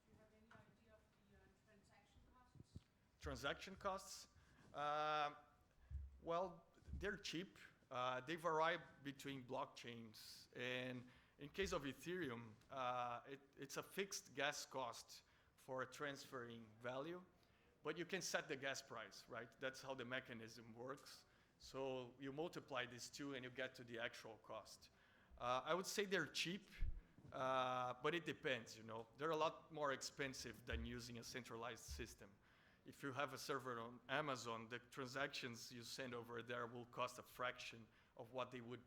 smart contracts. Do you have any idea of the transaction costs? Transaction costs, well, they're cheap. They vary between blockchains. And in case of Ethereum, it's a fixed gas cost for transferring value, but you can set the gas price, right? That's how the mechanism works. So you multiply these two and you get to the actual cost. I would say they're cheap, but it depends, you know. They're a lot more expensive than using a centralized system. If you have a server on Amazon, the transactions you send over there will cost a fraction of what they would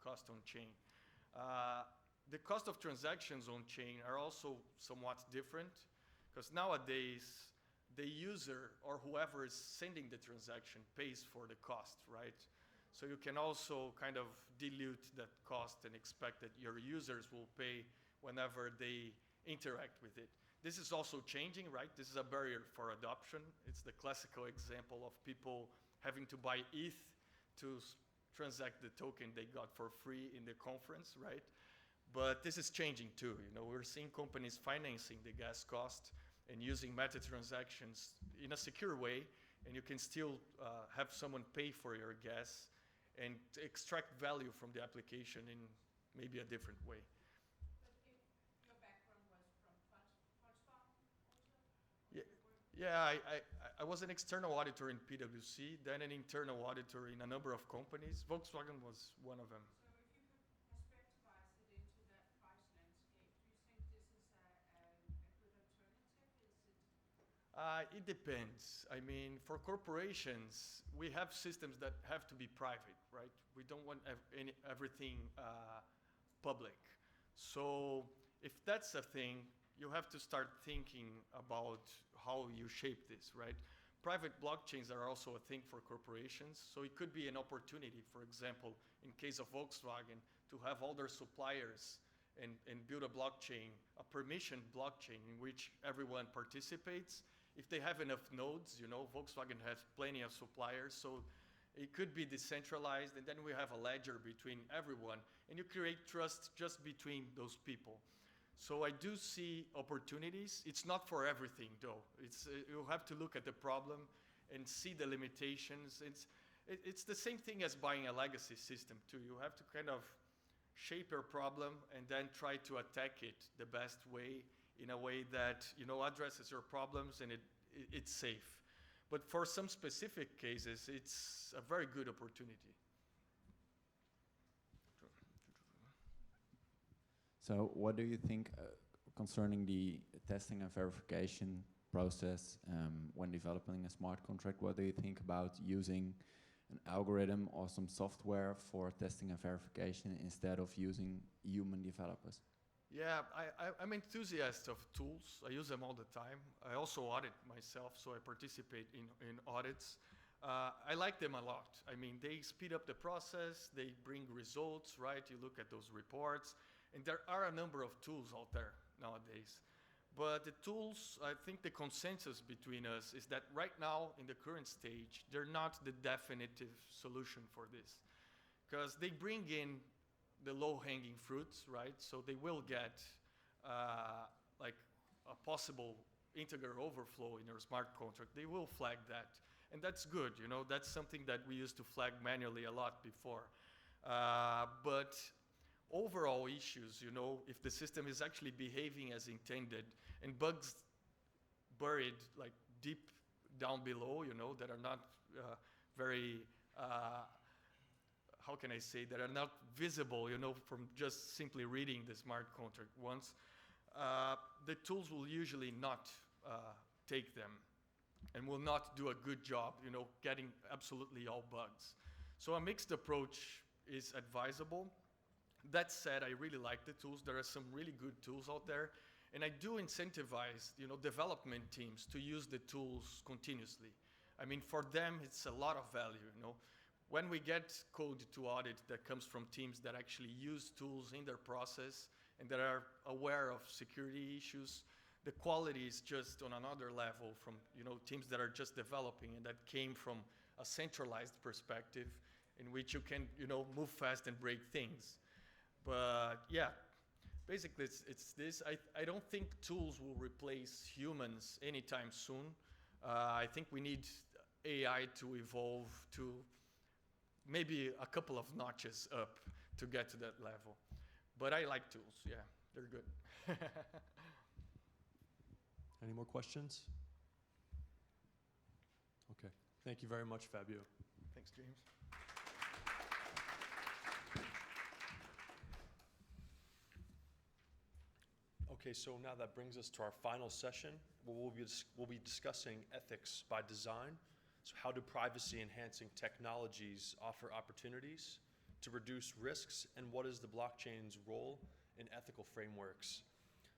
cost on chain. The cost of transactions on chain are also somewhat different, because nowadays, the user or whoever is sending the transaction pays for the cost, right? So you can also kind of dilute that cost and expect that your users will pay whenever they interact with it. This is also changing, right? This is a barrier for adoption. It's the classical example of people having to buy ETH to transact the token they got for free in the conference, right? But this is changing too. You know, we're seeing companies financing the gas cost and using meta transactions in a secure way, and you can still have someone pay for your gas and extract value from the application in maybe a different way. But if your background was from Poston also? Yeah, I was an external auditor in PwC, then an internal auditor in a number of companies. Volkswagen was one of them. So if you could perspectivize it into that price landscape, do you think this is a good alternative? Is it? It depends. I mean, for corporations, we have systems that have to be private, right? We don't want everything public. So if that's a thing, you have to start thinking about how you shape this, right? Private blockchains are also a thing for corporations, so it could be an opportunity, for example, in case of Volkswagen, to have all their suppliers and build a blockchain, a permissioned blockchain in which everyone participates. If they have enough nodes, you know, Volkswagen has plenty of suppliers, so it could be decentralized, and then we have a ledger between everyone, and you create trust just between those people. So I do see opportunities. It's not for everything, though. You have to look at the problem and see the limitations. It's the same thing as buying a legacy system, too. You have to kind of shape your problem and then try to attack it the best way, in a way that, you know, addresses your problems and it's safe. But for some specific cases, it's a very good opportunity. So what do you think concerning the testing and verification process when developing a smart contract? What do you think about using an algorithm or some software for testing and verification instead of using human developers? Yeah, I'm an enthusiast of tools. I use them all the time. I also audit myself, so I participate in audits. I like them a lot. I mean, they speed up the process, they bring results, right? You look at those reports, and there are a number of tools out there nowadays. But the tools, I think the consensus between us is that right now, in the current stage, they're not the definitive solution for this. Because they bring in the low-hanging fruits, right? So they will get like a possible integer overflow in your smart contract. They will flag that. And that's good, you know, that's something that we used to flag manually a lot before. But overall issues, you know, if the system is actually behaving as intended, and bugs buried like deep down below, you know, that are not very, how can I say, that are not visible, you know, from just simply reading the smart contract once, the tools will usually not take them and will not do a good job, you know, getting absolutely all bugs. So a mixed approach is advisable. That said, I really like the tools. There are some really good tools out there. And I do incentivize, you know, development teams to use the tools continuously. I mean, for them, it's a lot of value, you know. When we get code to audit that comes from teams that actually use tools in their process and that are aware of security issues, the quality is just on another level from, you know, teams that are just developing and that came from a centralized perspective in which you can, you know, move fast and break things. But yeah, basically it's this. I don't think tools will replace humans anytime soon. I think we need AI to evolve to maybe a couple of notches up to get to that level. But I like tools, yeah, they're good. Any more questions? Okay. Thank you very much, Fabio. Thanks, James. Okay, so now that brings us to our final session, where we'll be discussing ethics by design. So how do privacy-enhancing technologies offer opportunities to reduce risks, and what is the blockchain's role in ethical frameworks?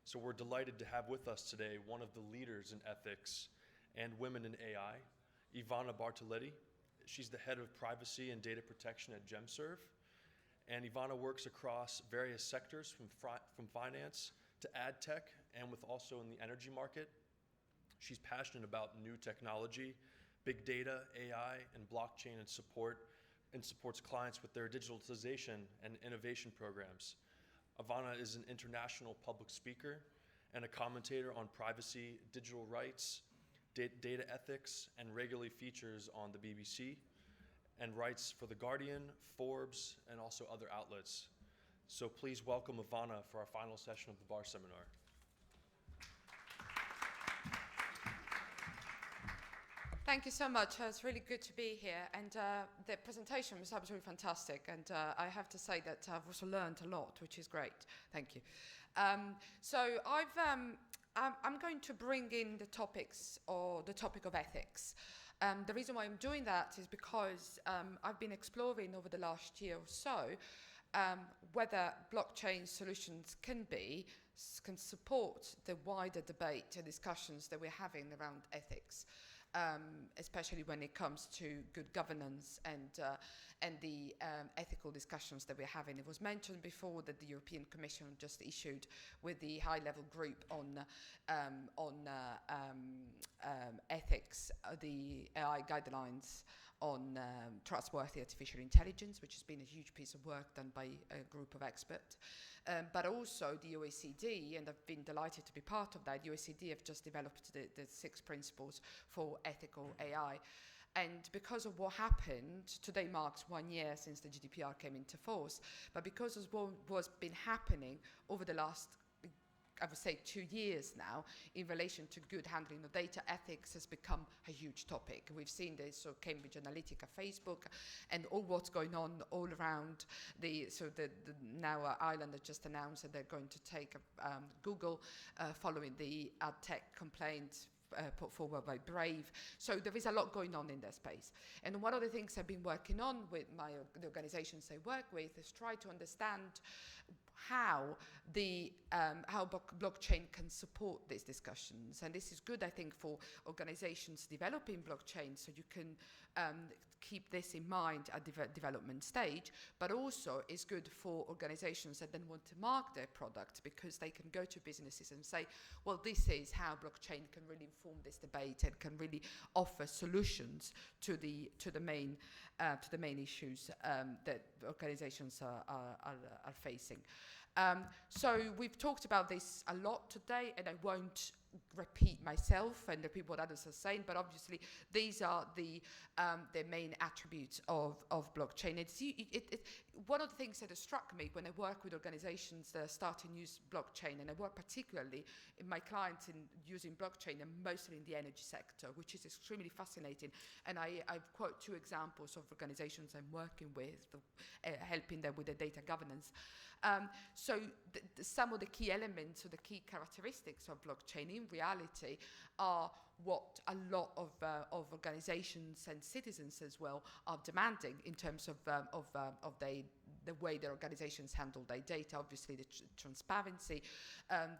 So we're delighted to have with us today one of the leaders in ethics and women in AI, Ivana Bartoletti. She's the head of privacy and data protection at GemServe. And Ivana works across various sectors from finance to ad tech and with also in the energy market. She's passionate about new technology, big data, AI, and blockchain and supports clients with their digitalization and innovation programs. Ivana is an international public speaker and a commentator on privacy, digital rights, data ethics, and regularly features on the BBC, and writes for The Guardian, Forbes, and also other outlets. So please welcome Ivana for our final session of the BAR seminar. Thank you so much. It's really good to be here. And the presentation was absolutely fantastic. And I have to say that I've also learned a lot, which is great. Thank you. So I'm going to bring in the topics or the topic of ethics. The reason why I'm doing that is because I've been exploring over the last year or so whether blockchain solutions can support the wider debate and discussions that we're having around ethics. Especially when it comes to good governance and the ethical discussions that we're having. It was mentioned before that the European Commission just issued with the high-level group on ethics, the AI guidelines on trustworthy artificial intelligence, which has been a huge piece of work done by a group of experts. But also the OECD, and I've been delighted to be part of that. OECD have just developed the 6 principles for ethical AI. And because of what happened, today marks 1 year since the GDPR came into force, but because of what was been happening over the last, I would say, 2 years now, in relation to good handling of data, ethics has become a huge topic. We've seen this, so Cambridge Analytica, Facebook, and all what's going on all around. Now Ireland has just announced that they're going to take Google following the ad tech complaint put forward by Brave. So there is a lot going on in that space. And one of the things I've been working on with the organizations I work with is try to understand how blockchain can support these discussions. And this is good, I think, for organizations developing blockchain, so you can keep this in mind at development stage, but also is good for organizations that then want to mark their product, because they can go to businesses and say, well, this is how blockchain can really inform this debate and can really offer solutions to the main issues that organizations are facing. So we've talked about this a lot today, and I won't repeat myself and repeat what others are saying, but obviously these are the main attributes of blockchain. One of the things that has struck me when I work with organizations that are starting to use blockchain, and I work particularly in my clients in using blockchain and mostly in the energy sector, which is extremely fascinating. And I've quote 2 examples of organizations I'm working with, helping them with the data governance. So some of the key elements or the key characteristics of blockchain in reality are what a lot of organizations and citizens as well are demanding in terms of the way their organizations handle their data. Obviously, the transparency,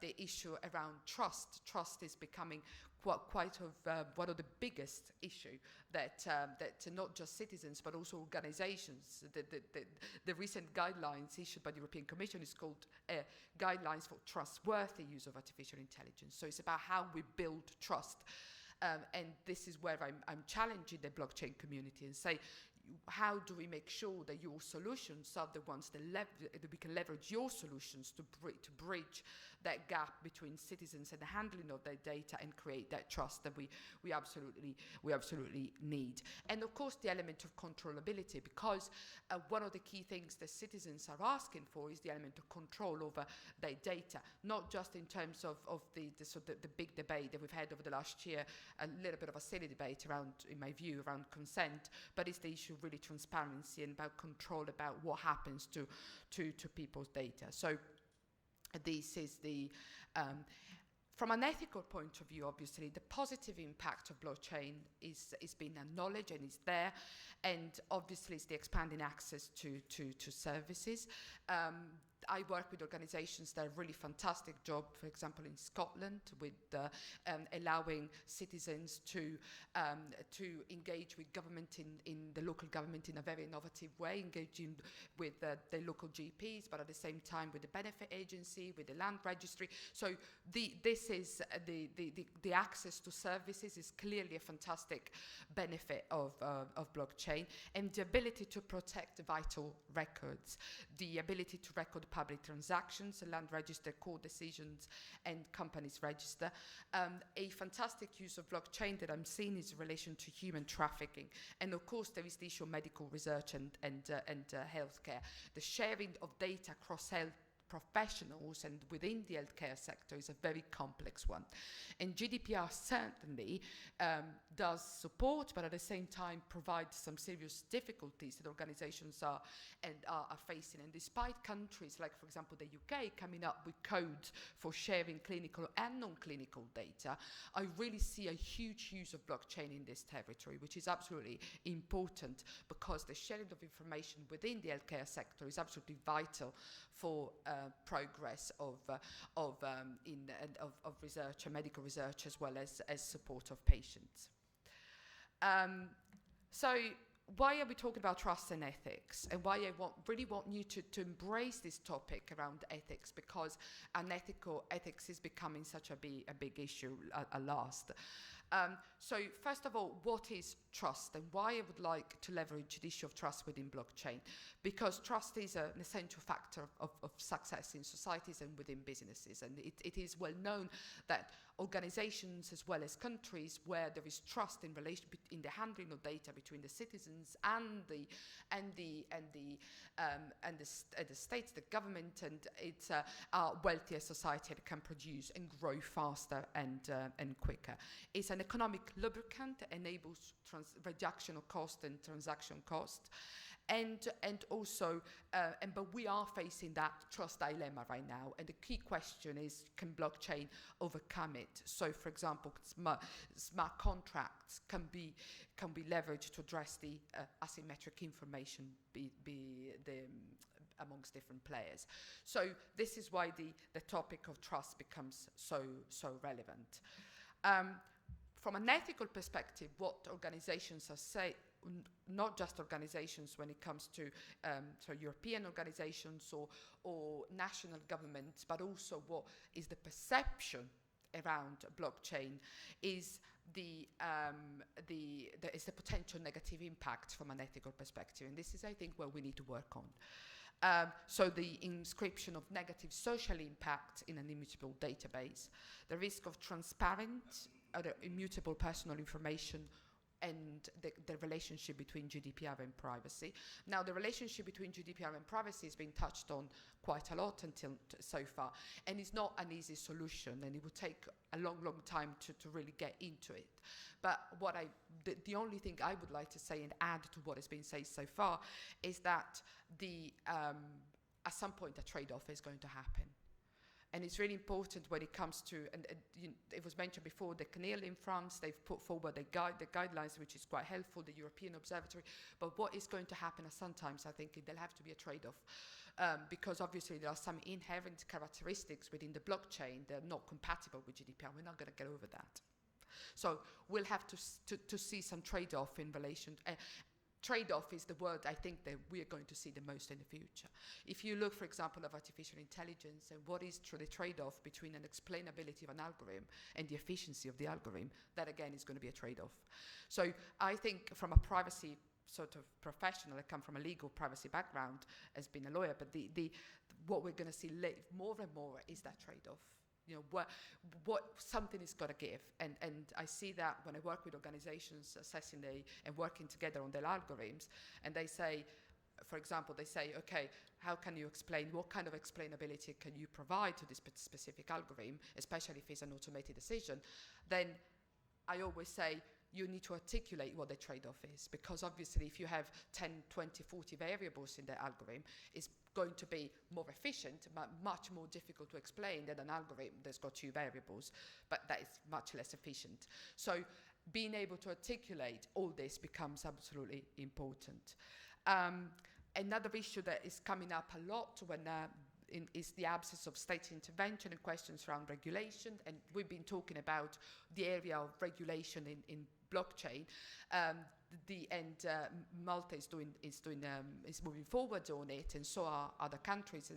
the issue around trust. Trust is becoming quite one of the biggest issue that not just citizens but also organizations. The recent guidelines issued by the European Commission is called Guidelines for Trustworthy Use of Artificial Intelligence. So it's about how we build trust. And this is where I'm challenging the blockchain community and say, how do we make sure that your solutions are the ones that we can leverage your solutions to bridge that gap between citizens and the handling of their data and create that trust that we absolutely need. And of course the element of controllability, because one of the key things that citizens are asking for is the element of control over their data, not just in terms of the big debate that we've had over the last year, a little bit of a silly debate around, in my view, around consent, but it's the issue of really transparency and about control about what happens to people's data. So this is the from an ethical point of view, obviously, the positive impact of blockchain is being acknowledged and is there, and obviously it's the expanding access to services. I work with organizations that are really fantastic job, for example, in Scotland, with allowing citizens to engage with government in the local government in a very innovative way, engaging with the local GPs, but at the same time with the benefit agency, with the land registry. So this is the access to services is clearly a fantastic benefit of blockchain, and the ability to protect vital records, the ability to record public transactions, the land register, court decisions, and companies register. A fantastic use of blockchain that I'm seeing is in relation to human trafficking. And of course, there is the issue of medical research and healthcare. The sharing of data across health professionals and within the healthcare sector is a very complex one. And GDPR certainly does support, but at the same time provides some serious difficulties that organizations are facing. And despite countries like, for example, the UK coming up with codes for sharing clinical and non-clinical data, I really see a huge use of blockchain in this territory, which is absolutely important, because the sharing of information within the healthcare sector is absolutely vital for progress of research and medical research, as well as support of patients. So why are we talking about trust and ethics, and why I really want you to embrace this topic around ethics, because ethics is becoming such a big issue at last. So first of all, what is trust, and why I would like to leverage the issue of trust within blockchain? Because trust is an essential factor of success in societies and within businesses. And it is well known that organizations as well as countries where there is trust in relation in the handling of data between the citizens and the states, the government, and it's a wealthier society that can produce and grow faster and quicker. It's an economic lubricant that enables reduction of cost and transaction cost. And also, but we are facing that trust dilemma right now. And the key question is, can blockchain overcome it? So, for example, smart contracts can be leveraged to address the asymmetric information amongst different players. So this is why the topic of trust becomes so relevant. From an ethical perspective, what organizations are saying, not just organizations when it comes to European organizations or national governments, but also what is the perception around blockchain is the potential negative impact from an ethical perspective. And this is, I think, where we need to work on. So the inscription of negative social impact in an immutable database, the risk of transparent or immutable personal information, and the relationship between GDPR and privacy. Now, the relationship between GDPR and privacy has been touched on quite a lot until so far, and it's not an easy solution, and it would take a long, long time to really get into it. But the only thing I would like to say and add to what has been said so far is that at some point a trade-off is going to happen. And it's really important when it comes to, and it was mentioned before, the CNIL in France, they've put forward the guidelines, which is quite helpful, the European Observatory. But what is going to happen sometimes, I think there'll have to be a trade-off. Because obviously there are some inherent characteristics within the blockchain that are not compatible with GDPR. We're not going to get over that. So we'll have to see some trade-off in relation. Trade-off is the word I think that we are going to see the most in the future. If you look, for example, at artificial intelligence and what is the trade-off between an explainability of an algorithm and the efficiency of the algorithm, that again is going to be a trade-off. So I think from a privacy sort of professional, I come from a legal privacy background as being a lawyer, but what we're going to see more and more is that trade-off. You know, what something is got to give. And I see that when I work with organizations assessing and working together on their algorithms, and they say, for example, they say, okay, how can you explain, what kind of explainability can you provide to this specific algorithm, especially if it's an automated decision, then I always say, you need to articulate what the trade-off is, because obviously if you have 10, 20, 40 variables in the algorithm, it's going to be more efficient, but much more difficult to explain than an algorithm that's got 2 variables, but that is much less efficient. So being able to articulate all this becomes absolutely important. Another issue that is coming up a lot when is the absence of state intervention and questions around regulation, and we've been talking about the area of regulation in blockchain. Malta is moving forward on it, and so are other countries,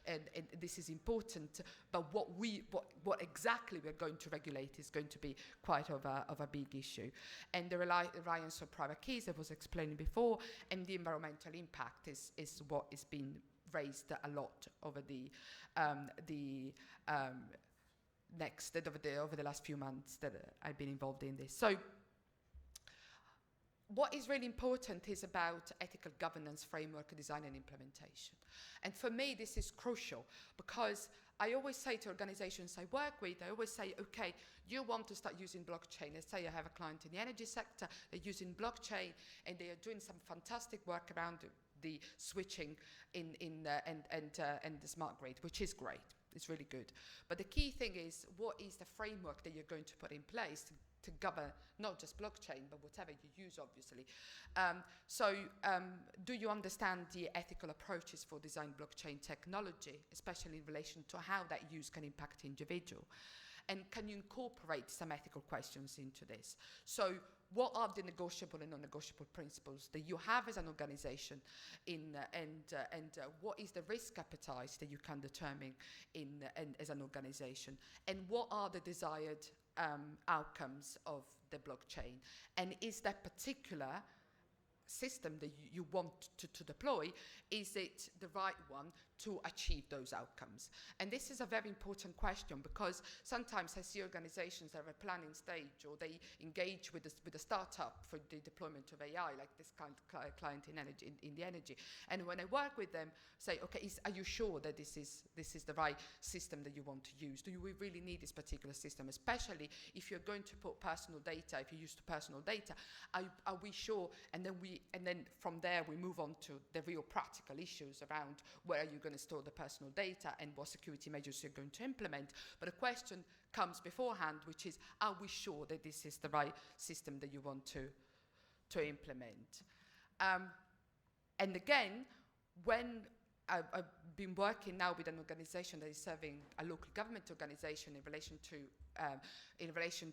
and this is important. But what exactly we're going to regulate is going to be quite of a big issue. And the reliance on private keys, that was explained before, and the environmental impact is what is being raised a lot over over the last few months that I've been involved in this. So what is really important is about ethical governance framework design and implementation. And for me, this is crucial, because I always say to organizations I work with, I always say, okay, you want to start using blockchain. Let's say I have a client in the energy sector, they're using blockchain, and they are doing some fantastic work around the switching and the smart grid, which is great. It's really good. But the key thing is, what is the framework that you're going to put in place to govern not just blockchain, but whatever you use, obviously. Do you understand the ethical approaches for design blockchain technology, especially in relation to how that use can impact individual? And can you incorporate some ethical questions into this? So what are the negotiable and non-negotiable principles that you have as an organization and what is the risk appetite that you can determine as an organization? And what are the desired outcomes of the blockchain? And is that particular system that you want to deploy, is it the right one to achieve those outcomes? And this is a very important question, because sometimes I see organizations that are at planning stage, or they engage with a startup for the deployment of AI, like this kind of client in the energy. And when I work with them, say, okay, are you sure that this is the right system that you want to use? Do you really need this particular system? Especially if you're going to put personal data, if you're used to personal data, are we sure? And then from there we move on to the real practical issues around where are you going to store the personal data and what security measures you're going to implement. But a question comes beforehand, which is, are we sure that this is the right system that you want to implement? And again, when I've been working now with an organization that is serving a local government organization in relation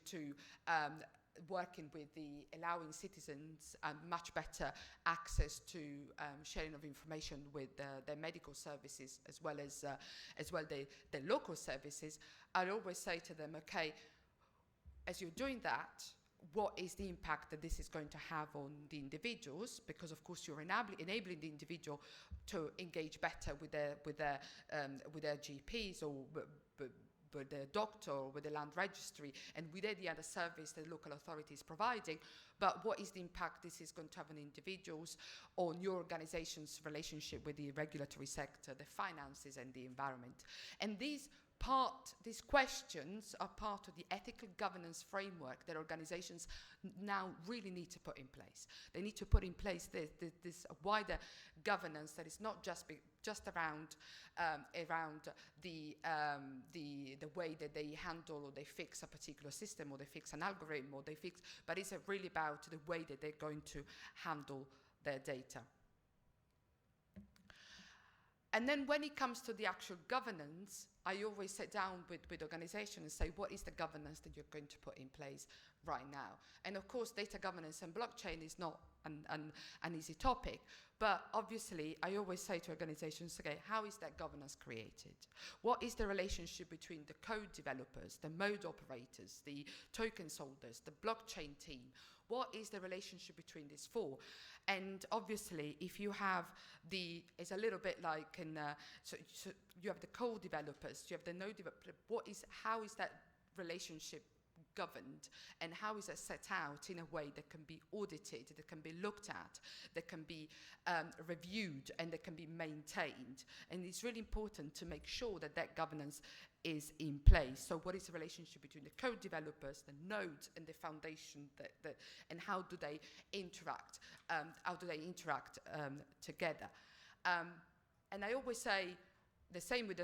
to working with allowing citizens much better access to sharing of information with their medical services as well their local services, I always say to them, okay, as you're doing that, what is the impact that this is going to have on the individuals, because of course you're enabling the individual to engage better with their GPs or with the doctor or with the land registry and with any other service the local authority is providing, but what is the impact this is going to have on individuals, on your organization's relationship with the regulatory sector, the finances and the environment. And these questions are part of the ethical governance framework that organizations now really need to put in place. They need to put in place this wider governance that is not just around the way that they handle or they fix a particular system or they fix an algorithm or but it's really about the way that they're going to handle their data. And then when it comes to the actual governance, I always sit down with organizations and say, what is the governance that you're going to put in place right now? And of course, data governance and blockchain is not an easy topic, but obviously I always say to organizations, okay, how is that governance created? What is the relationship between the code developers, the mode operators, the tokens holders, the blockchain team? What is the relationship between these four? And obviously, if you have it's a little bit like so you have the code developers, you have the node developers. How is that relationship governed, and how is it set out in a way that can be audited, that can be looked at, that can be reviewed, and that can be maintained? And it's really important to make sure that that governance is in place. So what is the relationship between the code developers, the nodes, and the foundation, and how do they interact? Together? And I always say the same with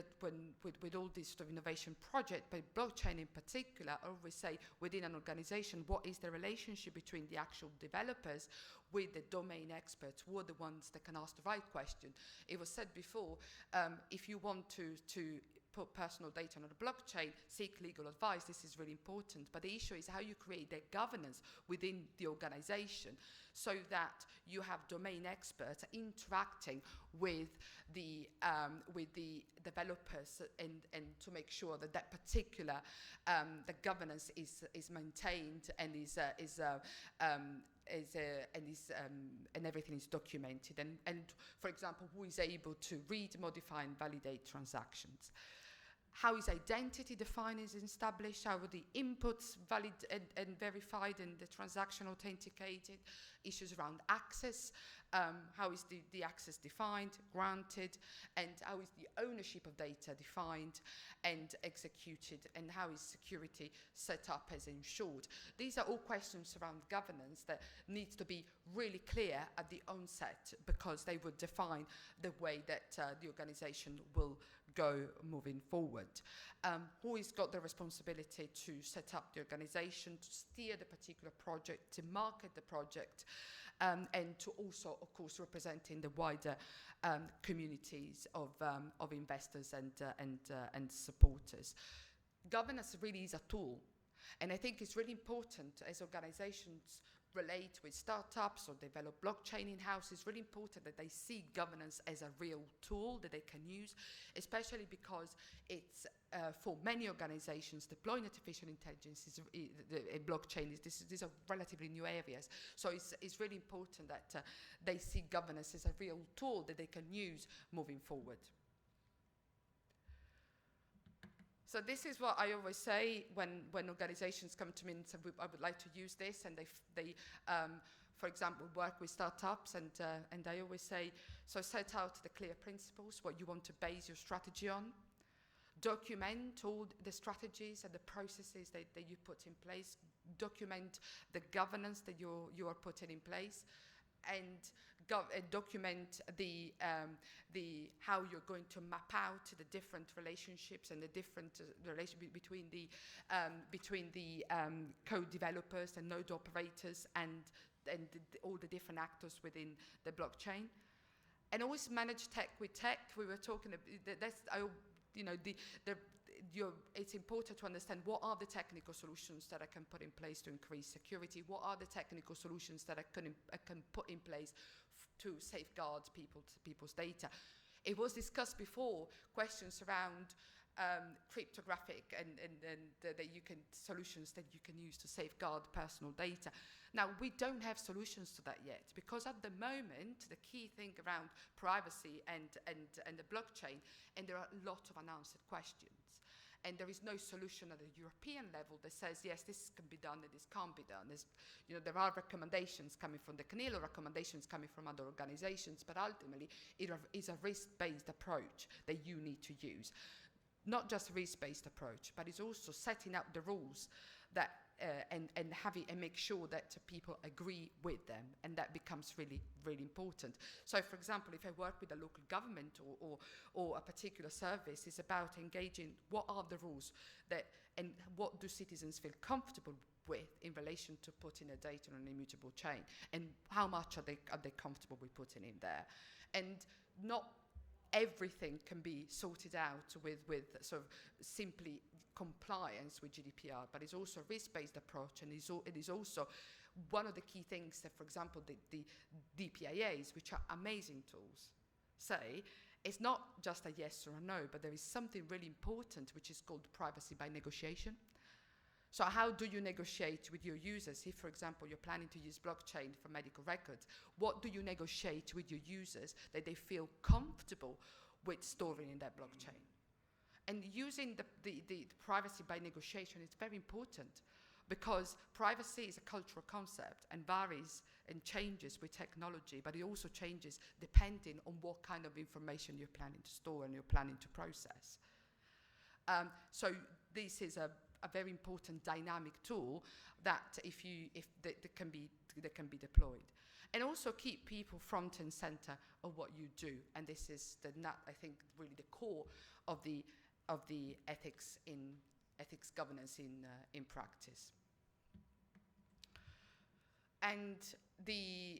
all these sort of innovation projects, but blockchain in particular, I always say within an organization, what is the relationship between the actual developers with the domain experts, who are the ones that can ask the right question? It was said before, if you want to put personal data on a blockchain, seek legal advice. This is really important. But the issue is how you create that governance within the organization so that you have domain experts interacting with the developers and to make sure that that particular the governance is maintained and and everything is documented. And for example, who is able to read, modify, and validate transactions? How is identity defined and established? How are the inputs valid and verified and the transaction authenticated? Issues around access. How is the access defined, granted? And how is the ownership of data defined and executed? And how is security set up as ensured? These are all questions around governance that needs to be really clear at the onset, because they would define the way that the organization will go moving forward. Who has got the responsibility to set up the organization, to steer the particular project, to market the project, and to also, of course, representing the wider communities of investors and supporters. Governance really is a tool, and I think it's really important as organizations relate with startups or develop blockchain in-house. It's really important that they see governance as a real tool that they can use, especially because it's for many organizations deploying artificial intelligence blockchain these are relatively new areas. So it's really important that they see governance as a real tool that they can use moving forward. So this is what I always say when organizations come to me and say, I would like to use this, and they for example, work with startups, and I always say, so set out the clear principles, what you want to base your strategy on, document all the strategies and the processes that you put in place, document the governance that you are putting in place, and document the how you're going to map out the different relationships and the different relationship between the code developers and node operators and all the different actors within the blockchain. And always manage tech with tech. We were talking it's important to understand what are the technical solutions that I can put in place to increase security. What are the technical solutions that I can put in place to safeguard people's data. It was discussed before, questions around cryptographic and that you can solutions that you can use to safeguard personal data. Now, we don't have solutions to that yet, because at the moment the key thing around privacy and the blockchain, and there are a lot of unanswered questions, and there is no solution at a European level that says yes, this can be done and this can't be done. There are recommendations coming from the CNIL, recommendations coming from other organizations, but ultimately it is a risk-based approach that you need to use. Not just a risk-based approach, but it's also setting out the rules that and make sure that people agree with them, and that becomes really, really important. So, for example, if I work with a local government or a particular service, it's about engaging what are the rules and what do citizens feel comfortable with in relation to putting a data on an immutable chain, and how much are they comfortable with putting in there, and not everything can be sorted out with sort of simply compliance with GDPR, but it's also a risk-based approach, and it is also one of the key things that, for example, the DPIAs, which are amazing tools, say it's not just a yes or a no, but there is something really important which is called privacy by negotiation. So how do you negotiate with your users? If, for example, you're planning to use blockchain for medical records, what do you negotiate with your users that they feel comfortable with storing in that blockchain? And using the privacy by negotiation is very important, because privacy is a cultural concept and varies and changes with technology, but it also changes depending on what kind of information you're planning to store and you're planning to process. So this is a very important dynamic tool that that can be deployed, and also keep people front and center of what you do. And this is I think really the core of the ethics governance in practice. And the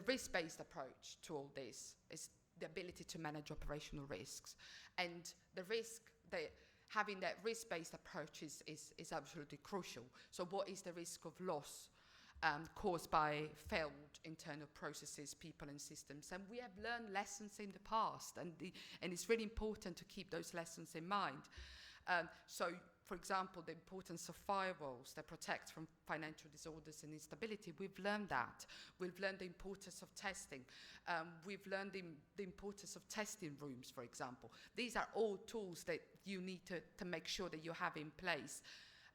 risk-based approach to all this is the ability to manage operational risks, and the risk that having that risk-based approach is absolutely crucial. So what is the risk of loss caused by failed internal processes, people and systems? And we have learned lessons in the past, and it's really important to keep those lessons in mind. So, for example, the importance of firewalls that protect from financial disorders and instability, we've learned that. We've learned the importance of testing. We've learned the importance of testing rooms, for example. These are all tools that you need to make sure that you have in place,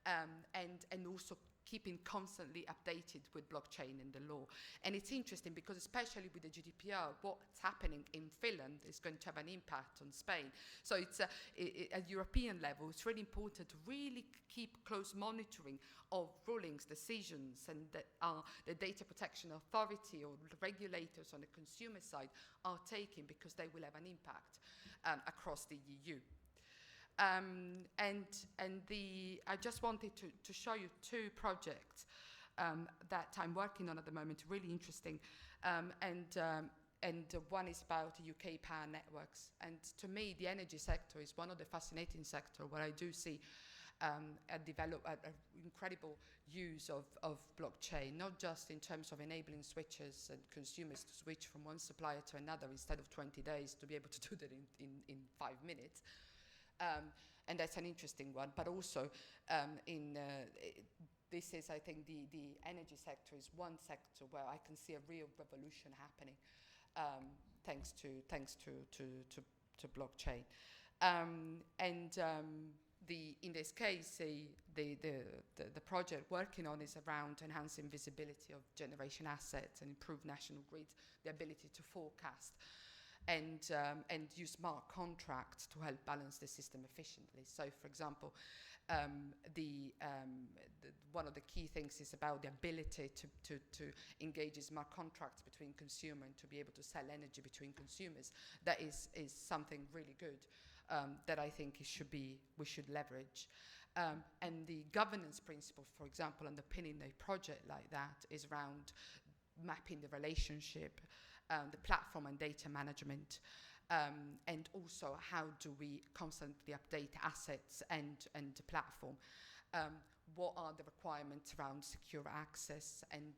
and also keeping constantly updated with blockchain and the law. And it's interesting because, especially with the GDPR, what's happening in Finland is going to have an impact on Spain. So it's at European level, it's really important to really keep close monitoring of rulings, decisions, and that the data protection authority or the regulators on the consumer side are taking, because they will have an impact across the EU. I just wanted to show you two projects that I'm working on at the moment, really interesting. And one is about UK power networks. And to me, the energy sector is one of the fascinating sectors where I do see an incredible use of blockchain, not just in terms of enabling switchers and consumers to switch from one supplier to another instead of 20 days, to be able to do that in 5 minutes. And that's an interesting one, but also this is, I think, the energy sector is one sector where I can see a real revolution happening, thanks to blockchain. In this case, the project working on is around enhancing visibility of generation assets and improve national grids, the ability to forecast, and use smart contracts to help balance the system efficiently. So, for example, one of the key things is about the ability to engage in smart contracts between consumer and to be able to sell energy between consumers. That is something really good that I think we should leverage. And the governance principle, for example, underpinning a project like that is around mapping the relationship, the platform and data management, and also how do we constantly update assets and the platform. What are the requirements around secure access, and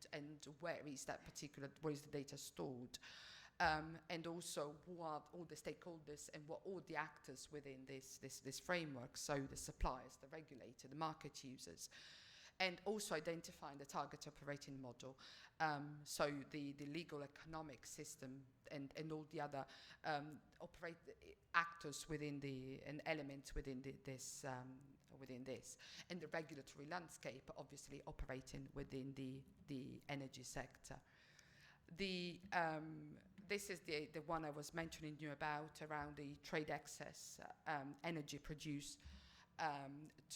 where is the data stored? and also who are all the stakeholders and what all the actors within this framework, so the suppliers, the regulator, the market users, and also identifying the target operating model, so the legal economic system and all the other actors within and elements within this, and the regulatory landscape obviously operating within the energy sector. This is the one I was mentioning you about around the trade excess energy produced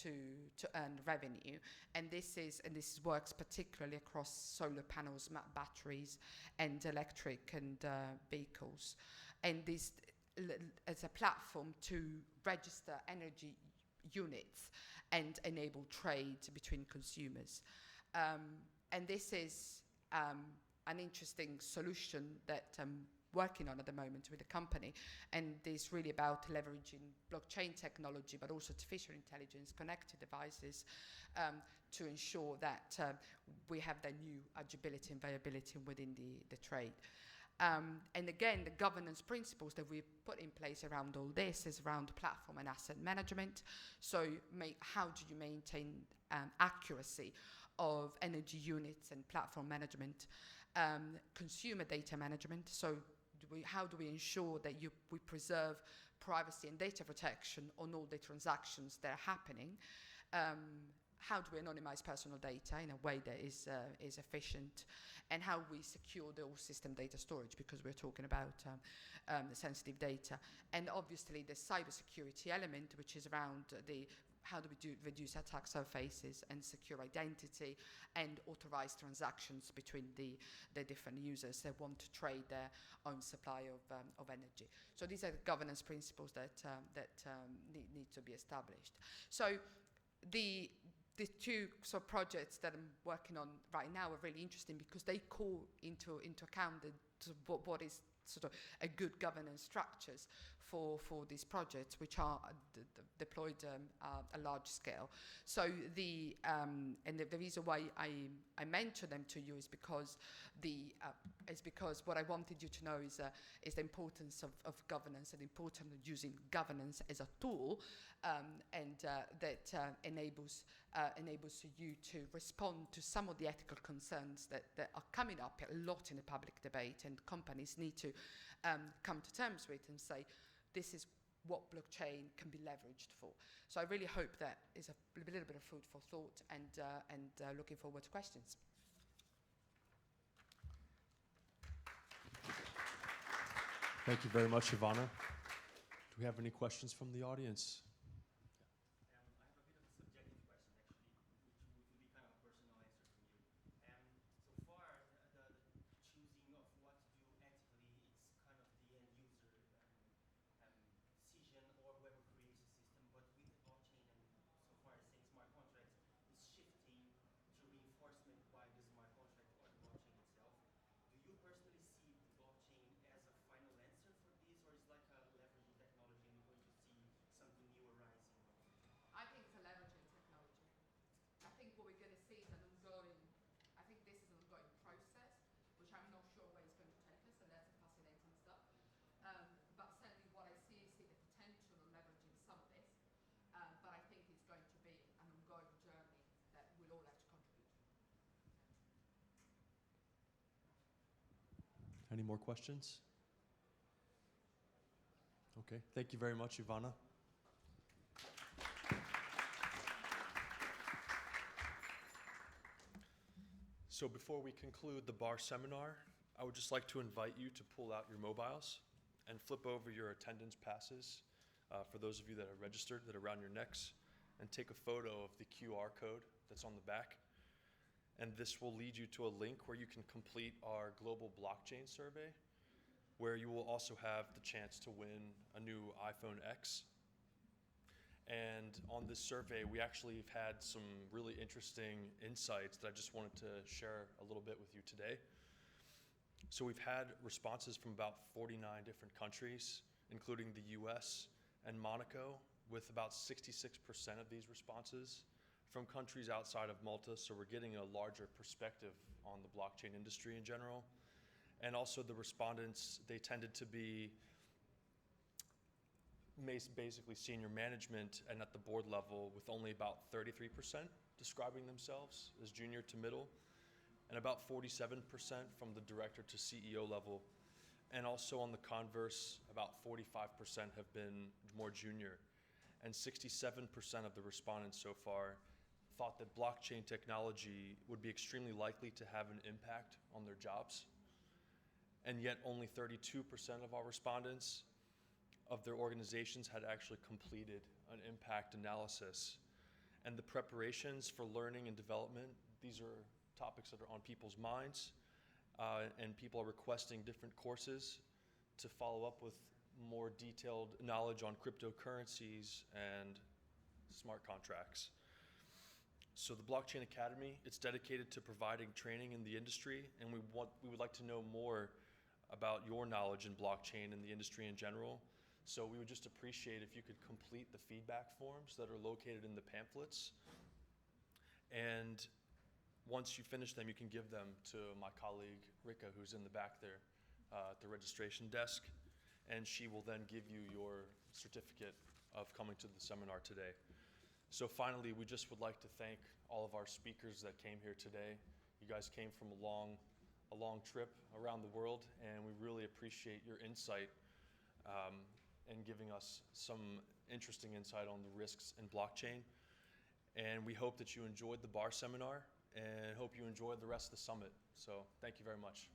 to earn revenue, and this works particularly across solar panels, batteries, and electric and vehicles, and this as a platform to register energy units and enable trade between consumers, and this is an interesting solution that I'm working on at the moment with the company, and it's really about leveraging blockchain technology but also artificial intelligence, connected devices, to ensure that we have the new agility and viability within the trade. And again, the governance principles that we've put in place around all this is around platform and asset management. So how do you maintain accuracy of energy units and platform management, consumer data management, so how do we ensure that we preserve privacy and data protection on all the transactions that are happening? How do we anonymize personal data in a way that is efficient? And how we secure the all system data storage, because we're talking about sensitive data. And obviously the cybersecurity element, which is around how do we reduce attack surfaces and secure identity and authorize transactions between the different users that want to trade their own supply of energy. So these are the governance principles that need to be established. So the two projects that I'm working on right now are really interesting because they call into account what is sort of a good governance structures for these projects, which are deployed a large scale. So and the reason why I mention them to you is because what I wanted you to know is the importance of governance and the importance of using governance as a tool, and that enables you to respond to some of the ethical concerns that are coming up a lot in the public debate, and companies need to come to terms with and say, this is what blockchain can be leveraged for. So I really hope that is a little bit of food for thought, and looking forward to questions. Thank you very much, Ivana. Do we have any questions from the audience? I have a bit of a subjective question, actually, which will be kind of a personal answer from you. So far, the choosing of what to do ethically, it's kind of the end user decision, or whoever creates the system. But with the blockchain, and so far as saying smart contracts, is shifting to reinforcement by the smart contract or the blockchain itself. Do you personally see the blockchain as a final answer for this, or is like a leveraging technology and we're going to see something new arising? I think it's a leveraging technology. I think what we're going to see is I think this is an ongoing process, which I'm not sure where it's going to take us, and that's fascinating stuff. But certainly what I see is the potential of leveraging some of this, but I think it's going to be an ongoing journey that we'll all have to contribute to. Any more questions? Okay, thank you very much, Ivana. So before we conclude the bar seminar, I would just like to invite you to pull out your mobiles and flip over your attendance passes for those of you that are registered, that are around your necks, and take a photo of the QR code that's on the back. And this will lead you to a link where you can complete our global blockchain survey, where you will also have the chance to win a new iPhone X. And on this survey, we actually have had some really interesting insights that I just wanted to share a little bit with you today. So we've had responses from about 49 different countries, including the US and Monaco, with about 66% of these responses from countries outside of Malta. So we're getting a larger perspective on the blockchain industry in general. And also the respondents, they tended to be basically senior management and at the board level, with only about 33% describing themselves as junior to middle, and about 47% from the director to CEO level. And also on the converse, about 45% have been more junior. And 67% of the respondents so far thought that blockchain technology would be extremely likely to have an impact on their jobs. And yet only 32% of our respondents of their organizations had actually completed an impact analysis. And the preparations for learning and development, these are topics that are on people's minds, and people are requesting different courses to follow up with more detailed knowledge on cryptocurrencies and smart contracts. So the Blockchain Academy, it's dedicated to providing training in the industry, and we would like to know more about your knowledge in blockchain and the industry in general. So we would just appreciate if you could complete the feedback forms that are located in the pamphlets. And once you finish them, you can give them to my colleague, Rika, who's in the back there at the registration desk. And she will then give you your certificate of coming to the seminar today. So finally, we just would like to thank all of our speakers that came here today. You guys came from a long trip around the world, and we really appreciate your insight and giving us some interesting insight on the risks in blockchain. And we hope that you enjoyed the bar seminar and hope you enjoyed the rest of the summit. So thank you very much.